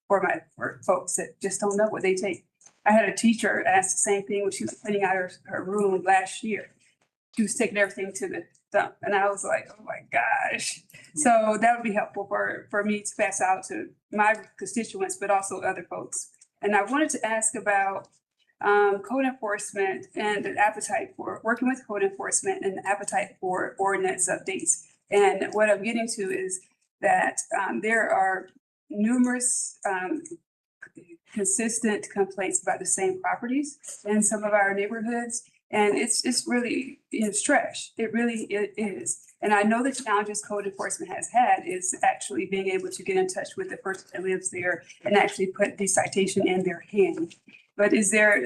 for folks that just don't know what they take. I had a teacher ask the same thing when she was cleaning out her room last year. She was taking everything to the dump, and I was like, oh my gosh. So that would be helpful for me to pass out to my constituents, but also other folks. And I wanted to ask about code enforcement and the appetite for working with code enforcement and the appetite for ordinance updates. And what I'm getting to is that there are numerous consistent complaints about the same properties in some of our neighborhoods. And it's really, it's trash. It really is. And I know the challenges code enforcement has had is actually being able to get in touch with the person that lives there and actually put the citation in their hand. But is there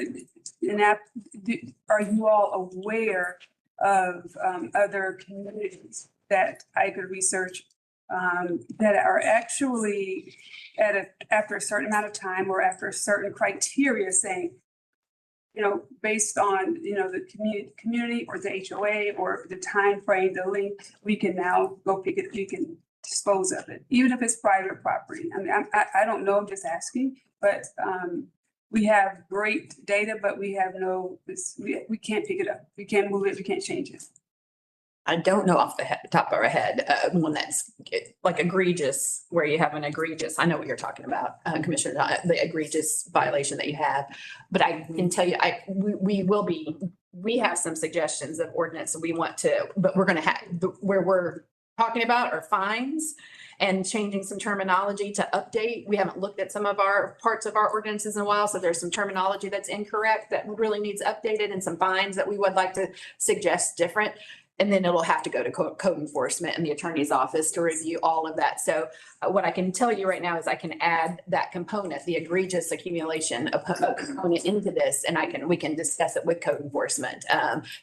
are you all aware of other communities that I could research that are actually after a certain amount of time or after a certain criteria saying, based on, the community or the HOA or the time frame, the length, we can now go pick it, we can dispose of it, even if it's private property. I mean, I don't know, I'm just asking, but we have great data, but we have we can't pick it up. We can't move it. We can't change it. I don't know off the top of our head, one that's like egregious, where you have an egregious, I know what you're talking about, Commissioner, the egregious violation that you have. But I can tell you, we have some suggestions of ordinance we want to, but we're going to have, where we're talking about are fines and changing some terminology to update. We haven't looked at some of our parts of our ordinances in a while, so there's some terminology that's incorrect that really needs updated, and some fines that we would like to suggest different. And then it'll have to go to code enforcement and the attorney's office to review all of that. So what I can tell you right now is I can add that component, the egregious accumulation of component into this, and we can discuss it with code enforcement,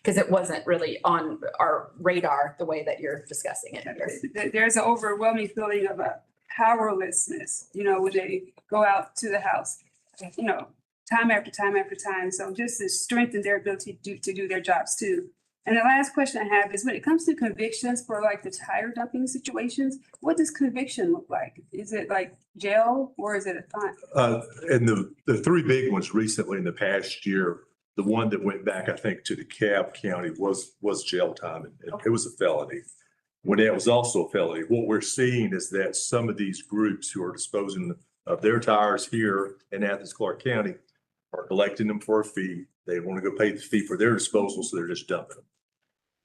because it wasn't really on our radar the way that you're discussing it here. There's an overwhelming feeling of a powerlessness, when they go out to the house, time after time after time. So just to strengthen their ability to do their jobs too. And the last question I have is, when it comes to convictions for like the tire dumping situations, what does conviction look like? Is it like jail or is it a fine? And the three big ones recently in the past year, the one that went back, I think, to DeKalb County was jail time. And it was a felony. When it was also a felony, what we're seeing is that some of these groups who are disposing of their tires here in Athens-Clarke County are collecting them for a fee. They want to go pay the fee for their disposal, so they're just dumping them.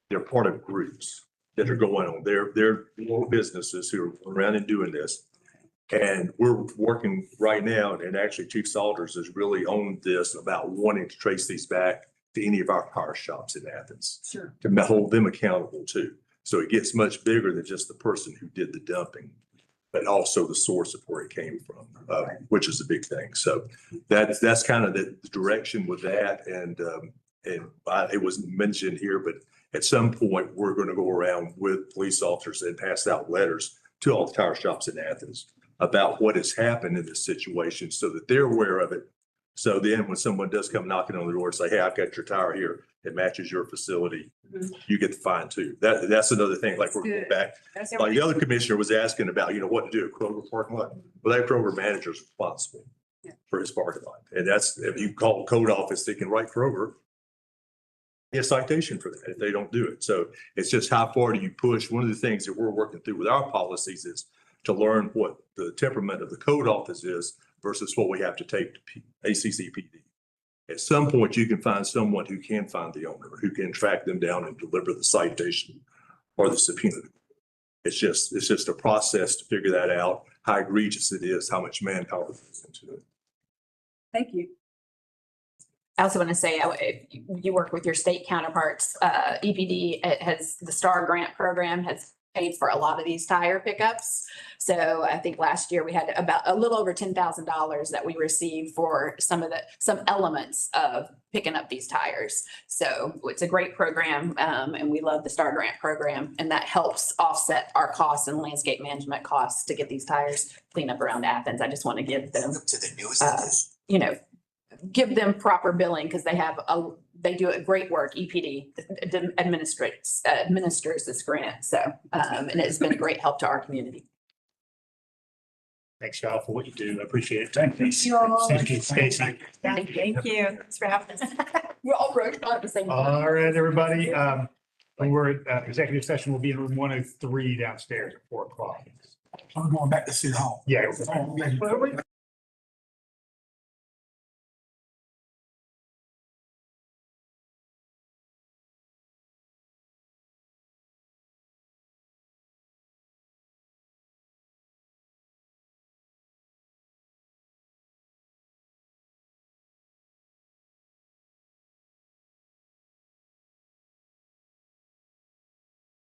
They're part of groups that are going on. They're little businesses who are going around and doing this. And we're working right now, and actually Chief Salters has really owned this about wanting to trace these back to any of our tire shops in Athens. Sure. To hold them accountable too. So it gets much bigger than just the person who did the dumping, but also the source of where it came from, which is a big thing. So that's kind of the direction with that. And it was mentioned here, but at some point, we're going to go around with police officers and pass out letters to all the tire shops in Athens about what has happened in this situation so that they're aware of it. So then when someone does come knocking on the door and say, hey, I've got your tire here, it matches your facility, you get the fine too. That's another thing, like we're going back. Like the other commissioner was asking about, what to do at Kroger parking lot. Well, that Kroger manager is responsible for his parking lot. And that's, if you call the code office, they can write Kroger a citation for that if they don't do it. So it's just how far do you push? One of the things that we're working through with our policies is to learn what the temperament of the code office is versus what we have to take to ACCPD. At some point, you can find someone who can find the owner, who can track them down and deliver the citation or the subpoena. It's just a process to figure that out, how egregious it is, how much manpower goes into it. Thank you. I also want to say, you work with your state counterparts. EPD has the STAR grant program has paid for a lot of these tire pickups. So I think last year we had about a little over $10,000 that we received for some elements of picking up these tires. So it's a great program, and we love the STAR grant program, and that helps offset our costs and landscape management costs to get these tires cleaned up around Athens. I just want to give them, give them proper billing, because they do a great work. EPD administers this grant. So, and it's been a great help to our community. Thanks, y'all, for what you do. I appreciate it. Thank you. Thank you. Stacy. Thank you. Thanks for having us. We're all broken on the same. All right, everybody. When we're at executive session, we'll be in room 103 downstairs at 4 o'clock. I'm going back to City Hall. Yeah.